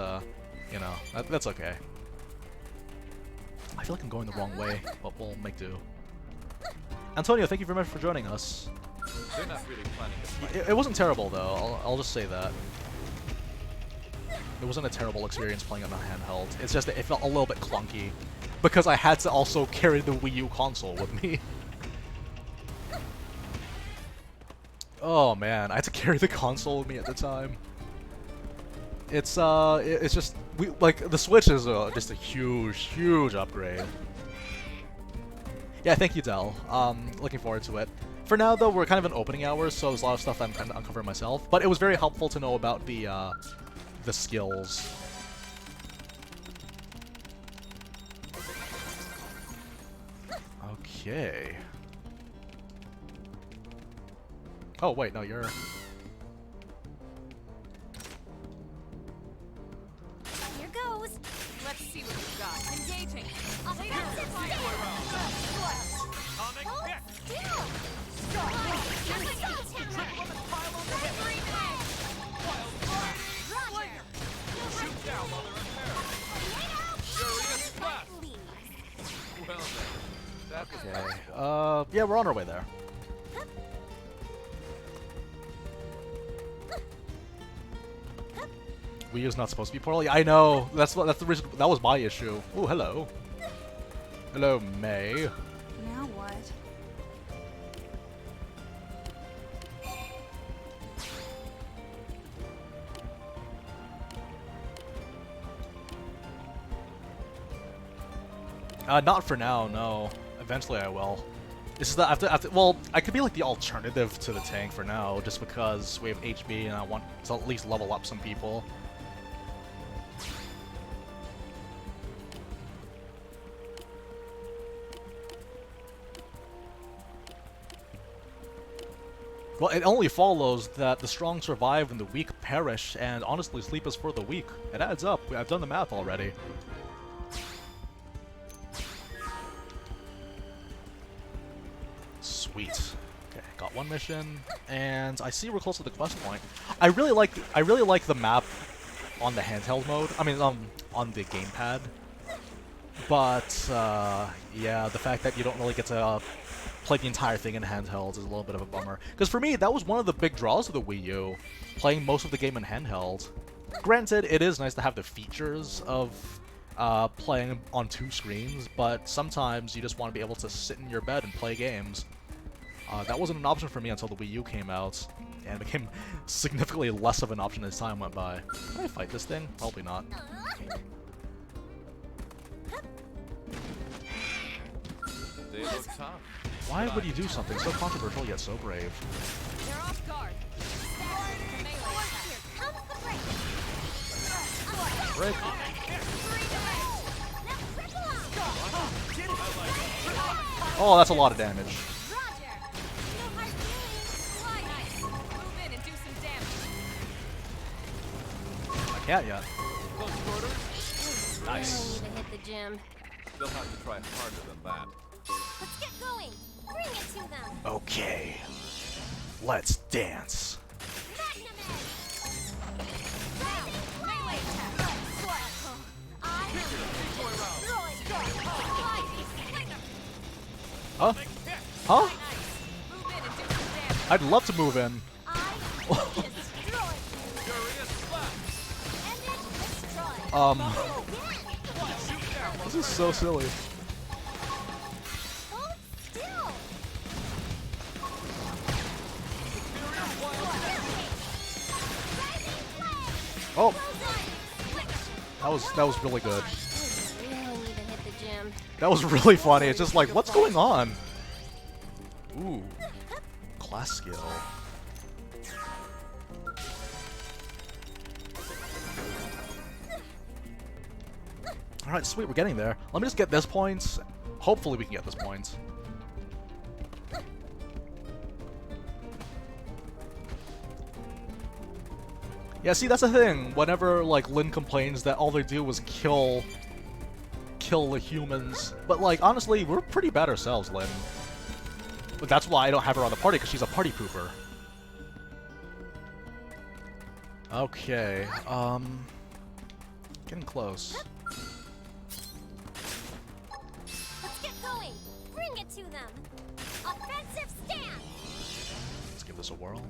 you know, that's okay. I feel like I'm going the wrong way, but we'll make do. Antonio, thank you very much for joining us. They're not really planning to fight. It wasn't terrible, though. I'll just say that. It wasn't a terrible experience playing on a handheld. It's just that it felt a little bit clunky, because I had to also carry the Wii U console with me. Oh man, I had to carry the console with me at the time. It's just like the Switch is just a huge upgrade. Yeah, thank you, Del. Looking forward to it. For now, though, we're kind of in opening hours, so there's a lot of stuff I'm kind of uncovering myself. But it was very helpful to know about the skills. Okay. Oh wait, no, you're. Here goes. Let's see what you got. Engaging. Hold still. Shoot down while they're repairing. Furious blast. Well then, that was Okay. Yeah, we're on our way there. Wii U's not supposed to be poorly. I know. That's the reason. That was my issue. Oh, hello. Hello, May. Now what? Not for now, no. Eventually I will. This is the after well, I could be like the alternative to the tank for now, just because we have HB and I want to at least level up some people. Well, it only follows that the strong survive and the weak perish, and honestly, sleep is for the weak. It adds up. I've done the math already. Sweet. Okay, got one mission, and I see we're close to the quest point. I really like the map on the handheld mode. I mean, on the gamepad. But yeah, the fact that you don't really get to play the entire thing in handheld is a little bit of a bummer. Because for me, that was one of the big draws of the Wii U, playing most of the game in handheld. Granted, it is nice to have the features of playing on two screens, but sometimes you just want to be able to sit in your bed and play games. That wasn't an option for me until the Wii U came out, and it became significantly less of an option as time went by. Can I fight this thing? Probably not. They look tough. Why would you do something so controversial yet so brave? They're off guard. Break. Oh, that's a lot of damage. Move in and do some damage. I can't yet. Close quarters? Nice. I need to hit the gym. They'll have to try harder than that. Let's get going. Bring it to them. Okay. Let's dance. Melee attack. Huh? Huh? Move in and do some damage. I'd love to move in. This is so silly. Oh, that was really good. That was really funny. It's just like, what's going on? Ooh, class skill. All right, sweet, we're getting there. Let me just get this point. Hopefully, we can get this point. Yeah, see, that's the thing. Whenever, like, Lynn complains that all they do was kill the humans. But, like, honestly, we're pretty bad ourselves, Lynn. But that's why I don't have her on the party, because she's a party pooper. Okay, getting close. Let's get going. Bring it to them. Offensive stand. Let's give this a whirl.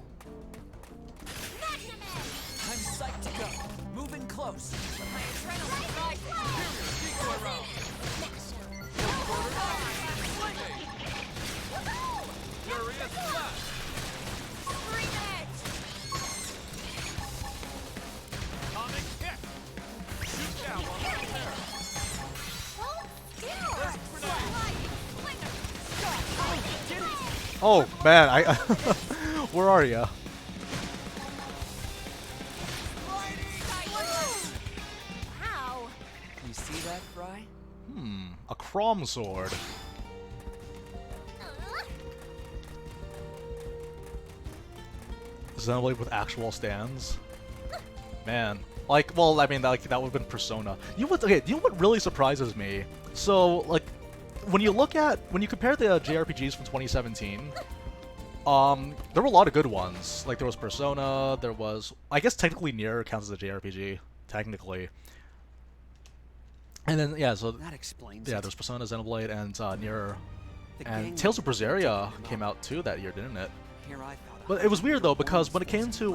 Magnum Edge. I'm psyched to go. Moving close. My adrenaline rises. Decoy round. Furious Flash. Scream edge. Atomic kick. Shoot down while they're there. Hold still. Oh man, I where are ya? Wow. You see that, Fry? A Crom sword. Xenoblade with actual stands. Man, like, well, I mean, that would have been Persona. You know what? Okay, you know what really surprises me? So, like, when you compare the JRPGs from 2017, there were a lot of good ones. Like, there was Persona, there was, I guess technically Nier counts as a JRPG, technically. And then, yeah, so that explains yeah, it. there's Persona, Xenoblade, and Nier, The and game Tales of was Berseria talking came about. out too that year, didn't it? Here I thought But it was weird though, because when it came to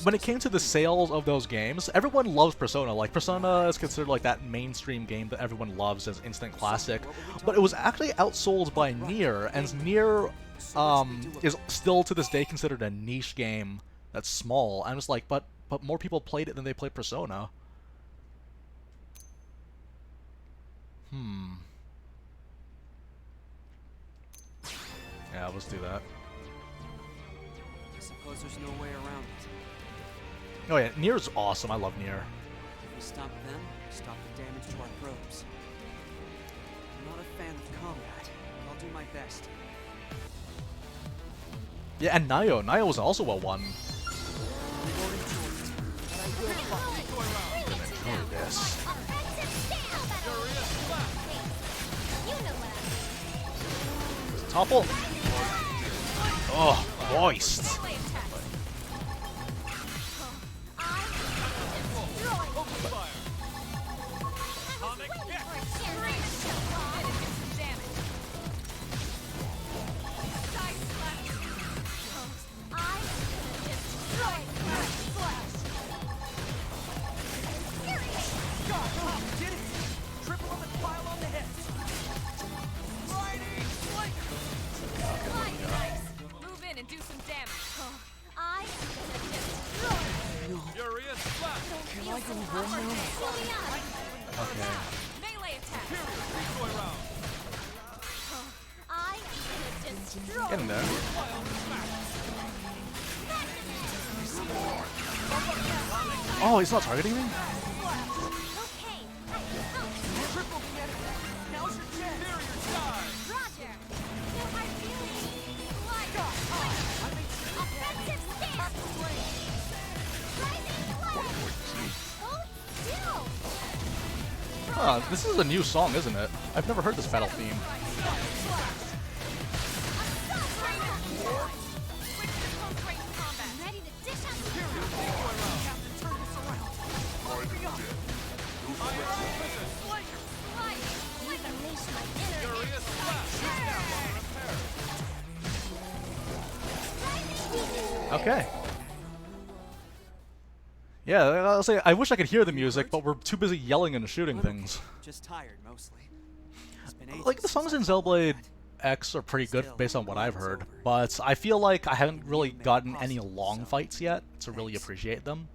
when it came to the sales of those games, everyone loves Persona. Like, Persona is considered like that mainstream game that everyone loves as instant classic. But it was actually outsold by Nier, and Nier is still to this day considered a niche game that's small. I'm just like, but more people played it than they played Persona. Yeah, let's do that. I suppose there's no way around it. Oh yeah, Nier's awesome. I love Nier. If we stop them, we stop the damage to our probes. I'm not a fan of combat, but I'll do my best. Yeah, and Nio. Nio was also a one. Enjoy this. Topple. Oh, moist. Move in and do some damage. Furious Flash. Can I go home now? Okay. Melee attack. Decoy round. Get in there. Oh, he's not targeting me? This is a new song, isn't it? I've never heard this battle theme. Okay. Yeah, I'll say I wish I could hear the music, but we're too busy yelling and shooting things. Just tired, mostly. It's been ages Like, the songs in Xenoblade X are pretty good based on what I've heard, but I feel like I haven't really gotten any long fights yet to really appreciate them.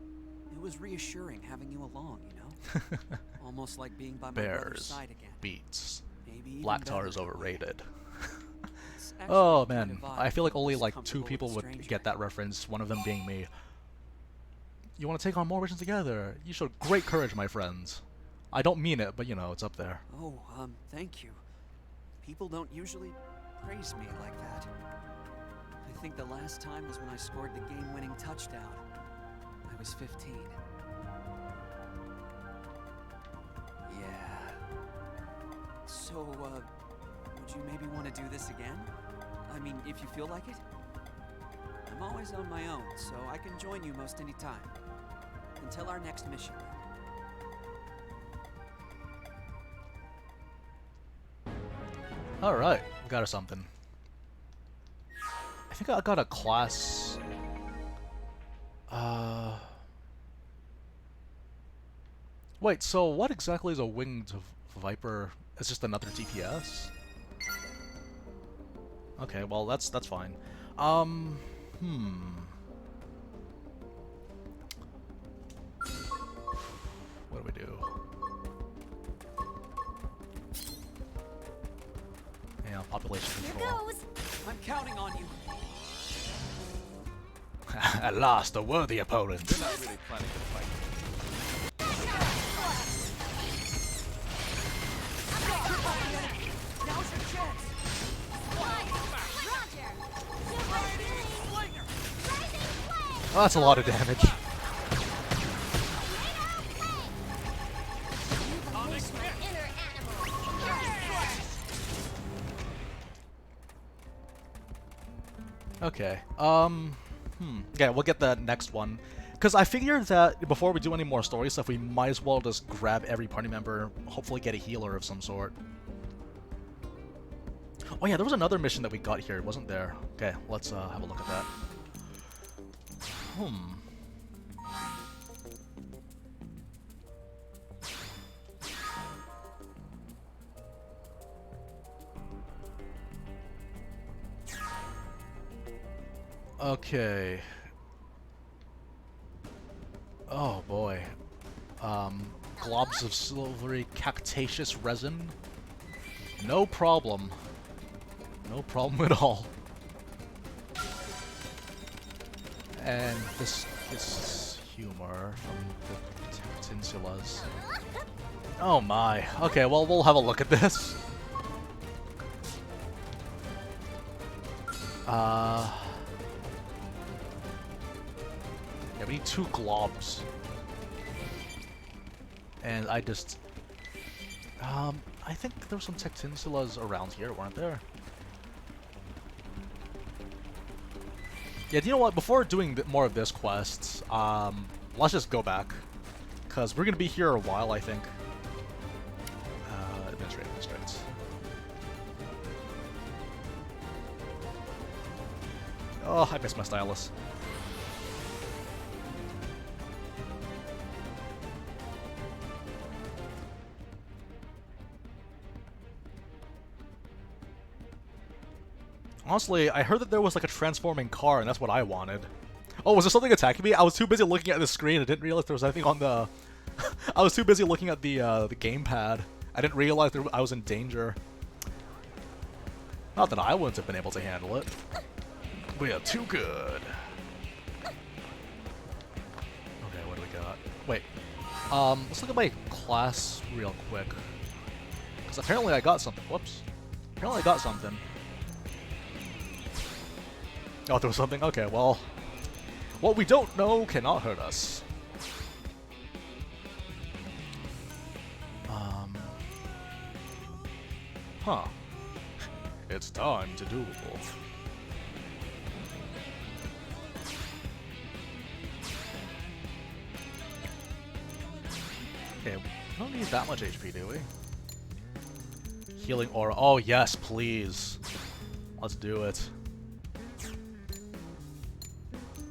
It was reassuring having you along, you know? Almost like being by my brother's Bears, side again. beats, Maybe even Black Tar better is in a way. overrated. It's Oh actually kind man, of odd I feel like to feel only this like 2 comfortable with people a would stranger. get that reference, one of them being me. You want to take on more missions together? You showed great courage, my friends. I don't mean it, but you know, it's up there. Oh, thank you. People don't usually praise me like that. I think the last time was when I scored the game-winning touchdown. I was 15. Yeah. So, would you maybe want to do this again? I mean, if you feel like it? I'm always on my own, so I can join you most any time. Until our next mission. Alright, got her something. I think I got a class... Wait, so what exactly is a winged viper? It's just another DPS? Okay, well that's fine. What do we do? Yeah, population control. Here goes. I'm counting on you. At last, a worthy opponent. They're not really planning to fight. Now's your chance. Oh, that's a lot of damage. Okay, yeah, we'll get the next one. Because I figured that before we do any more story stuff, we might as well just grab every party member, hopefully get a healer of some sort. Oh yeah, there was another mission that we got here, wasn't there? Okay, let's have a look at that. Okay. Oh boy. Globs of silvery cactaceous resin. No problem. No problem at all. And this is humor from the Peninsulas. Oh my. Okay, well we'll have a look at this. Yeah, we need 2 globs. And I just... I think there were some Tectinsulas around here, weren't there? Yeah, do you know what? Before doing more of this quest, let's just go back. Because we're going to be here a while, I think. Administrative districts. Oh, I missed my stylus. Honestly, I heard that there was like a transforming car, and that's what I wanted. Oh, was there something attacking me? I was too busy looking at the screen. I didn't realize there was anything on the... I was too busy looking at the gamepad. I didn't realize I was in danger. Not that I wouldn't have been able to handle it. We are too good. Okay, what do we got? Wait. Let's look at my class real quick. Because apparently I got something. Whoops. Apparently I got something. Oh, there was something? Okay, well... What we don't know cannot hurt us. Huh. It's time to duel. Okay, we don't need that much HP, do we? Healing aura. Oh, yes, please. Let's do it.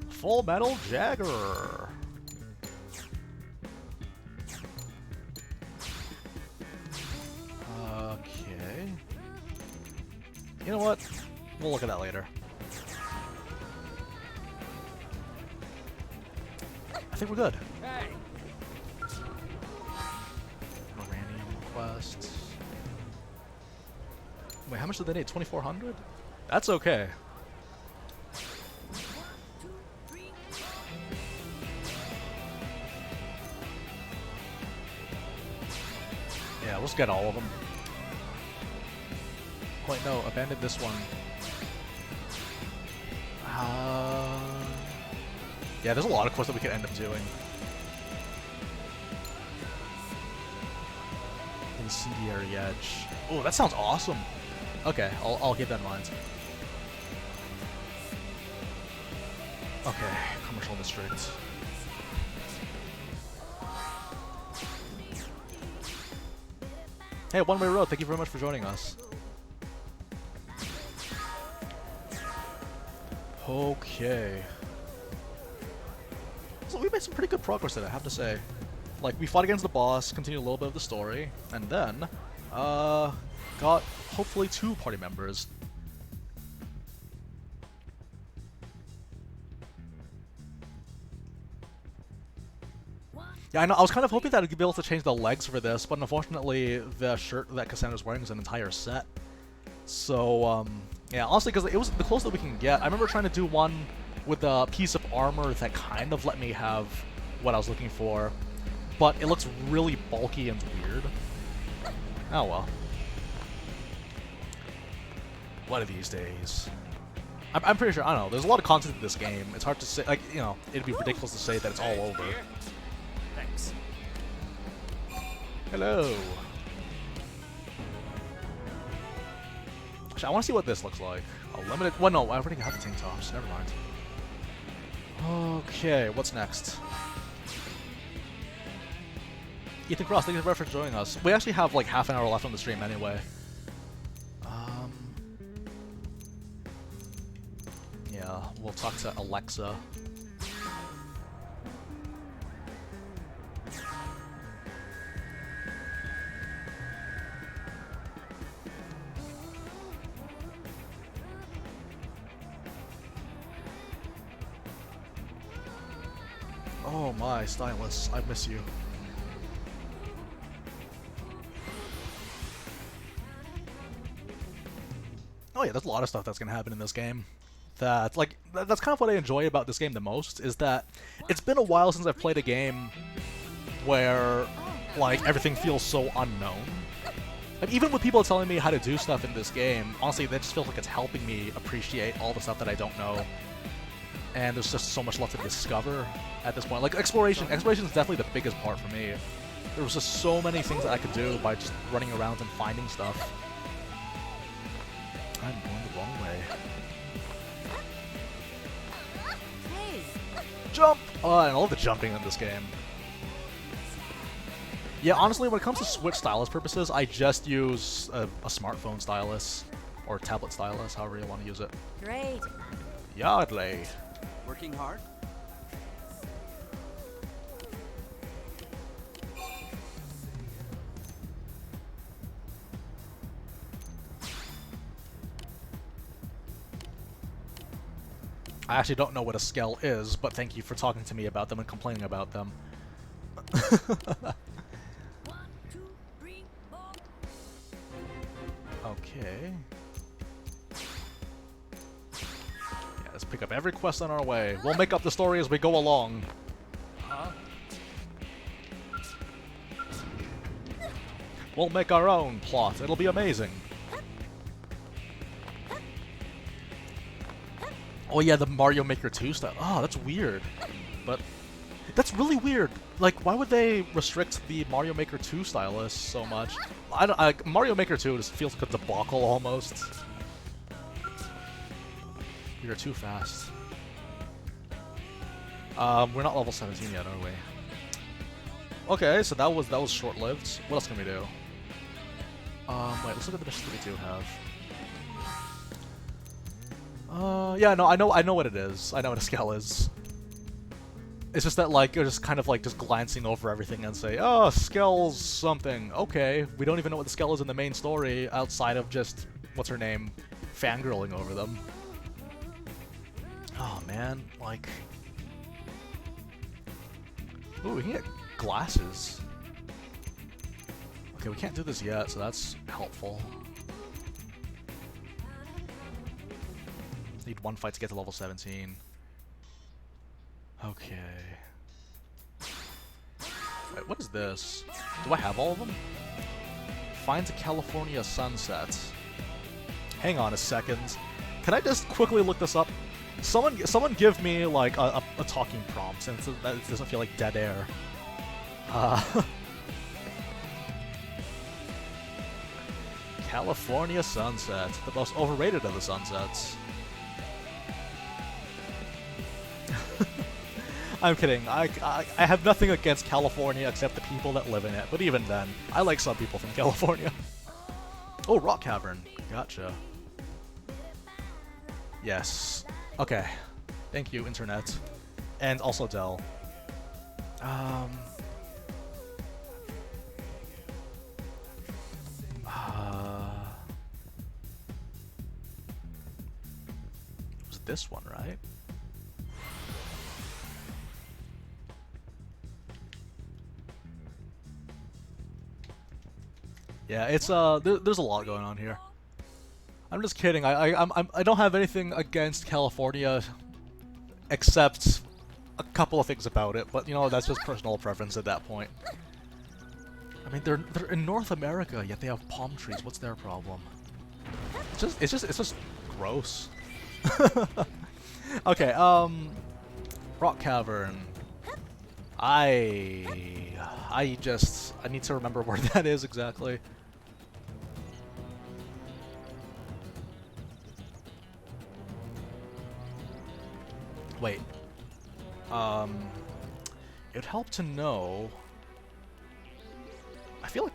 Full Metal Jagger. Okay. You know what? We'll look at that later. I think we're good. Hey. Uranium quest. Wait, how much did they need? 2,400? That's okay. Yeah, let's get all of them. Wait, no, abandon this one. Yeah, there's a lot of quests that we could end up doing. Incendiary Edge. Oh, that sounds awesome. Okay, I'll keep that in mind. Okay, commercial district. Hey, One Way Road, thank you very much for joining us. Okay. So we made some pretty good progress today, I have to say. Like, we fought against the boss, continued a little bit of the story, and then, got hopefully 2 party members. Yeah, I know, I was kind of hoping that I'd be able to change the legs for this, but unfortunately, the shirt that Kassandra's wearing is an entire set. So, yeah, honestly, because it was the closest that we can get. I remember trying to do one with a piece of armor that kind of let me have what I was looking for, but it looks really bulky and weird. Oh well. One of these days. I'm pretty sure, I don't know, there's a lot of content in this game. It's hard to say, like, you know, it'd be ridiculous to say that it's all over. Thanks. Hello. Actually, I want to see what this looks like. A limited... Well, no, I already have the tank tops. Never mind. Okay, what's next? Ethan Cross, thank you very much for joining us. We actually have like half an hour left on the stream anyway. Yeah, we'll talk to Alexa. Oh my, stylus, I miss you. Oh yeah, there's a lot of stuff that's gonna happen in this game. That's kind of what I enjoy about this game the most, is that it's been a while since I've played a game where, like, everything feels so unknown. Like, even with people telling me how to do stuff in this game, honestly, that just feels like it's helping me appreciate all the stuff that I don't know. And there's just so much left to discover at this point. Like, exploration is definitely the biggest part for me. There was just so many things that I could do by just running around and finding stuff. I'm going the wrong way. Jump! Oh, I love the jumping in this game. Yeah, honestly, when it comes to Switch stylus purposes, I just use a smartphone stylus, or tablet stylus, however you want to use it. Great. Yardley. Working hard? I actually don't know what a skell is, but thank you for talking to me about them and complaining about them. Okay. Yeah, let's pick up every quest on our way. We'll make up the story as we go along. Huh? We'll make our own plot. It'll be amazing. Oh yeah, the Mario Maker 2 stuff. Oh, that's weird. But that's really weird. Like, why would they restrict the Mario Maker 2 stylus so much? Mario Maker 2 just feels like a debacle almost. You're too fast. We're not level 17 yet, are we? Okay, so that was short-lived. What else can we do? Wait, let's look at the missions that we do have. Yeah, no, I know what it is. I know what a scale is. It's just that, like, you're just kind of, like, just glancing over everything and say, oh, Skell's something. Okay, we don't even know what the Skell is in the main story outside of just, what's her name, fangirling over them. Oh, man, like... Ooh, we can get glasses. Okay, we can't do this yet, so that's helpful. Need one fight to get to level 17. Okay. Wait, what is this? Do I have all of them? Finds a California sunset. Hang on a second. Can I just quickly look this up? Someone give me, like, a talking prompt, since that doesn't feel like dead air. California sunset. The most overrated of the sunsets. I'm kidding. I have nothing against California except the people that live in it. But even then, I like some people from California. Oh, Rock Cavern. Gotcha. Yes. Okay. Thank you, Internet. And also Dell. Was it this one, right? Yeah, it's there's a lot going on here. I'm just kidding. I don't have anything against California, except a couple of things about it. But you know, that's just personal preference at that point. I mean, they're in North America, yet they have palm trees. What's their problem? It's just gross. Okay, Rock Cavern. I need to remember where that is exactly. Wait. It'd help to know. I feel like.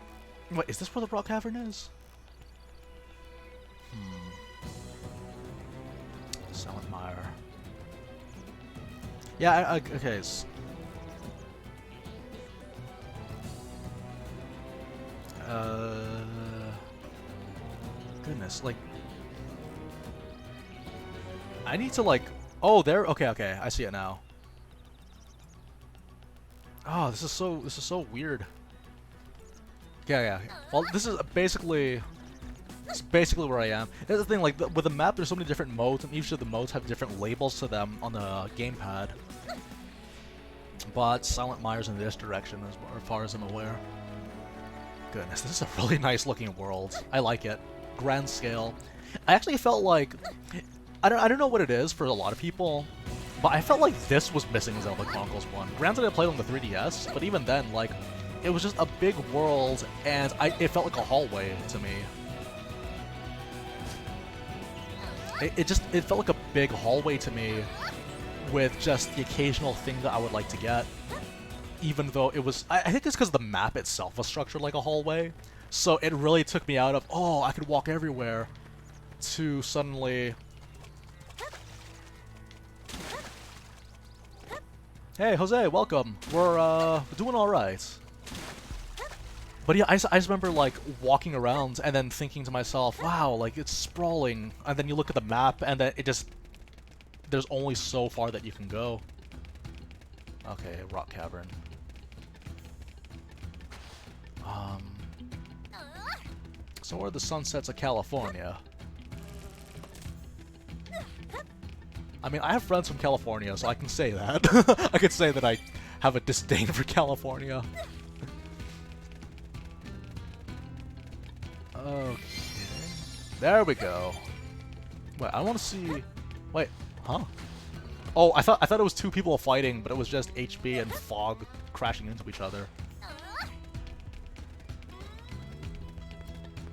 Wait, is this where the Rock Cavern is? Silent Mire. Yeah, okay. Goodness, like. I need to, like. Oh, there. Okay, okay. I see it now. Oh, this is so weird. Yeah. Well, this is basically. It's basically where I am. That's the thing. Like with the map, there's so many different modes, and each of the modes have different labels to them on the gamepad. But Silent Mire's in this direction, as far as I'm aware. Goodness, this is a really nice looking world. I like it. Grand scale. I actually felt like. I don't know what it is for a lot of people, but I felt like this was missing in Xenoblade Chronicles 1. Granted, I played on the 3DS, but even then, like, it was just a big world, and it felt like a hallway to me. It felt like a big hallway to me, with just the occasional thing that I would like to get. Even though it was, I think it's because the map itself was structured like a hallway, so it really took me out of, oh, I could walk everywhere, to suddenly. Hey, Jose, welcome. We're doing all right. But yeah, I just remember like walking around and then thinking to myself, wow, like it's sprawling. And then you look at the map and then it just, there's only so far that you can go. Okay, Rock Cavern. So where are the sunsets of California? I mean, I have friends from California, so I can say that. I could say that I have a disdain for California. Okay. There we go. Wait, I want to see. Wait, huh? Oh, I thought it was two people fighting, but it was just HB and Fog crashing into each other.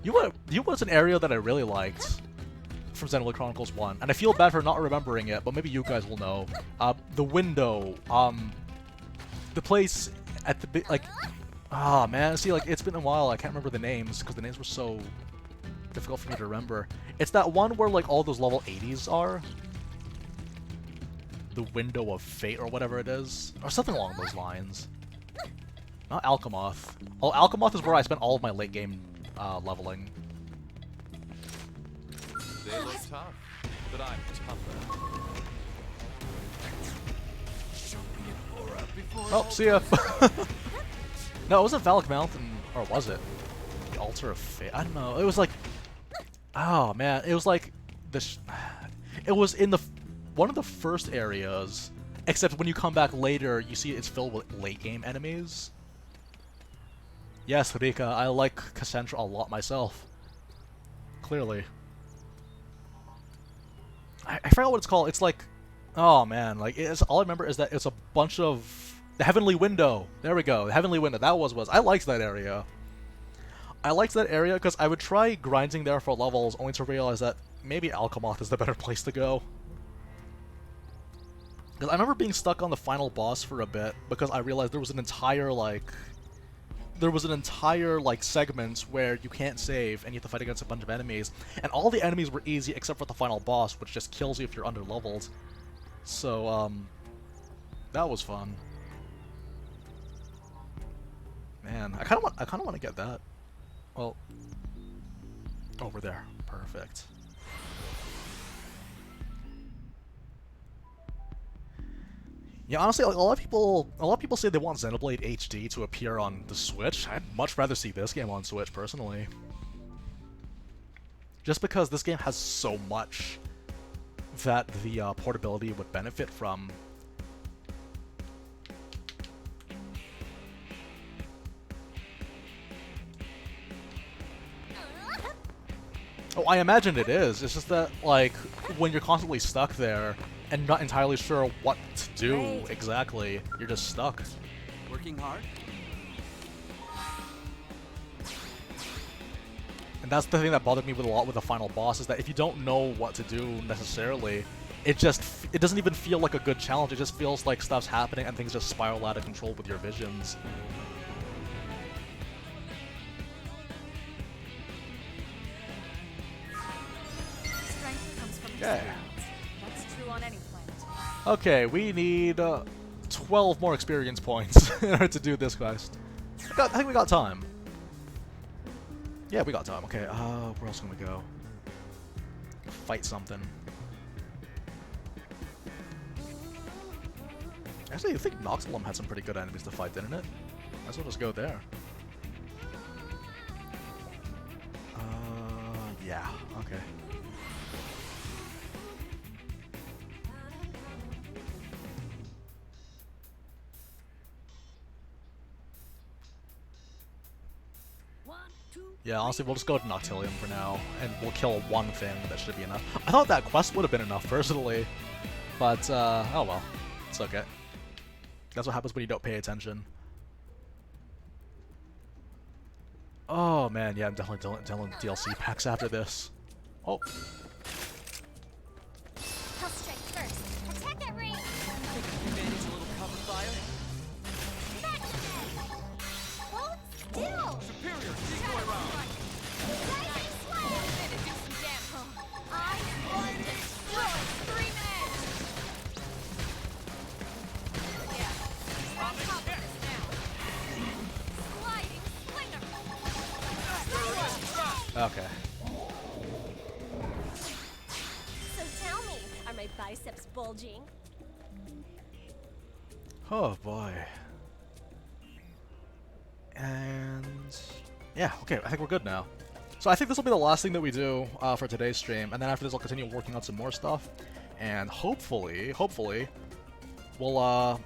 You was an area that I really liked from Xenoblade Chronicles 1, and I feel bad for not remembering it, but maybe you guys will know. The window, the place at the like. Ah, man, see, like, it's been a while, I can't remember the names, because the names were so difficult for me to remember. It's that one where, like, all those level 80s are. The Window of Fate, or whatever it is. Or something along those lines. Not Alchemoth. Oh, Alchemoth is where I spent all of my late game leveling. They look tough, but I'm tougher. Show me an aura before Oh, see ya! No, it wasn't Valak Mountain, or was it? The Altar of Fate? I don't know. It was like, oh man, it was like this. It was in the one of the first areas, except when you come back later, you see it's filled with late game enemies. Yes, Rika, I like Kasandra a lot myself. Clearly. I forgot what it's called. It's like, oh man, like it's all I remember is that it's a bunch of. The Heavenly Window. There we go. The Heavenly Window. That was. I liked that area. I liked that area because I would try grinding there for levels only to realize that maybe Alchemoth is the better place to go. Because I remember being stuck on the final boss for a bit because I realized there was an entire segment where you can't save and you have to fight against a bunch of enemies, and all the enemies were easy except for the final boss, which just kills you if you're under-leveled. So, that was fun. Man, I kind of want to get that. Well, over there. Perfect. Yeah, honestly, like, a lot of people say they want Xenoblade HD to appear on the Switch. I'd much rather see this game on Switch, personally. Just because this game has so much that the portability would benefit from. Oh, I imagine it is. It's just that, like, when you're constantly stuck there and not entirely sure what to do exactly, you're just stuck. Working hard? And that's the thing that bothered me with a lot with the final boss, is that if you don't know what to do necessarily, it doesn't even feel like a good challenge. It just feels like stuff's happening and things just spiral out of control with your visions. Yeah. That's true on any planet. Okay, we need 12 more experience points in order to do this quest. I think we got time. Yeah, we got time. Okay, where else can we go? Fight something. Actually, I think Noxalum had some pretty good enemies to fight, didn't it? Might as well just go there. Yeah, okay. Yeah, honestly, we'll just go to Noctilium for now, and we'll kill one thing. That should be enough. I thought that quest would have been enough, personally. But, oh well. It's okay. That's what happens when you don't pay attention. Oh, man, yeah, I'm definitely doing DLC packs after this. Oh. I'll strike first. Attack at range. Think I can manage a little cover fire? Back to them. Hold still. Superior, decoy round. Rising slam. Gonna do some damage. I will destroy 3 men. Yeah. On top of this now. Sliding slinger. Okay. So tell me, are my biceps bulging? Oh, boy. And yeah, okay, I think we're good now. So I think this will be the last thing that we do for today's stream, and then after this I'll continue working on some more stuff, and hopefully, we'll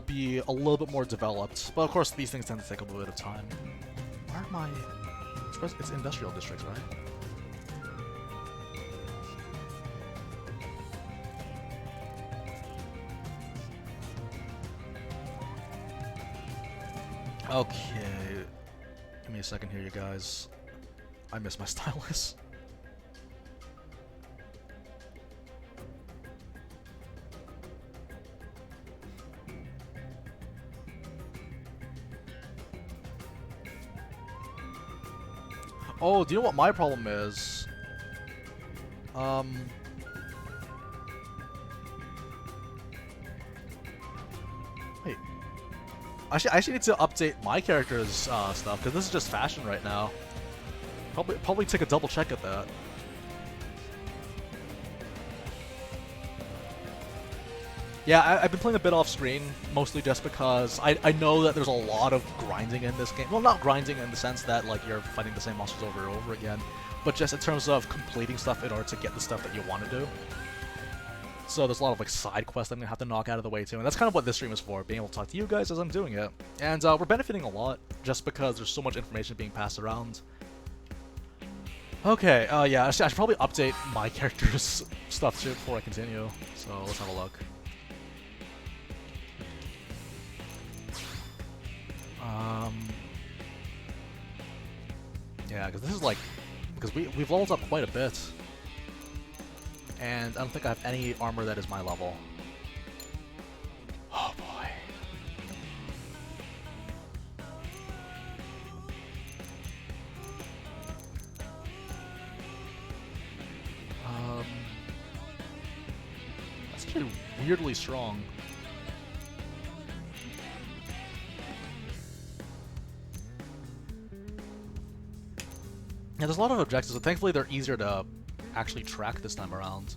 be a little bit more developed. But of course, these things tend to take a little bit of time. Where are my... It's industrial districts, right? Okay, give me a second here, you guys. I miss my stylus. Oh, do you know what my problem is? Wait. I actually need to update my character's stuff, because this is just fashion right now. Probably take a double check at that. Yeah, I've been playing a bit off screen, mostly just because I know that there's a lot of grinding in this game. Well, not grinding in the sense that like you're fighting the same monsters over and over again, but just in terms of completing stuff in order to get the stuff that you want to do. So there's a lot of like side quests I'm gonna have to knock out of the way too, and that's kind of what this stream is for, being able to talk to you guys as I'm doing it. And we're benefiting a lot, just because there's so much information being passed around. Okay, yeah, I should probably update my character's stuff too before I continue, so let's have a look. Yeah, because this is like, because we've leveled up quite a bit, and I don't think I have any armor that is my level. actually weirdly strong. Yeah, there's a lot of objectives, but thankfully they're easier to actually track this time around.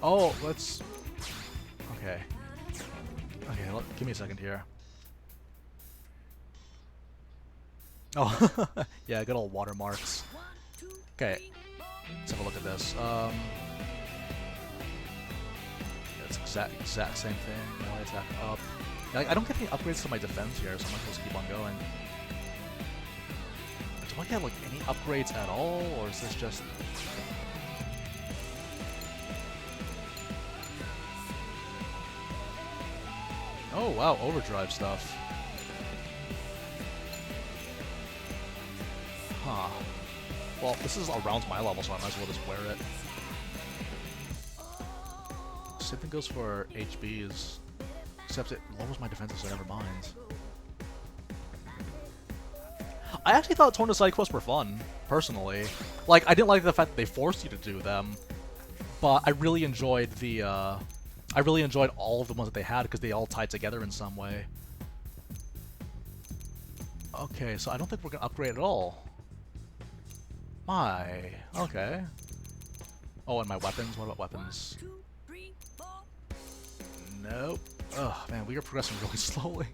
Oh, let's... Okay. Okay, give me a second here. Oh, yeah, good old watermarks. Okay, let's have a look at this. Yeah, it's exact same thing. Melee attack up. Like, I don't get any upgrades to my defense here, so I'm not supposed to keep on going. Do I get like any upgrades at all, or is this just... Oh wow, overdrive stuff. Huh. Well, this is around my level, so I might as well just wear it. Same thing goes for HBs. Except it lowers my defenses, so never mind. I actually thought Torn side quests were fun, personally. Like, I didn't like the fact that they forced you to do them, but I really enjoyed the, I really enjoyed all of the ones that they had because they all tied together in some way. Okay, so I don't think we're gonna upgrade at all. My, okay. Oh, and my weapons? What about weapons? 1, 2, 3, 4. Nope. Ugh, man, we are progressing really slowly.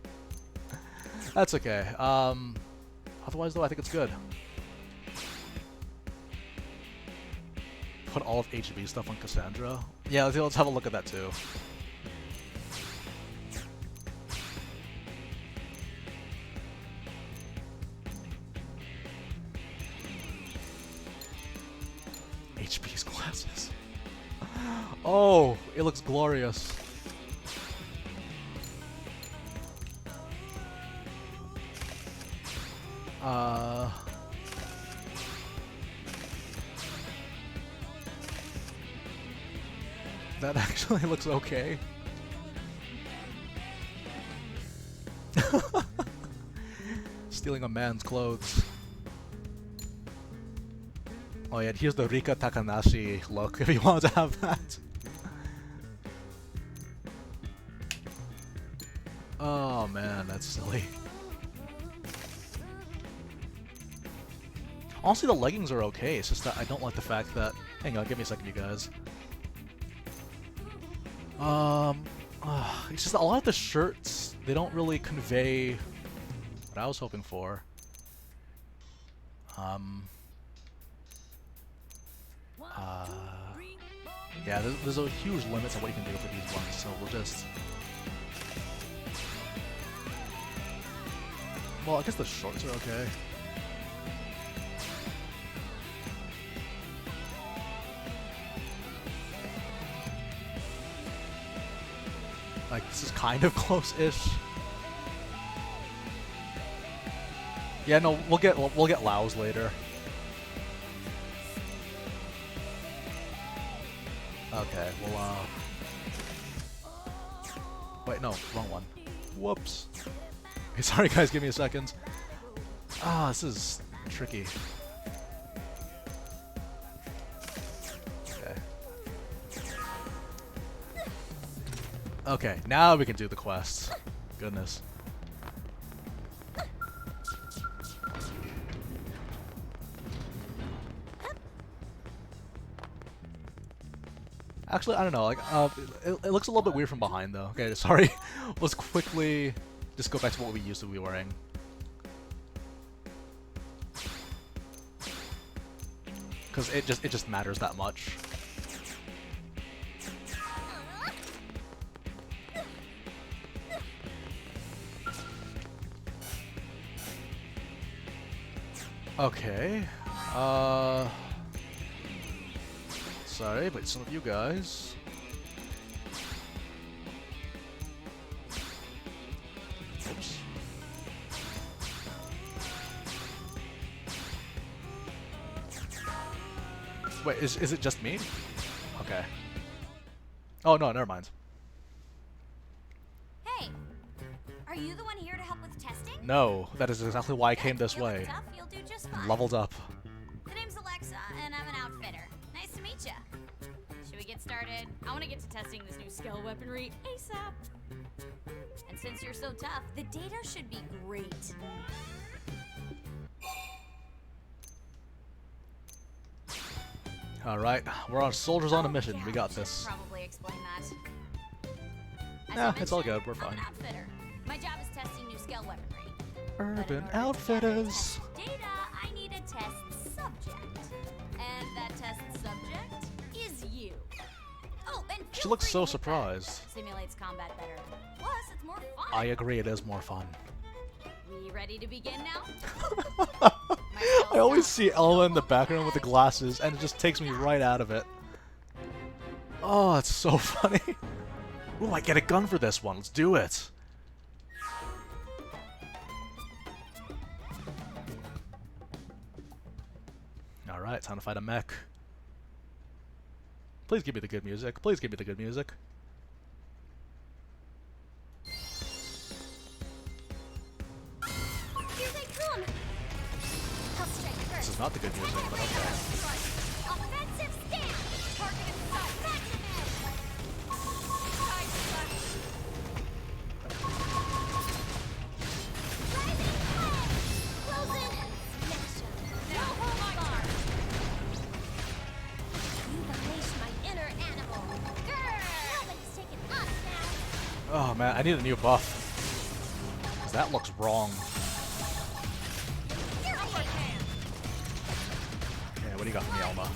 That's okay. Otherwise, though, I think it's good. Put all of HB stuff on Kasandra. Yeah, let's have a look at that too. HB's glasses. Oh, it looks glorious. That actually looks okay. Stealing a man's clothes. Oh yeah, here's the Rika Takanashi look if you wanted to have that. Oh man, that's silly. Honestly, the leggings are okay, it's just that I don't like the fact that... Hang on, give me a second, you guys. It's just a lot of the shirts, they don't really convey what I was hoping for. Yeah, there's a huge limit to what you can do for these ones, so we'll just... Well, I guess the shorts are okay. Like, this is kind of close-ish. Yeah, no, we'll get Laos later. Okay, well, wait, no, wrong one. Whoops. Okay, sorry guys, give me a second. Ah, this is tricky. Okay. Okay, now we can do the quests. Goodness. Actually, I don't know, like, it looks a little bit weird from behind, though. Okay, sorry. Let's quickly just go back to what we used to be wearing. Because it just matters that much. Okay, sorry, but some of you guys. Oops. Wait, is it just me? Okay. Oh no, never mind. Hey, are you the one here to help with testing? No, that is exactly why I came this You look way. tough, you'll do just fine. Leveled up. The name's Alexa, and I'm an outfitter. Nice to meet ya. Should we get started? I want to get to testing this new skill weaponry ASAP. And since you're so tough, the data should be great. Alright, we're on soldiers on a mission. Yeah, We got should this. probably explain that. As Nah, I it's all mentioned, good. We're I'm fine. an outfitter. My job is testing new skill weaponry. But in Urban order to get Outfitters. test data, I need a test subject. And that test subject is you. Oh, and She feel looks free so to hit that. surprised. Simulates combat better. Plus, it's more fun. I agree, it is more fun. We ready to begin now? I always see Elma in the background with the glasses, and it just takes me right out of it. Oh, it's so funny. Ooh, I get a gun for this one. Let's do it. Alright, time to fight a mech. Please give me the good music. Please give me the good music. Here they come. I'll strike first. This is not the good music, but okay. Offensive stance. Target in sight. Magnum edge. Side slash. Rising flame. Close in and smash 'em. No hold bar. You've unleashed my inner animal. Grrr. Nobody's taking us now. Oh man, I need a new buff. 'Cause that looks wrong. Okay, what do you got for me, Elma?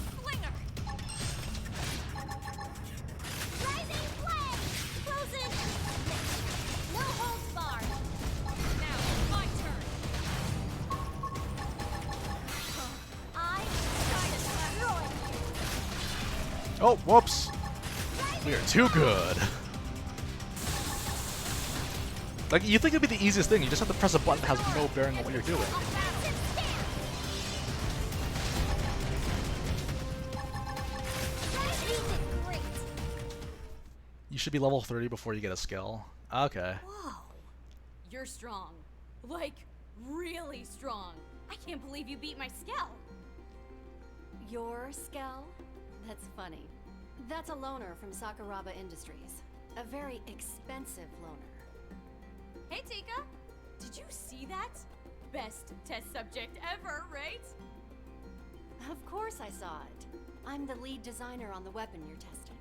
Rising flame. Close in and smash. No holds barred. Now it's my turn. I destroy you. Oh, whoops! We are too good. Like, you think it'd be the easiest thing, you just have to press a button that has no bearing on what you're doing. You should be level 30 before you get a skill. Okay. Whoa. You're strong. Like, really strong. I can't believe you beat my skill. Your Skell? That's funny. That's a loaner from Sakuraba Industries. A very expensive loaner. Hey, Tika. Did you see that? Best test subject ever, right? Of course I saw it. I'm the lead designer on the weapon you're testing.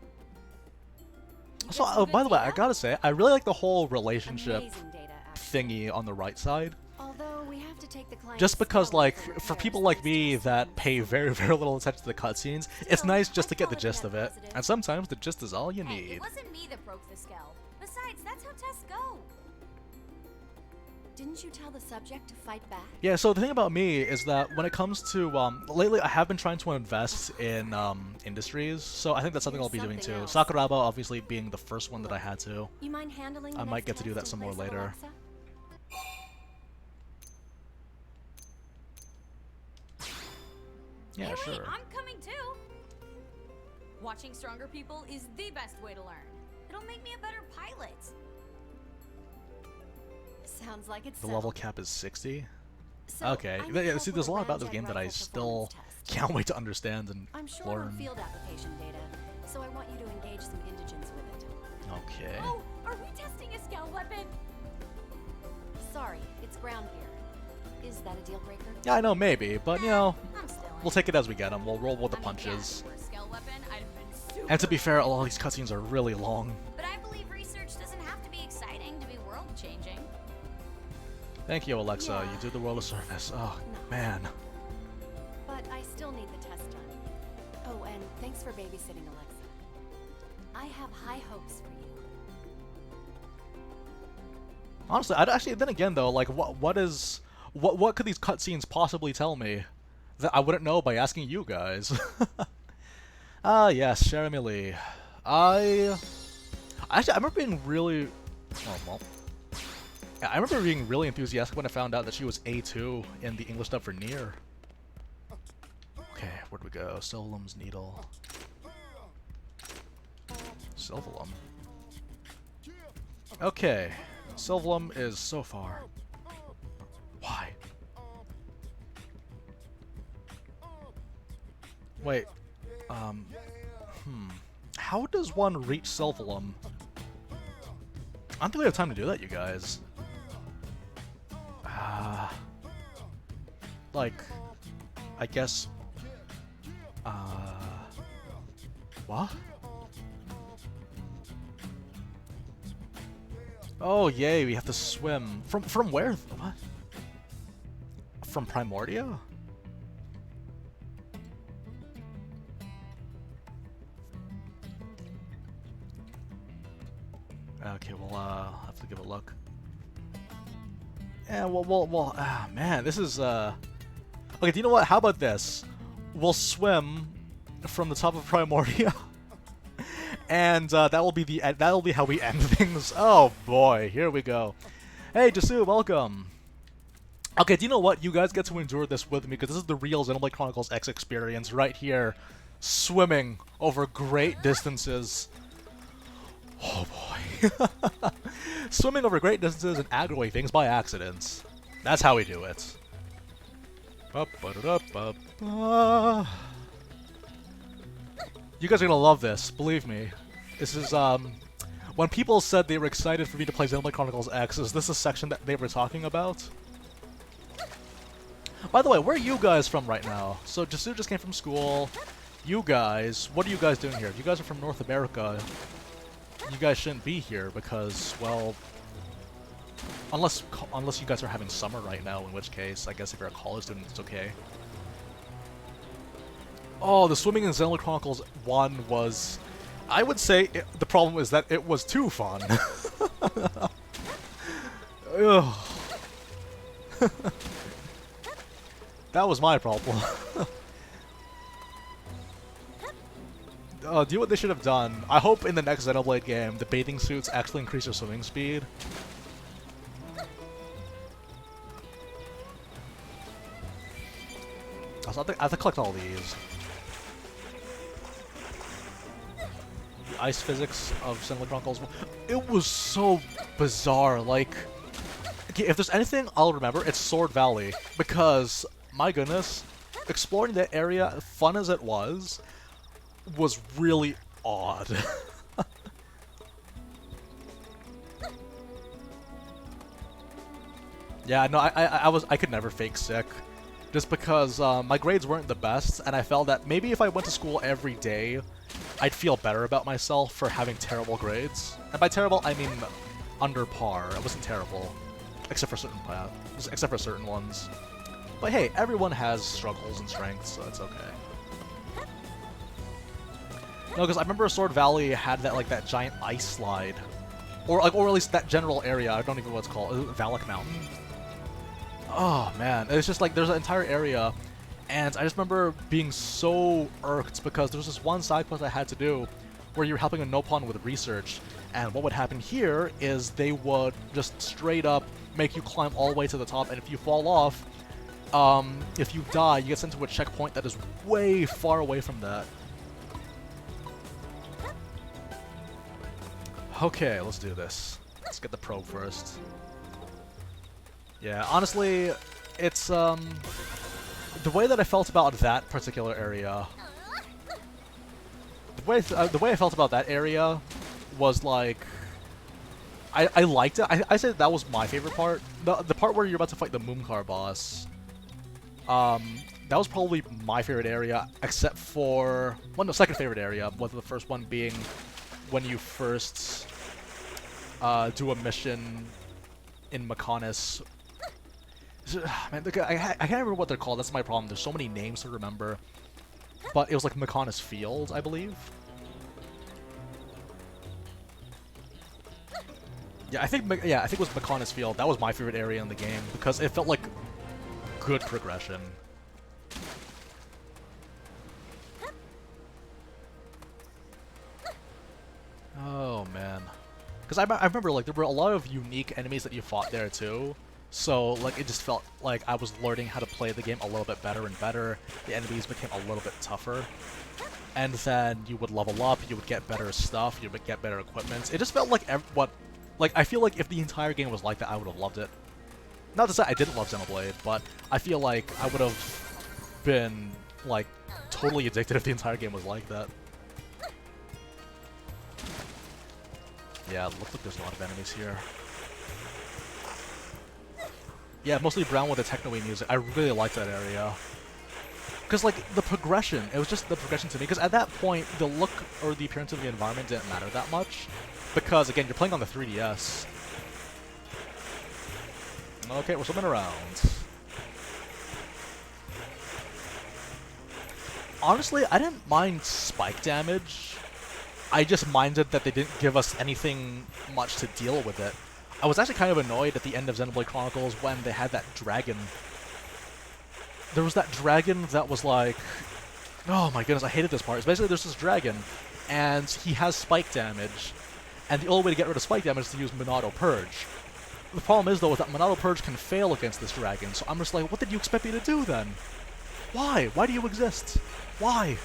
So, oh, by the way, I gotta say, I really like the whole relationship Amazing data, actually. thingy on the right side. Although we have to take the client's Just because, skill like, level for with people their like me that pay very, very little attention to the cutscenes, it's nice just to get the gist of it. And sometimes the gist is all you Hey, need. it wasn't me that broke the skill. Besides, that's how tests go. Didn't you tell the subject to fight back? Yeah, so the thing about me is that when it comes to, lately I have been trying to invest in, industries, so I think that's something I'll be doing too. Sakuraba obviously being the first one that I had to. You mind handling I might get to do that some more later. Yeah, Hey, sure. wait, I'm coming too. Watching stronger people is the best way to learn. It'll make me a better pilot. Sounds like it's The level cap is 60? So, Okay. I need Yeah, help see, with there's a a lot about this ramjet game that I rifle still performance can't wait to understand and I'm short on learn. field application data, so I want you to engage some indigents with it. Okay. Oh, are we testing a skill weapon? Sorry, it's ground gear. Is that a deal breaker? Yeah, I know, maybe, but you know, I'm still in. we'll take it as we get them. We'll roll with the I mean, punches. yeah, for a skill weapon, I'd have been super And to be fair, a lot of these cutscenes are really long. But I believe research doesn't have to be exciting to be world-changing. Thank you, Alexa. Yeah. You do the world a service. Oh, No. man. But I still need the test done. Oh, and thanks for babysitting, Alexa. I have high hopes for you. Honestly, actually, then again, though, like, what could these cutscenes possibly tell me that I wouldn't know by asking you guys? Ah, yes, Jeremy Lee. I remember being really, yeah, I remember being really enthusiastic when I found out that she was A2 in the English dub for Nier. Okay, where do we go. Sylvalum's Needle. Sylvalum. Okay. Sylvalum is so far. Why? Wait. How does one reach Sylvalum? I don't think we have time to do that, you guys. Like, I guess... What? Oh, yay, we have to swim. From where? What? From Primordia? Okay, we'll have to give it a look. Yeah, well, man, this is, Okay, do you know what? How about this? We'll swim from the top of Primordia, and that'll be how we end things. Oh boy, here we go. Hey, Jasu, welcome. Okay, do you know what? You guys get to endure this with me because this is the real Xenoblade Chronicles X experience right here, swimming over great distances. Oh boy. Swimming over great distances and aggroing things by accident. That's how we do it. You guys are gonna love this, believe me. This is, when people said they were excited for me to play Xenoblade Chronicles X, is this a section that they were talking about? By the way, where are you guys from right now? So, Jasu just came from school. You guys, what are you guys doing here? If you guys are from North America, you guys shouldn't be here because, well, unless you guys are having summer right now, in which case, I guess if you're a college student, it's okay. Oh, the swimming in Xenoblade Chronicles 1 was... I would say the problem is that it was too fun. Ugh. That was my problem. Do you know what they should have done? I hope in the next Xenoblade game, the bathing suits actually increase your swimming speed. Also, I have to collect all these. The ice physics of Xenoblade Chronicles. It was so bizarre. Like, okay, if there's anything I'll remember, it's Sword Valley. Because, my goodness, exploring that area, fun as it was really odd. Yeah, no, I could never fake sick. Just because my grades weren't the best, and I felt that maybe if I went to school every day, I'd feel better about myself for having terrible grades. And by terrible, I mean under par. It wasn't terrible, except for certain ones. But hey, everyone has struggles and strengths, so it's okay. No, because I remember Sword Valley had that giant ice slide, or at least that general area. I don't even know what it's called. Is it Valak Mountain? Oh man, it's just like there's an entire area, and I just remember being so irked because there was this one side quest I had to do where you're helping a Nopon with research, and what would happen here is they would just straight up make you climb all the way to the top, and if you fall off, if you die, you get sent to a checkpoint that is way far away from that. Okay, let's do this. Let's get the probe first. Yeah, honestly, it's, the way that I felt about that particular area... The way I felt about that area was, like... I liked it. I said that was my favorite part. The part where you're about to fight the Moomcar boss. That was probably my favorite area, except for... Well, no, second favorite area, with the first one being when you first do a mission in Mechonis. Man, I can't remember what they're called, that's my problem. There's so many names to remember. But it was like Mechonis Field, I believe. Yeah, I think it was Mechonis Field. That was my favorite area in the game because it felt like good progression. Oh man, because I remember like there were a lot of unique enemies that you fought there too. So, like, it just felt like I was learning how to play the game a little bit better and better. The enemies became a little bit tougher. And then you would level up, you would get better stuff, you would get better equipment. It just felt like I feel like if the entire game was like that, I would have loved it. Not to say I didn't love Xenoblade, but I feel like I would have been, like, totally addicted if the entire game was like that. Yeah, it looks like there's a lot of enemies here. Yeah, mostly brown with the techno-y music. I really like that area. Because, like, the progression, it was just the progression to me. Because at that point, the look or the appearance of the environment didn't matter that much. Because, again, you're playing on the 3DS. Okay, we're swimming around. Honestly, I didn't mind spike damage. I just minded that they didn't give us anything much to deal with it. I was actually kind of annoyed at the end of Xenoblade Chronicles when they had that dragon. There was that dragon that was like... Oh my goodness, I hated this part. It's basically there's this dragon, and he has spike damage. And the only way to get rid of spike damage is to use Monado Purge. The problem is, though, is that Monado Purge can fail against this dragon, so I'm just like, what did you expect me to do then? Why? Why do you exist? Why?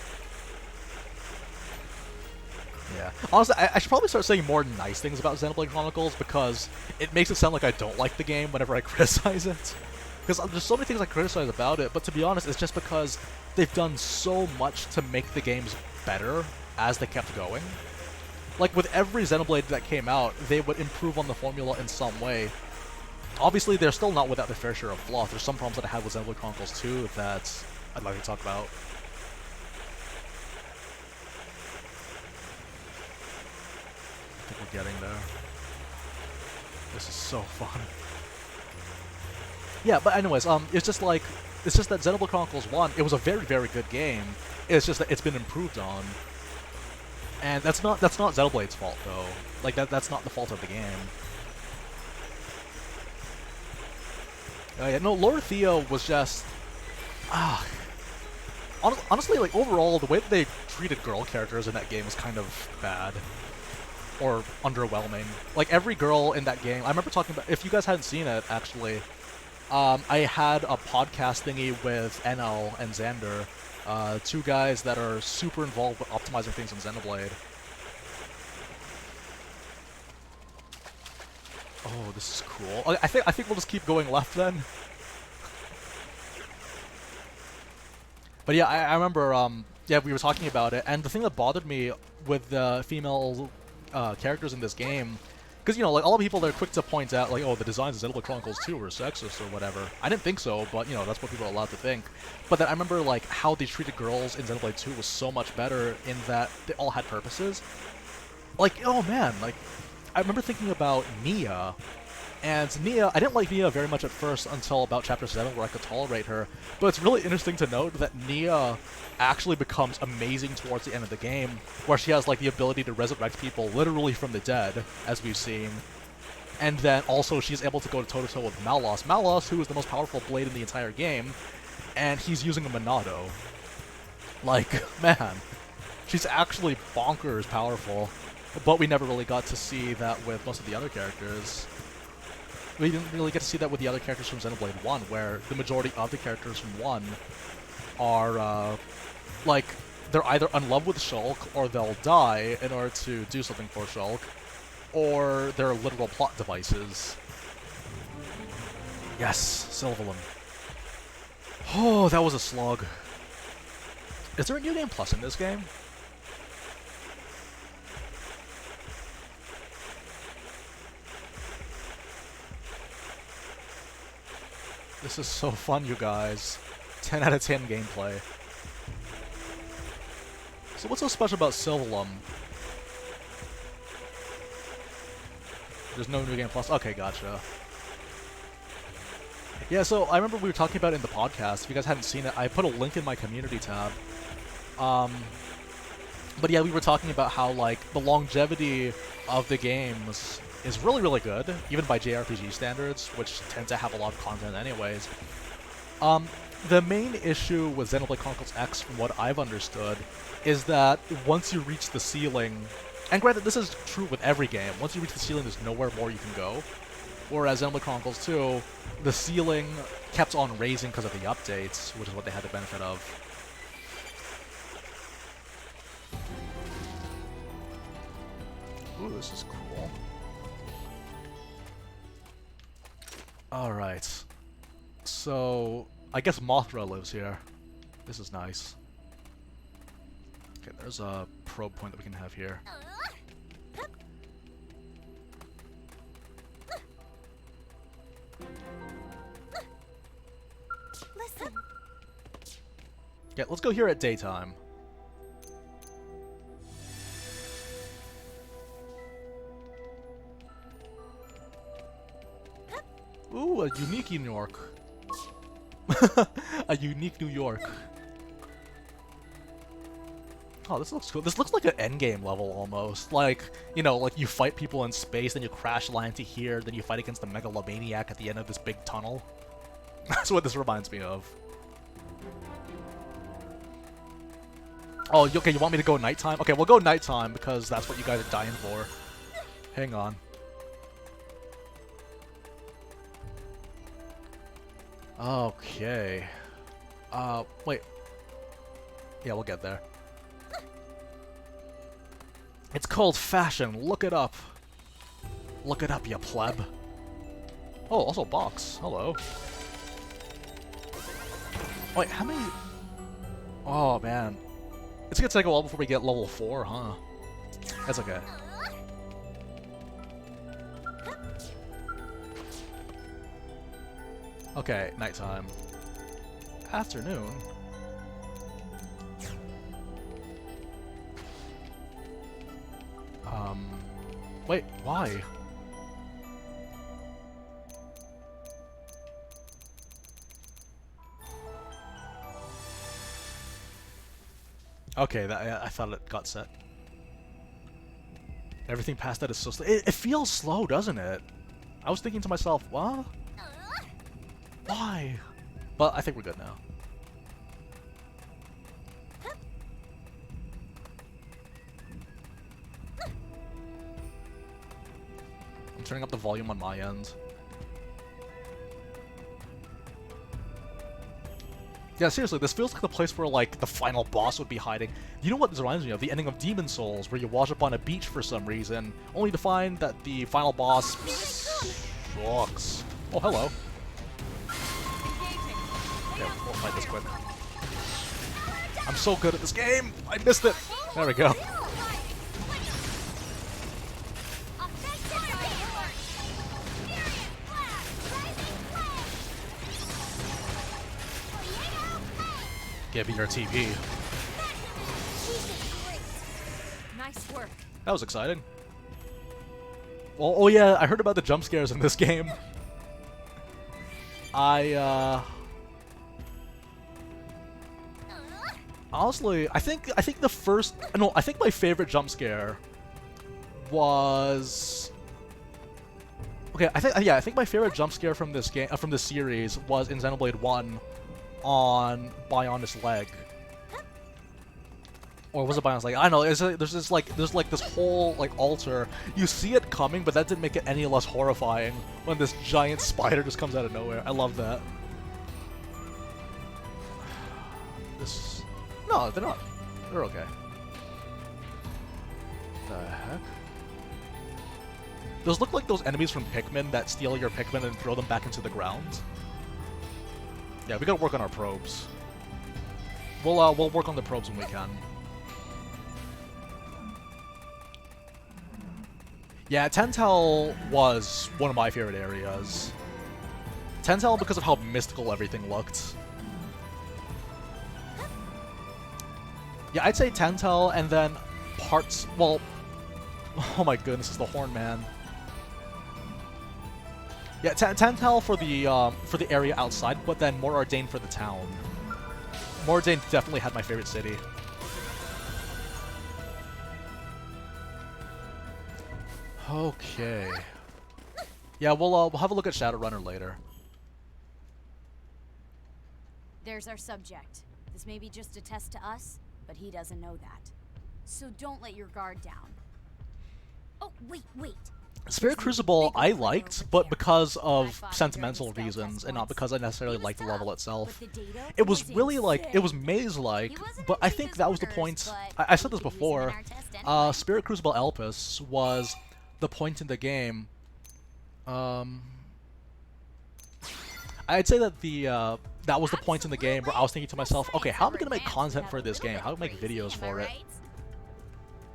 Yeah. Honestly, I should probably start saying more nice things about Xenoblade Chronicles, because it makes it sound like I don't like the game whenever I criticize it. Because there's so many things I criticize about it, but to be honest, it's just because they've done so much to make the games better as they kept going. Like, with every Xenoblade that came out, they would improve on the formula in some way. Obviously, they're still not without their fair share of flaws. There's some problems that I had with Xenoblade Chronicles 2 that I'd like to talk about. I think we're getting there. This is so fun. Yeah, but anyways, it's just that Xenoblade Chronicles 1, it was a very, very good game. It's just that it's been improved on. And that's not Xenoblade's fault, though. Like, that's not the fault of the game. Yeah, no, Lord Theo was just... honestly, like, overall, the way that they treated girl characters in that game was kind of bad. Or underwhelming. Like, every girl in that game... I remember talking about... If you guys hadn't seen it, actually, I had a podcast thingy with NL and Xander. Two guys that are super involved with optimizing things in Xenoblade. Oh, this is cool. I think we'll just keep going left then. But yeah, I remember, yeah, we were talking about it, and the thing that bothered me with the female characters in this game, because, you know, like, all the people that are quick to point out, like, oh, the designs of Xenoblade Chronicles 2 were sexist or whatever. I didn't think so, but, you know, that's what people are allowed to think. But then I remember, like, how they treated girls in Xenoblade 2 was so much better in that they all had purposes. Like, oh man, like, I remember thinking about Nia, and Nia, I didn't like Nia very much at first until about Chapter 7 where I could tolerate her, but it's really interesting to note that Nia actually becomes amazing towards the end of the game, where she has, like, the ability to resurrect people literally from the dead, as we've seen. And then also she's able to go toe-to-toe with Malos. Malos, who is the most powerful blade in the entire game, and he's using a Monado. Like, man, she's actually bonkers powerful, but we never really got to see that with most of the other characters. We didn't really get to see that with the other characters from Xenoblade 1, where the majority of the characters from 1 are, like, they're either in love with Shulk, or they'll die in order to do something for Shulk, or they're literal plot devices. Yes, Sylvalin. Oh, that was a slog. Is there a New Game Plus in this game? This is so fun, you guys. 10 out of 10 gameplay. So what's so special about Sylvalum? There's no New Game Plus? Okay, gotcha. Yeah, so I remember we were talking about it in the podcast. If you guys hadn't seen it, I put a link in my community tab. But yeah, we were talking about how, like, the longevity of the games is really, really good, even by JRPG standards, which tend to have a lot of content anyways. The main issue with Xenoblade Chronicles X, from what I've understood, is that once you reach the ceiling, and granted, this is true with every game, once you reach the ceiling, there's nowhere more you can go. Whereas Xenoblade Chronicles 2, the ceiling kept on raising because of the updates, which is what they had the benefit of. Ooh, this is cool. Alright. So, I guess Mothra lives here. This is nice. Okay, there's a probe point that we can have here. Listen. Yeah, let's go here at daytime. Ooh, a unique New York. A unique New York. Oh, this looks cool. This looks like an endgame level almost. Like, you know, like you fight people in space, then you crash land to here, then you fight against the megalomaniac at the end of this big tunnel. That's what this reminds me of. Oh, okay, you want me to go nighttime? Okay, we'll go nighttime because that's what you guys are dying for. Hang on. Okay. Wait. Yeah, we'll get there. It's called fashion. Look it up. Look it up, you pleb. Oh, also box. Hello. Wait, how many... Oh, man. It's gonna take a while before we get level 4, huh? That's okay. Okay, nighttime. Afternoon. Wait, why? Okay, that, I thought it got set. Everything past that is so slow. It feels slow, doesn't it? I was thinking to myself, what? Why? But I think we're good now. I'm turning up the volume on my end. Yeah, seriously, this feels like the place where, like, the final boss would be hiding. You know what this reminds me of? The ending of Demon Souls, where you wash up on a beach for some reason, only to find that the final boss sucks. Oh, hello. Yeah, we'll fight this quick. I'm so good at this game! I missed it! There we go. Give me your TP. Nice work. That was exciting. Well, oh yeah, I heard about the jump scares in this game. Honestly, I think the first... No, I think my favorite jump scare was... Okay, I think my favorite jump scare from this game, from this series, was in Xenoblade 1 on Bionis' leg. Or was it Bionis' leg? I don't know, there's this whole, like, altar. You see it coming, but that didn't make it any less horrifying when this giant spider just comes out of nowhere. I love that. This... No, they're not. They're okay. The heck? Those look like those enemies from Pikmin that steal your Pikmin and throw them back into the ground. Yeah, we gotta work on our probes. We'll work on the probes when we can. Yeah, Tentel was one of my favorite areas. Tentel because of how mystical everything looked. Yeah, I'd say Tentel, and then parts... Well... Oh my goodness, it's the Horn Man. Yeah, Tentel for the area outside, but then Morardain for the town. Morardain definitely had my favorite city. Okay. Yeah, we'll have a look at Shadowrunner later. There's our subject. This may be just a test to us, but he doesn't know that. So don't let your guard down. Oh, wait. Spirit Crucible I liked, but because of sentimental reasons, and not because I necessarily liked the level itself. It was really like, it was maze-like, but I think that was the point. I said this before. Spirit Crucible Elpis was the point in the game. I'd say that that was the point in the game where I was thinking to myself, okay, how am I gonna make content for this game? How do I make videos for it?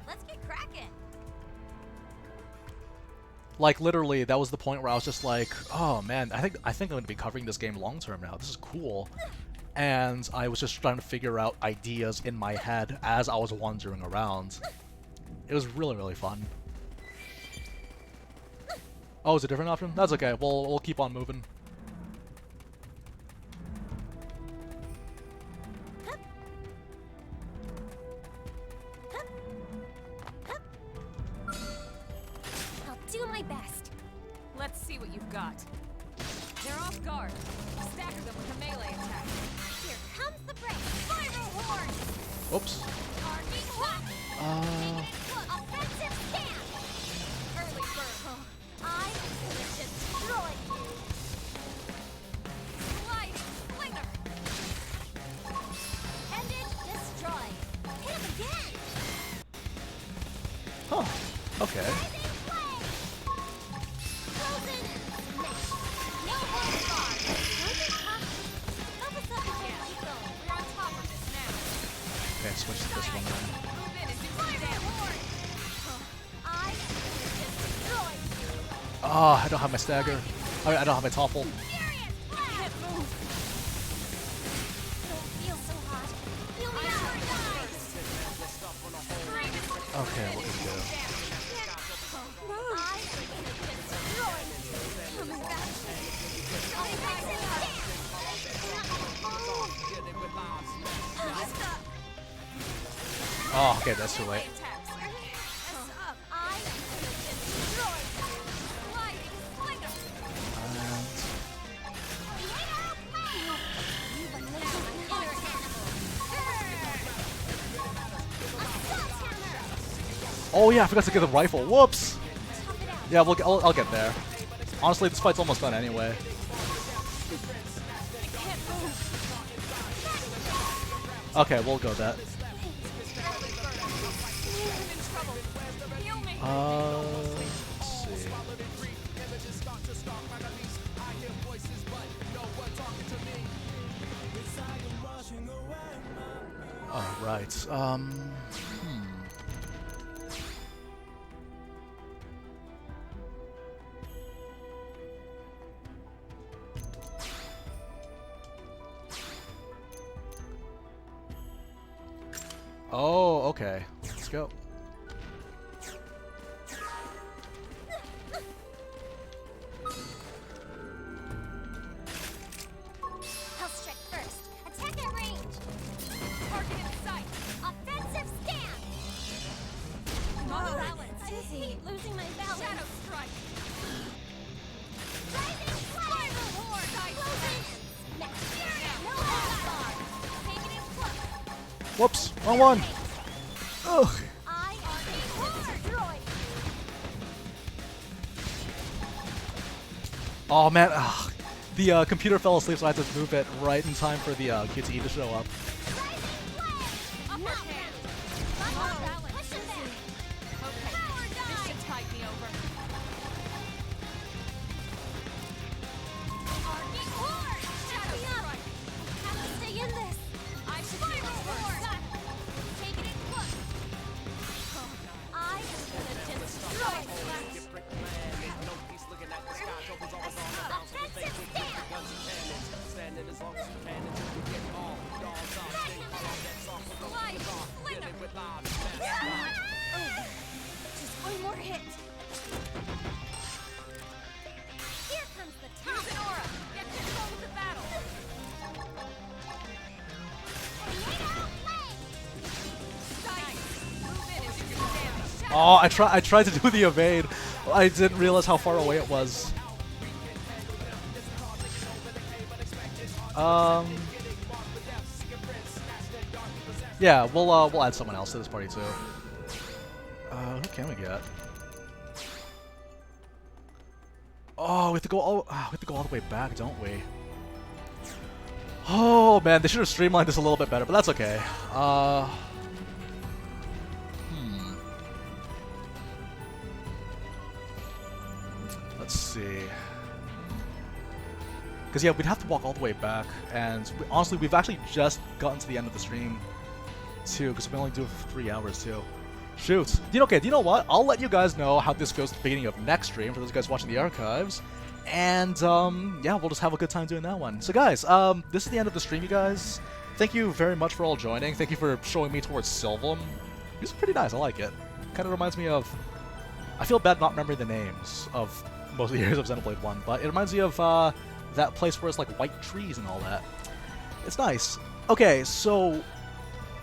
Let's get cracking. Like literally, that was the point where I was just like, oh man, I think I'm going to be covering this game long term now. This is cool. And I was just trying to figure out ideas in my head as I was wandering around. It was really, really fun. Oh, is it a different option? That's okay. We'll keep on moving. Do my best. Let's see what you've got. They're off guard. Stagger them with a melee attack. Here comes the break. Spiral horn. Oops. Offensive stand. Early bird. I will destroy you. Sliding slinger. Ended. Destroy. Hit him again. Huh. Okay. Okay, switch to this one then. Oh, I don't have my stagger. I don't have my topple. Okay, what can we do? Oh, okay, that's too late. Oh yeah, I forgot to get the rifle. Whoops! Yeah, I'll get there. Honestly, this fight's almost done anyway. Okay, we'll go that. Let's see. Alright, Oh, okay. Let's go. I'll strike first. Attack at range. Target in sight. Offensive stand. Lost balance. I hate losing my balance. Shadow strike. Rising flame. Spiral horn. Closing. Next. No bar. Taking it close. Whoops, wrong one. Ugh. Oh man, ugh. The computer fell asleep, so I had to move it right in time for the QTE to show up. Oh, I tried to do the evade. I didn't realize how far away it was. Yeah, we'll add someone else to this party too. Who can we get? Oh, we have to go all the way back, don't we? Oh man, they should have streamlined this a little bit better, but that's okay. Let's see. Because yeah, we'd have to walk all the way back, and honestly, we've actually just gotten to the end of the stream too, because we only do it for 3 hours too. Shoot. Okay, do you know what? I'll let you guys know how this goes at the beginning of next stream for those guys watching the archives. And, yeah, we'll just have a good time doing that one. So guys, this is the end of the stream, you guys. Thank you very much for all joining. Thank you for showing me towards Sylvam. It's pretty nice, I like it. Kind of reminds me of... I feel bad not remembering the names of most of the areas of Xenoblade 1, but it reminds me of, that place where it's like white trees and all that. It's nice. Okay, so...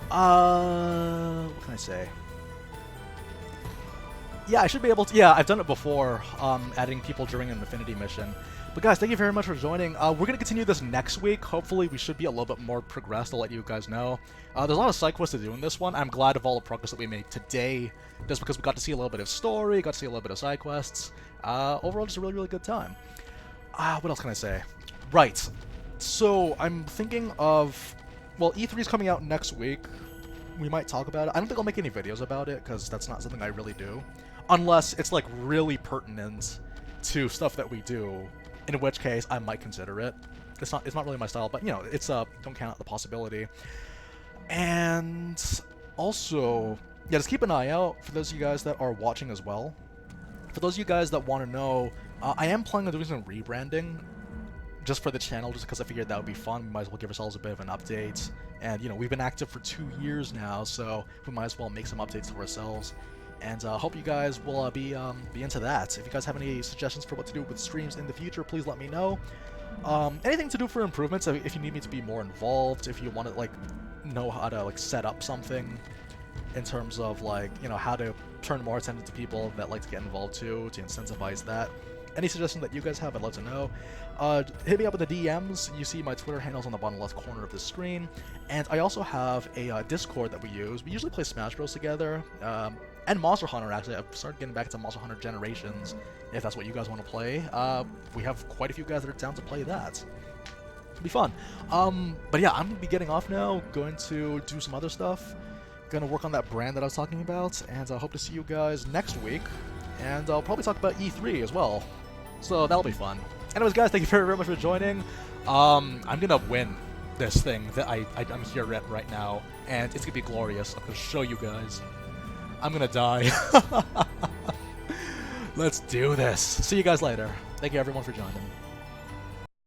what can I say? Yeah, I should be able to... Yeah, I've done it before, adding people during an Affinity mission. But guys, thank you very much for joining. We're going to continue this next week. Hopefully, we should be a little bit more progressed. I'll let you guys know. There's a lot of side quests to do in this one. I'm glad of all the progress that we made today, just because we got to see a little bit of story, got to see a little bit of side quests. Overall, just a really, really good time. What else can I say? Right. So, I'm thinking of... Well, E3 is coming out next week. We might talk about it. I don't think I'll make any videos about it, because that's not something I really do. Unless it's, like, really pertinent to stuff that we do, in which case I might consider it. It's not really my style, but, you know, it's, don't count out the possibility. And also, yeah, just keep an eye out for those of you guys that are watching as well. For those of you guys that want to know, I am planning on doing some rebranding just for the channel, just because I figured that would be fun. We might as well give ourselves a bit of an update. And, you know, we've been active for 2 years now, so we might as well make some updates to ourselves. And hope you guys will be into that. If you guys have any suggestions for what to do with streams in the future, please let me know. Anything to do for improvements, if you need me to be more involved, if you want to, like, know how to, like, set up something in terms of, like, you know, how to turn more attention to people that like to get involved too, to incentivize that. Any suggestions that you guys have, I'd love to know. Hit me up in the DMs. You see my Twitter handles on the bottom left corner of the screen. And I also have a Discord that we use. We usually play Smash Bros. Together. And Monster Hunter, actually. I've started getting back into Monster Hunter Generations, if that's what you guys want to play. We have quite a few guys that are down to play that. It'll be fun. But yeah, I'm going to be getting off now. Going to do some other stuff. Going to work on that brand that I was talking about. And I hope to see you guys next week. And I'll probably talk about E3 as well. So that'll be fun. Anyways, guys, thank you very, very much for joining. I'm going to win this thing that I'm here at right now. And it's going to be glorious. I'm going to show you guys. I'm going to die. Let's do this. See you guys later. Thank you, everyone, for joining.